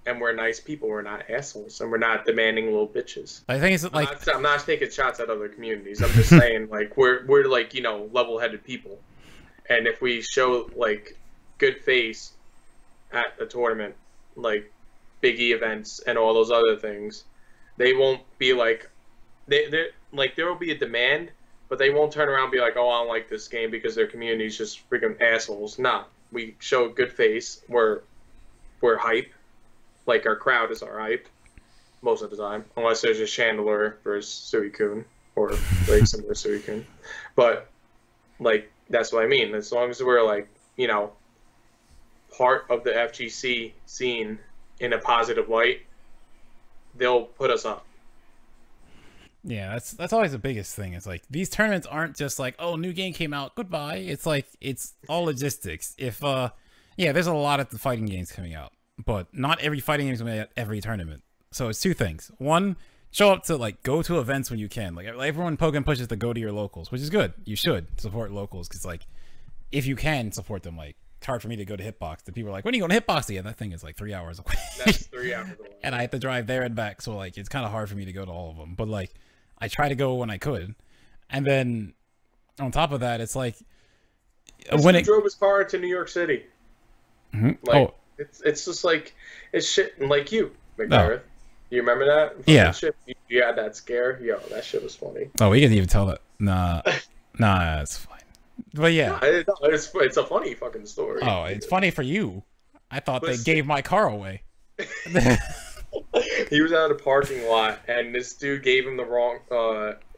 And we're nice people. We're not assholes, and we're not demanding little bitches. I think it's like I'm not taking shots at other communities. I'm just saying, like, we're like, you know, level-headed people, and if we show like good face at a tournament, like Big E events and all those other things, they won't be like, they like there will be a demand, but they won't turn around and be like, oh, I don't like this game because their community is just freaking assholes. Nah, we show a good face. We're hype. Like, our crowd is our hype most of the time, unless there's a Chandler versus Suicune or Raisin versus Suicune. But, like, that's what I mean. As long as we're, like, you know, part of the FGC scene in a positive light, they'll put us up. Yeah, that's always the biggest thing. It's like these tournaments aren't just like, oh, new game came out, goodbye. It's like it's all logistics. If yeah, there's a lot of the fighting games coming out, but not every fighting game is going to be at every tournament. So it's two things. One, show up to like go to events when you can. Like everyone Pokken pushes to go to your locals, which is good. You should support locals because like if you can support them, like it's hard for me to go to Hitbox. The people are like, when are you going to Hitbox again? That thing is like 3 hours away. That's 3 hours away. And I have to drive there and back, so like it's kind of hard for me to go to all of them. But like I try to go when I could, and then on top of that, it's like when he drove his car to New York City. Mm-hmm. Like it's just like it's shit. Like you, McDareth. Oh. You remember that? Yeah. Shit? You had that scare. Yo, that shit was funny. Oh, we can even tell that. Nah, it's fine. But yeah, it's a funny fucking story. Oh, it's funny for you. I thought they gave my car away. He was out of the parking lot, and this dude gave him the wrong.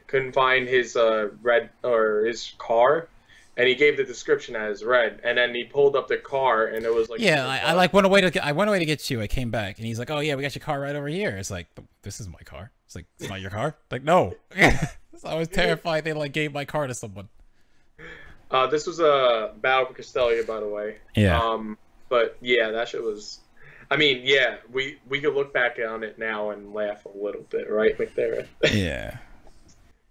Couldn't find his red or his car, and he gave the description as red. And then he pulled up the car, and it was like I like went away to get you. I came back, and he's like, "Oh yeah, we got your car right over here." It's like, this is my car. It's like, it's not your car. Like, no. So I was terrified they like gave my car to someone. This was a Battle for Castelia, by the way. Yeah. But yeah, that shit was. I mean, yeah, we could look back on it now and laugh a little bit, right, McDareth? Yeah.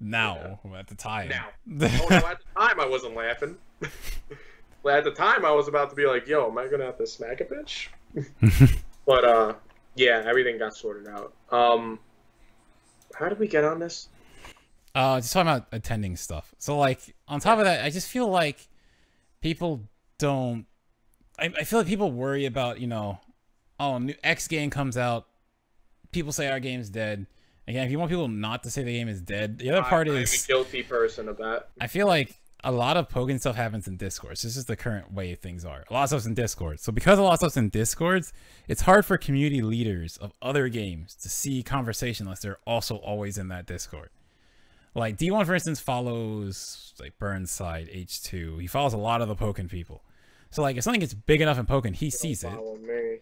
Now, at the time. Now. Oh, no, at the time I wasn't laughing. At the time I was about to be like, yo, am I going to have to smack a bitch? But, yeah, everything got sorted out. How did we get on this? Just talking about attending stuff. So, like, on top of that, I just feel like people don't... I feel like people worry about, you know... Oh, new X game comes out. People say our game's dead. Again, if you want people not to say the game is dead, the other part is... I'm a guilty person of that. I feel like a lot of Pokken stuff happens in Discords. This is the current way things are. A lot of stuff's in Discord. So because a lot of stuff's in Discords, it's hard for community leaders of other games to see conversation unless they're also always in that Discord. Like, D1, for instance, follows, like, Burnside, H2. He follows a lot of the Pokken people. So, like, if something gets big enough in Pokken, he sees it. Me.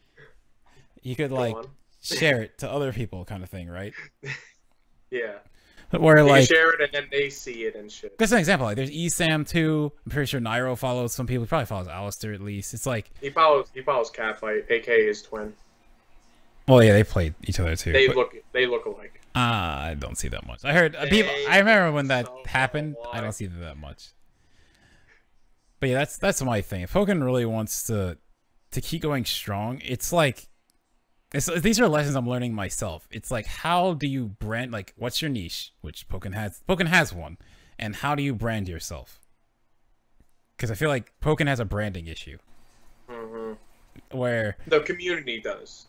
You could like share it to other people, kind of thing, right? Yeah. Where you like share it and then they see it and shit. That's an example. Like there's ESAM too. I'm pretty sure Nairo follows some people. He probably follows Alistair at least. It's like he follows Catfight, aka his twin. Well, yeah, they played each other too. They look alike. I don't see that much. I heard people. I remember when that happened. I don't see that much. But yeah, that's my thing. If Pokken really wants to keep going strong, it's like. These are lessons I'm learning myself. It's like, how do you brand, like, what's your niche? Which Pokken has. Pokken has one. And how do you brand yourself? Because I feel like Pokken has a branding issue. Mm-hmm. Where... The community does.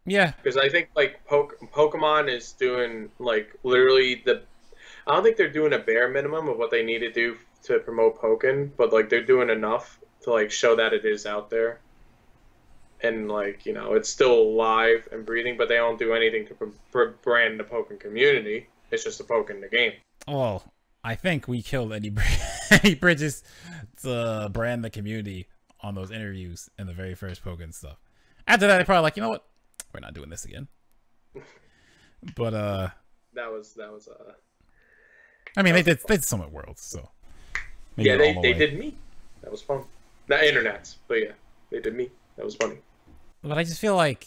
Yeah. Because I think, like, Pokemon is doing, like, literally the... I don't think they're doing a bare minimum of what they need to do to promote Pokken, but, like, they're doing enough to, like, show that it is out there. And, like, you know, it's still alive and breathing, but they don't do anything to brand the Pokken community. It's just a Pokken the game. Well, I think we killed any bridges to brand the community on those interviews in the very first Pokken stuff. After that, they're probably like, you know what? We're not doing this again. But, That was I mean, they did Summit Worlds, so... Yeah, they did me. That was fun. Not internets, but yeah, they did me. That was funny. But I just feel like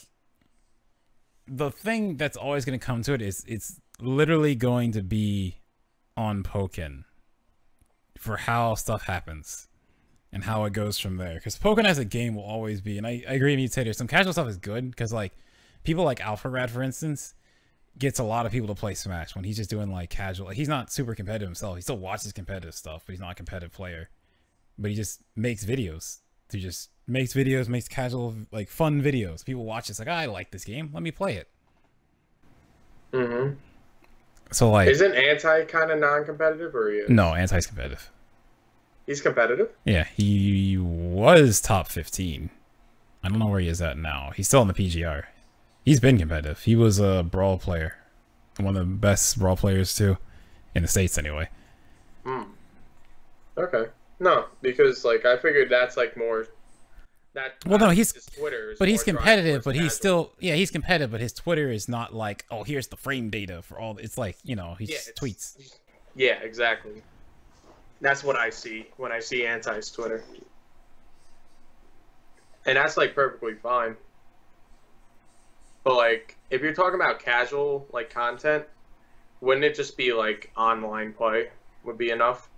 the thing that's always going to come to it is it's literally going to be on Pokken for how stuff happens and how it goes from there. Because Pokken as a game will always be, and I agree with you, Tater, some casual stuff is good because like people like Alpha Rad, for instance, gets a lot of people to play Smash when he's just doing like casual. Like, he's not super competitive himself. He still watches competitive stuff, but he's not a competitive player. But he just makes videos. who just makes videos, makes casual, like, fun videos. People watch it, it's like, I like this game, let me play it. Mm-hmm. So, like... Isn't Anti kind of non-competitive, or he is? No, Anti's competitive. He's competitive? Yeah, he was top 15. I don't know where he is at now. He's still on the PGR. He's been competitive. He was a Brawl player. One of the best Brawl players, too. In the States, anyway. Hmm. Okay. No, because, like, I figured that's, like, more... Well, no, he's... Twitter but he's competitive, but he's still... Yeah, he's competitive, but his Twitter is not like, oh, here's the frame data for all... It's like, you know, he just tweets. Yeah, exactly. That's what I see when I see Anti's Twitter. And that's, like, perfectly fine. But, like, if you're talking about casual, like, content, wouldn't it just be, like, online play would be enough?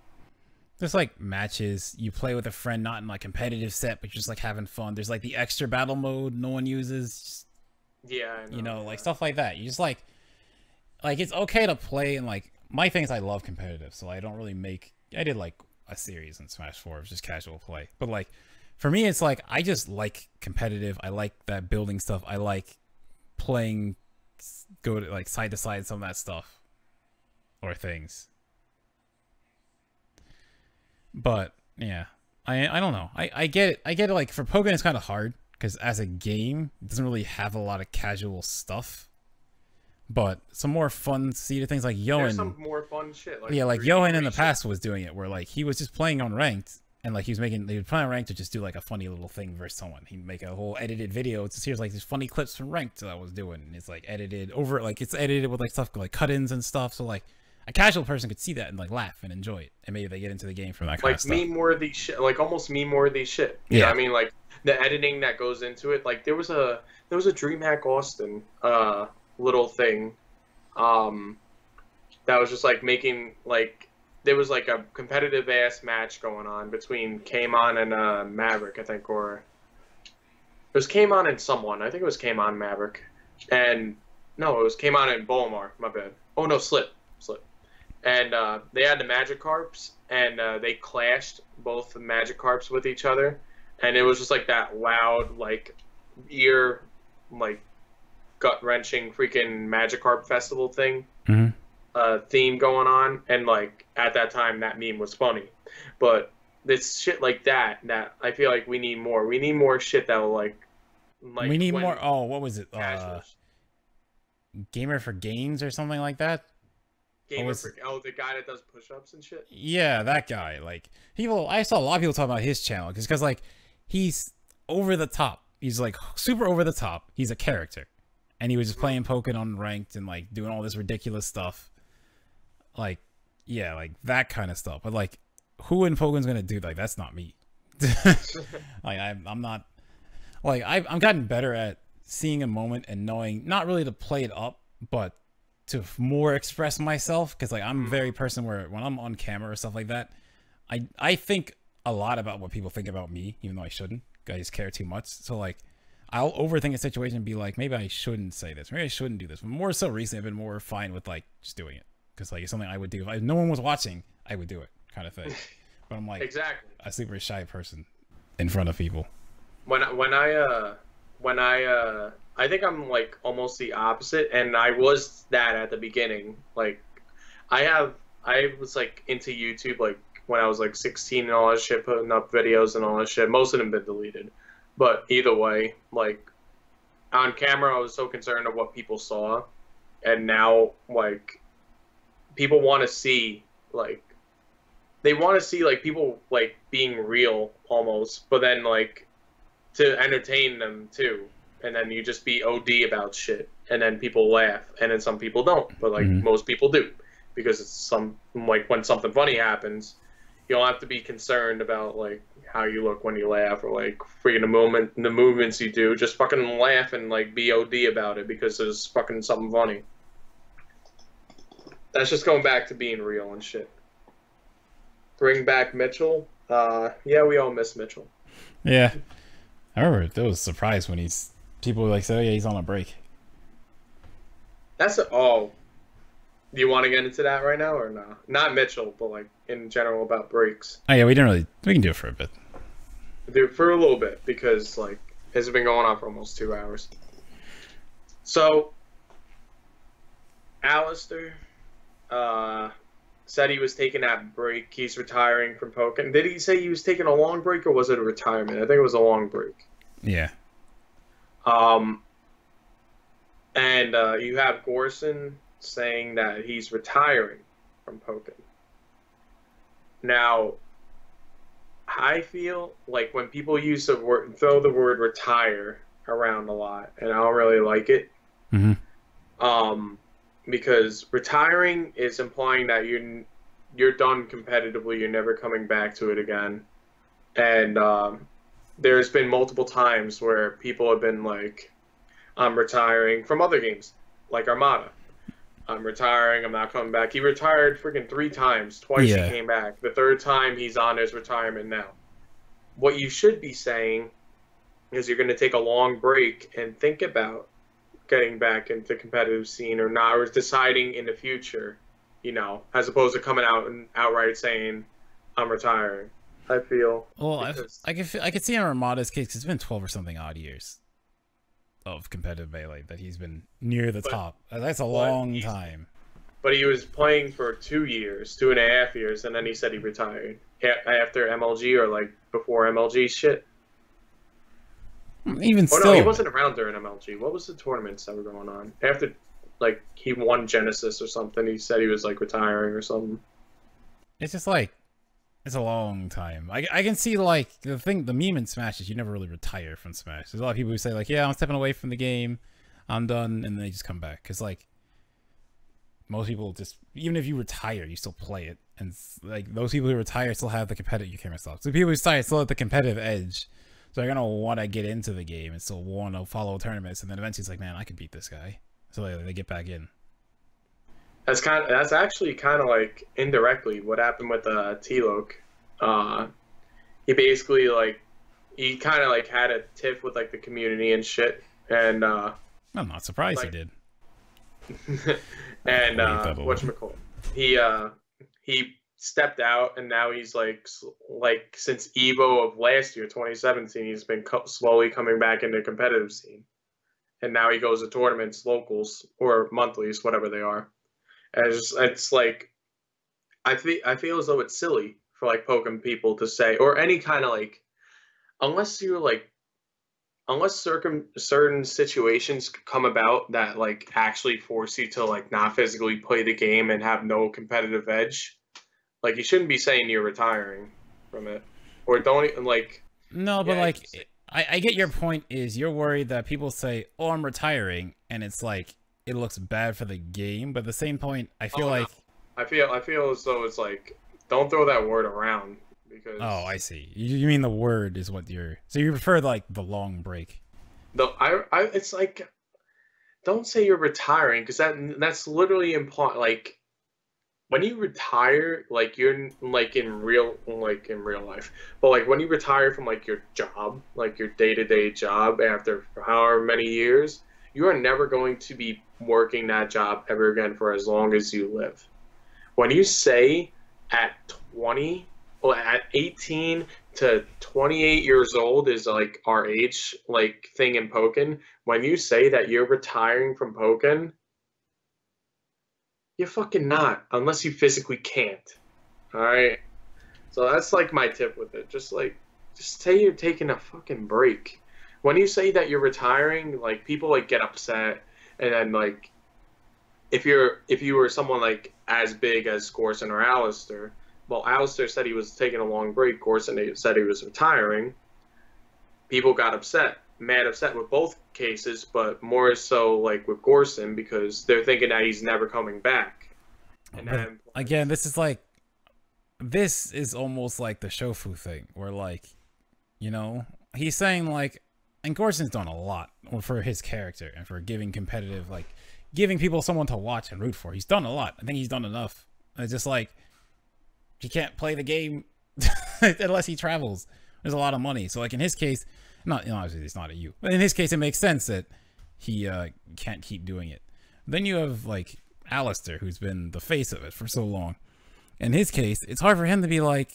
There's, like, matches. You play with a friend, not in, like, competitive set, but just, like, having fun. There's, like, the extra battle mode no one uses. Yeah, I know, you know, like, stuff like that. You just, like, it's okay to play, and, like, my thing is I love competitive, so I don't really make... I did, like, a series in Smash 4. It was just casual play. But, like, for me, it's, like, I just like competitive. I like that building stuff. I like playing, go to, like, side to side, some of that stuff. Or things. But, yeah. I don't know. I get it. I get it, like, for Pokken, it's kind of hard. Because as a game, it doesn't really have a lot of casual stuff. But some more fun seeded things like Yohan. There's some more fun shit. Like, yeah, like Yohan in the past was doing it, where like he was just playing on ranked, and like he would play on ranked to just do like a funny little thing versus someone. He'd make a whole edited video. It's just here's like these funny clips from ranked that I was doing, and it's like edited over, like it's edited with like stuff like cut-ins and stuff. So like a casual person could see that and like laugh and enjoy it, and maybe they get into the game from that kind of stuff. Like meme-worthy shit, like almost meme-worthy shit. You know what I mean? Like the editing that goes into it. Like there was a DreamHack Austin little thing. That was just like making like there was like a competitive ass match going on between Kamon and Maverick, I think, or it was Kamon and someone. I think it was Kamon Maverick, and no, it was Kamon and Bolmar. My bad. Oh no, Slip, and they had the Magikarps, and they clashed both the Magikarps with each other, and it was just like that loud, like ear, like gut-wrenching freaking Magikarp festival thing theme going on, and like at that time that meme was funny, but this shit like that I feel like we need more shit that will like we need more. Oh, what was it, Gamer for Gains or something like that? The guy that does push-ups and shit. Yeah, that guy. Like I saw a lot of people talk about his channel because like he's over the top. He's like super over the top. He's a character. And he was just playing Pokken on ranked and like doing all this ridiculous stuff. Like, yeah, like that kind of stuff. But like, who in Pokken's gonna do like that's not me. Like I'm not. Like I'm gotten better at seeing a moment and knowing not really to play it up, but to more express myself. Because like I'm a very person where when I'm on camera or stuff like that, I think a lot about what people think about me, even though I shouldn't. I just care too much. So like. I'll overthink a situation and be like, maybe I shouldn't say this. Maybe I shouldn't do this. But more so recently, I've been more fine with like just doing it. Because like it's something I would do. If no one was watching, I would do it kind of thing. But I'm like exactly a super shy person in front of people. When I think I'm like almost the opposite, and I was that at the beginning. Like I was like into YouTube like when I was like 16 and all that shit, putting up videos and all that shit. Most of them been deleted. But either way, like, on camera, I was so concerned of what people saw. And now, like, people want to see, like, they want to see, like, people, like, being real, almost. But then, like, to entertain them, too. And then you just be OD about shit. And then people laugh. And then some people don't. But, like, most people do. Because it's like, when something funny happens, you don't have to be concerned about, like, how you look when you laugh or like freaking the movements you do. Just fucking laugh and like be OD about it because there's fucking something funny. That's just going back to being real and shit. Bring back Mitchell. Yeah, we all miss Mitchell. Yeah, I remember there was a surprise when people like said, "Oh yeah, he's on a break." Do you want to get into that right now or no? Not Mitchell, but like in general about breaks. Oh yeah, we can do it for a bit. for a little bit because like it's been going on for almost 2 hours. So, Alistair said he was taking that break. He's retiring from Pokken. Did he say he was taking a long break or was it a retirement? I think it was a long break. Yeah. And you have Gorson saying that he's retiring from Pokken. Now, I feel like when people use the word, throw the word retire around a lot, and I don't really like it. Mm-hmm. Because retiring is implying that you're done competitively, you're never coming back to it again. And there's been multiple times where people have been like, I'm retiring from other games, like Armada. I'm retiring, I'm not coming back. He retired freaking 3 times. Twice he came back. The 3rd time he's on his retirement now. What you should be saying is you're going to take a long break and think about getting back into the competitive scene or not, or deciding in the future, you know, as opposed to coming out and outright saying, I'm retiring. I feel. Well, I could see in Armada's case, 'cause it's been 12 or something odd years of competitive Melee that he's been near the top. That's a long time. But he was playing for 2 years, 2.5 years, and then he said he retired after MLG or like before MLG shit. Even still, no, he wasn't around during MLG. What was the tournaments that were going on after? Like he won Genesis or something. He said he was like retiring or something. It's just like it's a long time. I can see like the meme in Smash is you never really retire from Smash. There's a lot of people who say like, yeah, I'm stepping away from the game, I'm done, and then they just come back. Cause like most people just, even if you retire, you still play it, and like those people who retire still have the competitive. You can't stop. So people who retire still have the competitive edge. So they're gonna want to get into the game and still want to follow tournaments, and then eventually it's like, man, I can beat this guy. So they get back in. That's actually kind of like indirectly what happened with T-Loc. He basically like he kind of like had a tiff with like the community and shit, and I'm not surprised like, he did. And whatchamacallit, he stepped out, and now he's like since Evo of last year, 2017, he's been slowly coming back into the competitive scene. And now he goes to tournaments, locals, or monthlies, whatever they are. And it's like, I feel as though it's silly for like Pokken people to say, or any kind of like, unless certain situations come about that like actually force you to like not physically play the game and have no competitive edge, like you shouldn't be saying you're retiring from it, or don't like. No, but like. I get your point is you're worried that people say, oh, I'm retiring, and it's like it looks bad for the game, but at the same point I feel like I feel as though it's like don't throw that word around because oh, I see. You mean the word is what you're so you prefer like the long break. It's like don't say you're retiring because that's literally implied like when you retire, like you're like in real life, but like when you retire from like your job, like your day-to-day job after however many years, you are never going to be working that job ever again for as long as you live. When you say at 18 to 28 years old is like our age like thing in Pokken, when you say that you're retiring from Pokken, you're fucking not, unless you physically can't. Alright? So that's like my tip with it. Just say you're taking a fucking break. When you say that you're retiring, like people like get upset, and then like if you were someone like as big as Gorson or Alistair, well, Alistair said he was taking a long break, Gorson said he was retiring, people got mad upset with both cases, but more so like with Gorson because they're thinking that he's never coming back. And then, again, this is almost like the Shofu thing, where like, you know, he's saying like, and Gorson's done a lot for his character and for giving competitive, like giving people someone to watch and root for. He's done a lot. I think he's done enough. It's just like he can't play the game unless he travels. There's a lot of money, so like in his case. Not, you know, obviously it's not a you. But in his case, it makes sense that he can't keep doing it. Then you have like Alistair, who's been the face of it for so long. In his case, it's hard for him to be like,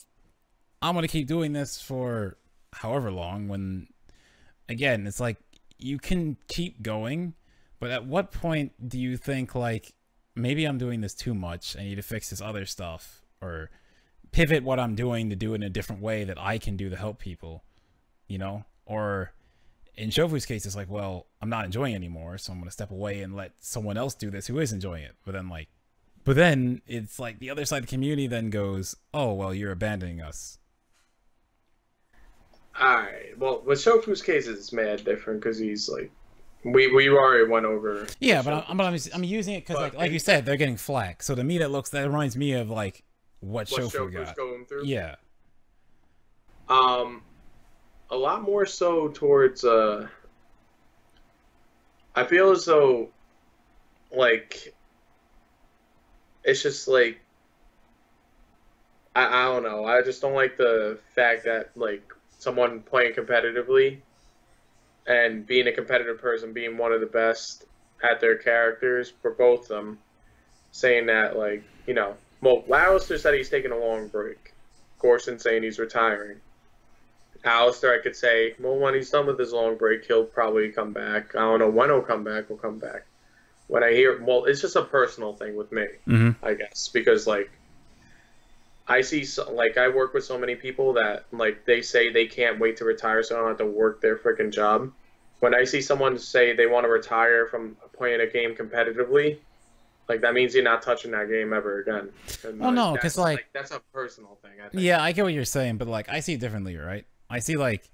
I'm gonna keep doing this for however long, when again, it's like you can keep going, but at what point do you think like maybe I'm doing this too much, I need to fix this other stuff, or pivot what I'm doing to do it in a different way that I can do to help people, you know? Or in Shofu's case, it's like, well, I'm not enjoying it anymore, so I'm going to step away and let someone else do this who is enjoying it. But then it's like the other side of the community then goes, oh, well, you're abandoning us. Alright, well, with Shofu's case, it's mad different because he's like, we already went over. Yeah, but I'm using it because like you said, they're getting flack. So to me, that reminds me of like what Shofu got. Going through. Yeah. A lot more so towards I feel as though like it's just like I don't know. I just don't like the fact that like someone playing competitively and being a competitive person, being one of the best at their characters for both of them, saying that like, you know, well, Alistair said he's taking a long break. Gorson saying he's retiring. Alistair, I could say, well, when he's done with his long break, he'll probably come back. I don't know when he'll come back. He'll come back. When I hear, well, it's just a personal thing with me, I guess, because like I see, like I work with so many people that like they say they can't wait to retire, so I don't have to work their freaking job. When I see someone say they want to retire from playing a game competitively, like that means you're not touching that game ever again. And, well, no, because like that's a personal thing. I think. Yeah, I get what you're saying, but like I see it differently, right? I see like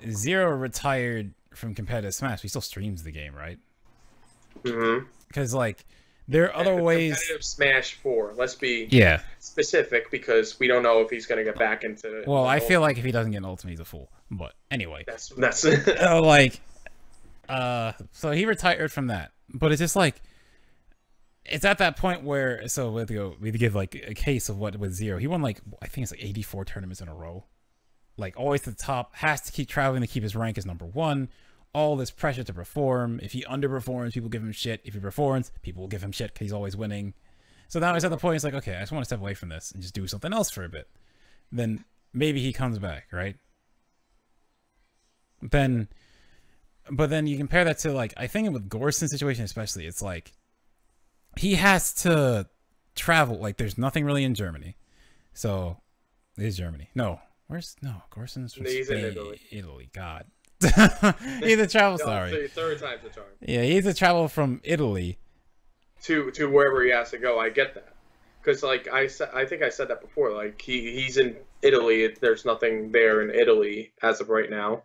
Zero retired from competitive Smash. He still streams the game, right? Because like there are other ways. Competitive Smash 4. Let's be specific because we don't know if he's gonna get back into it. Well, I feel like if he doesn't get an ultimate, he's a fool. But anyway, that's like so he retired from that, but it's just like it's at that point where we have to give like a case of what with Zero. He won like I think it's like 84 tournaments in a row. Like always to the top, has to keep traveling to keep his rank as #1. All this pressure to perform. If he underperforms, people give him shit. If he performs, people will give him shit because he's always winning. So now he's at the point, he's like, okay, I just want to step away from this and just do something else for a bit. Then maybe he comes back, right? But then you compare that to like, I think with Gorson's situation especially, it's like he has to travel. Like there's nothing really in Germany. So it is Germany. Gorson's from He's Spain. in Italy. Italy, God. He had to travel, sorry. Third time's the charm. Yeah, he had to travel from Italy to wherever he has to go. I get that. Because like I think I said that before. Like he's in Italy. There's nothing there in Italy as of right now.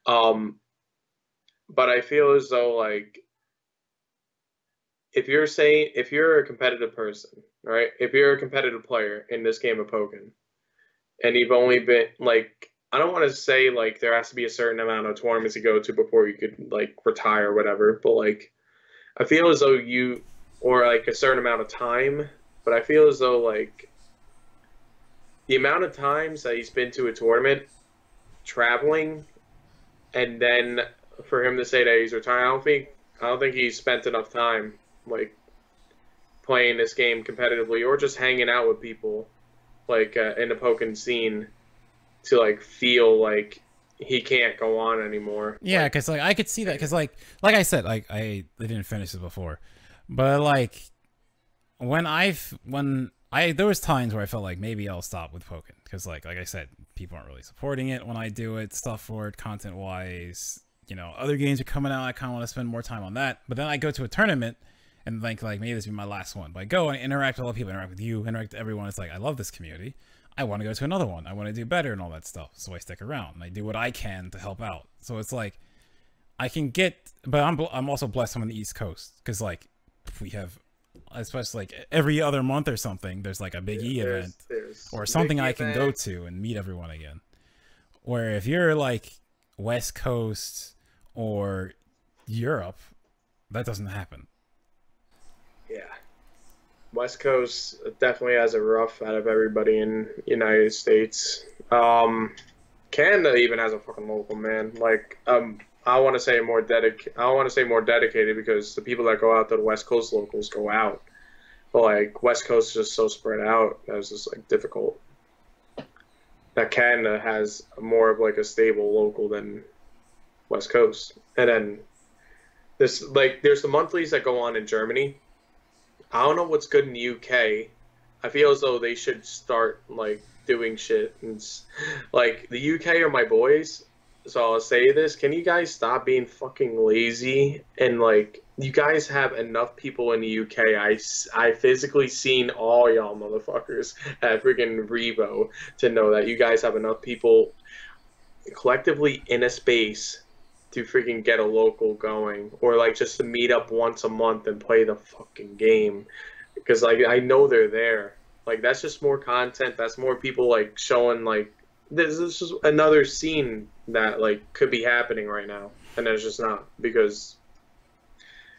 But I feel as though like if you're a competitive person, right? If you're a competitive player in this game of Pokken, and you've only been like, I don't want to say like there has to be a certain amount of tournaments you go to before you could like retire or whatever, but like I feel as though or like a certain amount of time, but I feel as though like the amount of times that he's been to a tournament traveling and then for him to say that he's retiring, I don't think he's spent enough time like playing this game competitively or just hanging out with people like in the Pokken scene to like feel like he can't go on anymore. Yeah, because like I could see that because like I said, like I didn't finish this before, but like there was times where I felt like maybe I'll stop with Pokken because like I said, people aren't really supporting it when I do it, stuff for it, content wise. You know, other games are coming out. I kind of want to spend more time on that. But then I go to a tournament and think like maybe this will be my last one. But I go and interact with all the people, interact with you, interact with everyone. It's like I love this community. I want to go to another one. I want to do better and all that stuff. So I stick around and I do what I can to help out. So it's like I can get, but I'm also blessed I'm on the East Coast because like we have, especially like every other month or something, there's like a big E event or something I can go to and meet everyone again. Where if you're like West Coast or Europe, that doesn't happen. Yeah. West Coast definitely has it rough out of everybody in United States. Canada even has a fucking local, man. Like, I want to say more dedicated because the people that go out to the West Coast locals go out. But like West Coast is just so spread out that it's just like difficult. that Canada has more of like a stable local than West Coast. And then there's the monthlies that go on in Germany. I don't know what's good in the UK. I feel as though they should start like doing shit. And like the UK are my boys, so I'll say this: can you guys stop being fucking lazy? And like, you guys have enough people in the UK. I physically seen all y'all motherfuckers at freaking Revo to know that you guys have enough people collectively in a space to freaking get a local going, or like just to meet up once a month and play the fucking game, because like I know they're there. Like that's just more content. That's more people like showing like this is another scene that like could be happening right now, and there's just not, because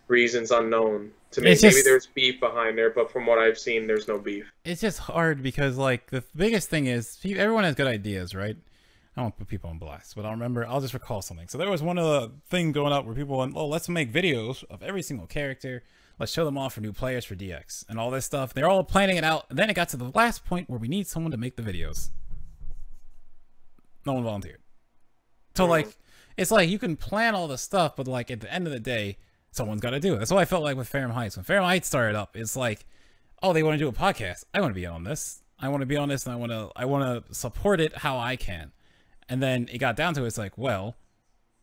reasons unknown to me. Maybe there's beef behind there, but from what I've seen, there's no beef. It's just hard because like the biggest thing is everyone has good ideas, right? I don't put people on blast, but I'll just recall something. So there was one of the thing going up where people went, oh, let's make videos of every single character. Let's show them off for new players for DX and all this stuff. They're all planning it out. And then it got to the last point where we need someone to make the videos. No one volunteered. So like, it's like you can plan all the stuff, but like at the end of the day, someone's got to do it. That's what I felt like with Fairham Heights. When Fairham Heights started up, it's like, oh, they want to do a podcast. I want to be on this. I want to be on this, and I want to support it how I can. And then it got down to it's like, well,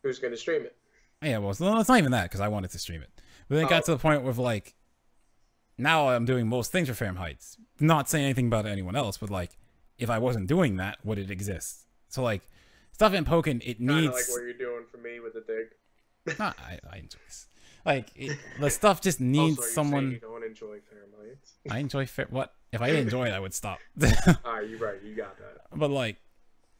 who's going to stream it? Yeah, well, it's not even that, because I wanted to stream it. But then it got to the point where like, now I'm doing most things for Fairham Heights. Not saying anything about anyone else, but like, if I wasn't doing that, would it exist? So like, stuff in Pokken, it needs. Kind of like what you're doing for me with the dig. I enjoy this. Like the stuff just needs also, someone. You don't enjoy Fairham Heights. I enjoy what? If I didn't enjoy it, I would stop. Alright, you're right. You got that. But like,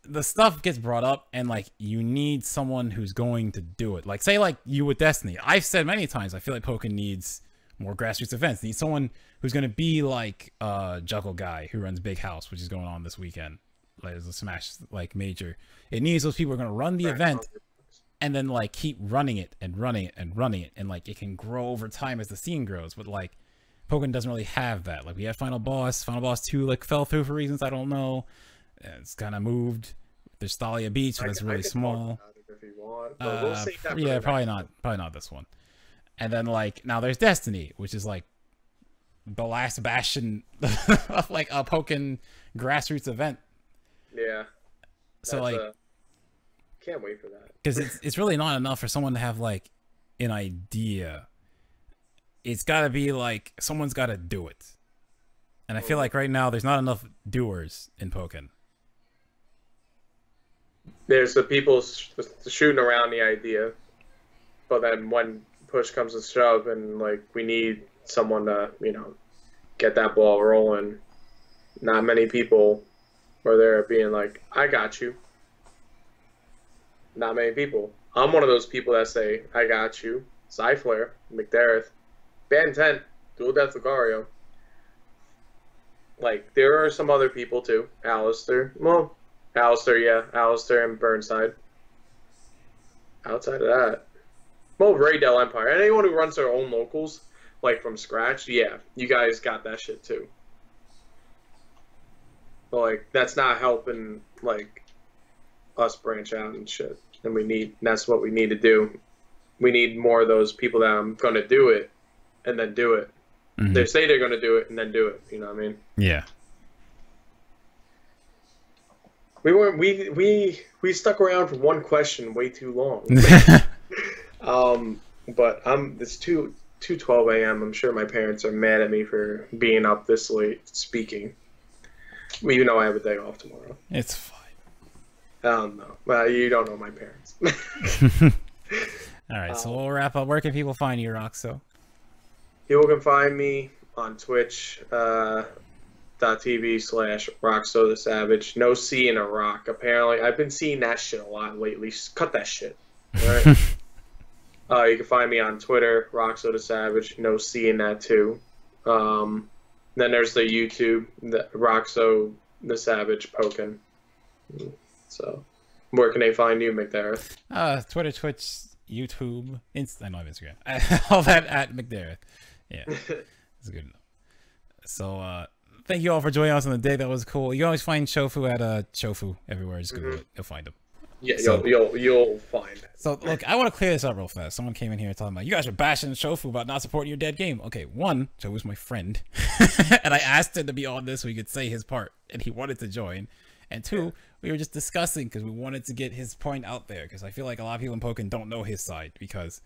the stuff gets brought up, and like you need someone who's going to do it. Like say like you with Destiny. I've said many times I feel like Pokken needs more grassroots events. Needs someone who's going to be like Juggle Guy who runs Big House, which is going on this weekend. Like there's a Smash like major. It needs those people who are going to run the event and then like keep running it and running it and running it, and like it can grow over time as the scene grows. But like Pokken doesn't really have that. Like we had Final Boss 2 like fell through for reasons I don't know. It's kind of moved. There's Thalia Beach, so that's really small. If you want, but we'll save that yeah, probably not this one. And then like now there's Destiny, which is like the last bastion of like a Pokken grassroots event. Yeah. So like, can't wait for that. Because it's really not enough for someone to have like an idea. It's got to be like someone's got to do it. And I feel like right now there's not enough doers in Pokken. There's the people shooting around the idea, but then when push comes to shove and like we need someone to, you know, get that ball rolling, not many people are there being like, I got you. Not many people. I'm one of those people that say, I got you. Cyflare, McDareth, Ben 10, Dual Death Lucario. Like, there are some other people too. Alistair. Well, Alistair, yeah. Alistair and Burnside. Outside of that. Well, Raydell Empire. And anyone who runs their own locals, like from scratch, yeah. You guys got that shit too. But, like, that's not helping, like, us branch out and shit. And that's what we need to do. We need more of those people that I'm going to do it and then do it. Mm-hmm. They say they're going to do it and then do it. You know what I mean? Yeah. We stuck around for one question way too long. But it's 2:12 a.m. I'm sure my parents are mad at me for being up this late speaking. Even though I have a day off tomorrow. It's fine. I don't know. Well, you don't know my parents. All right, so we'll wrap up. Where can people find you, Roxo? People can find me on Twitch, .tv/Roxo the Savage. No C in a rock. Apparently, I've been seeing that shit a lot lately. Cut that shit. All right. You can find me on Twitter, Roxo the Savage. No C in that too. Then there's the YouTube, the Roxo the Savage Pokken. So, where can they find you, McDareth? Twitter, Twitch, YouTube, I know Instagram. All that at McDareth. Yeah, it's good enough. So, thank you all for joining us on the day. That was cool. You can always find Shofu at Shofu everywhere. Just Google it. You'll find him. Yeah, so, you'll find it. So look, I want to clear this up real fast. Someone came in here talking about you guys are bashing Shofu about not supporting your dead game. Okay, one, Shofu's my friend, and I asked him to be on this so he could say his part, and he wanted to join. And two, we were just discussing because we wanted to get his point out there because I feel like a lot of people in Pokken don't know his side because,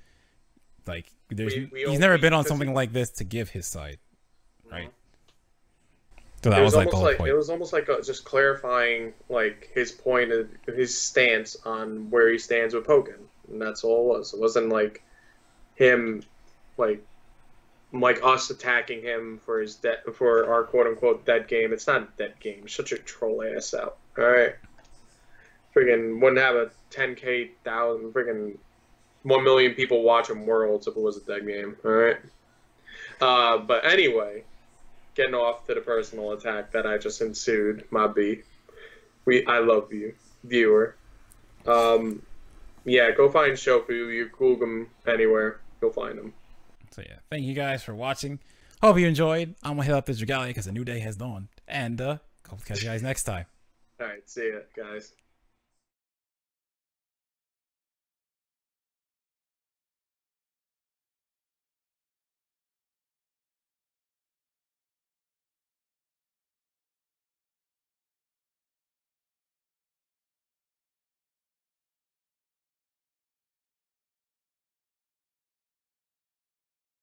like, he's never been on something like this to give his side, right? So that was like the whole point. It was almost like just clarifying like his point, his stance on where he stands with Pokken, and that's all it was. It wasn't like him, like us attacking him for his for our quote unquote dead game. It's not a dead game. Shut your troll ass out. All right, friggin' wouldn't have a 10K thousand friggin' 1 million people watching Worlds if it was a dead game. All right, but anyway. Getting off to the personal attack that I just ensued, my B. I love you, viewer. Yeah, go find Shofu. You Google him anywhere, you'll find him. So yeah, thank you guys for watching. Hope you enjoyed. I'm gonna head out this regalia because a new day has dawned, and hope to catch you guys next time. All right, see ya, guys.